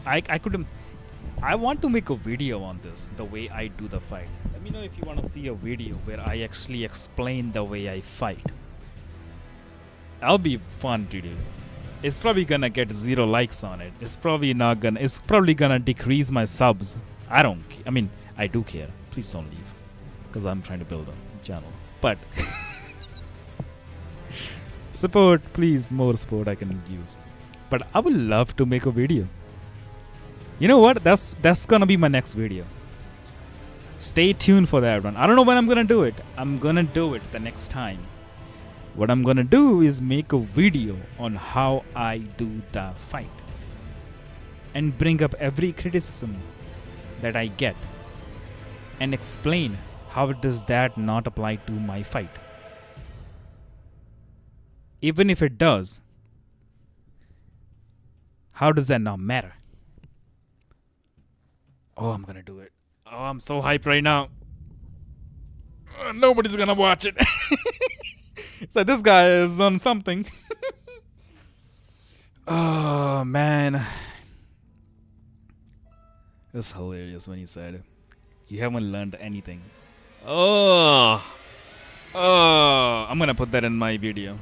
I want to make a video on this, the way I do the fight. Let me know if you want to see a video where I actually explain the way I fight. That'll be fun to do. It's probably gonna get 0 likes on it. It's probably gonna decrease my subs. I do care. Please don't leave. Because I'm trying to build a channel. But support, please, more support I can use. But I would love to make a video. You know what? That's gonna be my next video. Stay tuned for that one. I don't know when I'm gonna do it. I'm gonna do it the next time. What I'm gonna do is make a video on how I do the fight and bring up every criticism that I get and explain how does that not apply to my fight. Even if it does, how does that not matter? Oh, I'm gonna do it. Oh, I'm so hyped right now. Nobody's gonna watch it. So this guy is on something. Oh, man. It was hilarious when he said, "You haven't learned anything." Oh, I'm gonna put that in my video.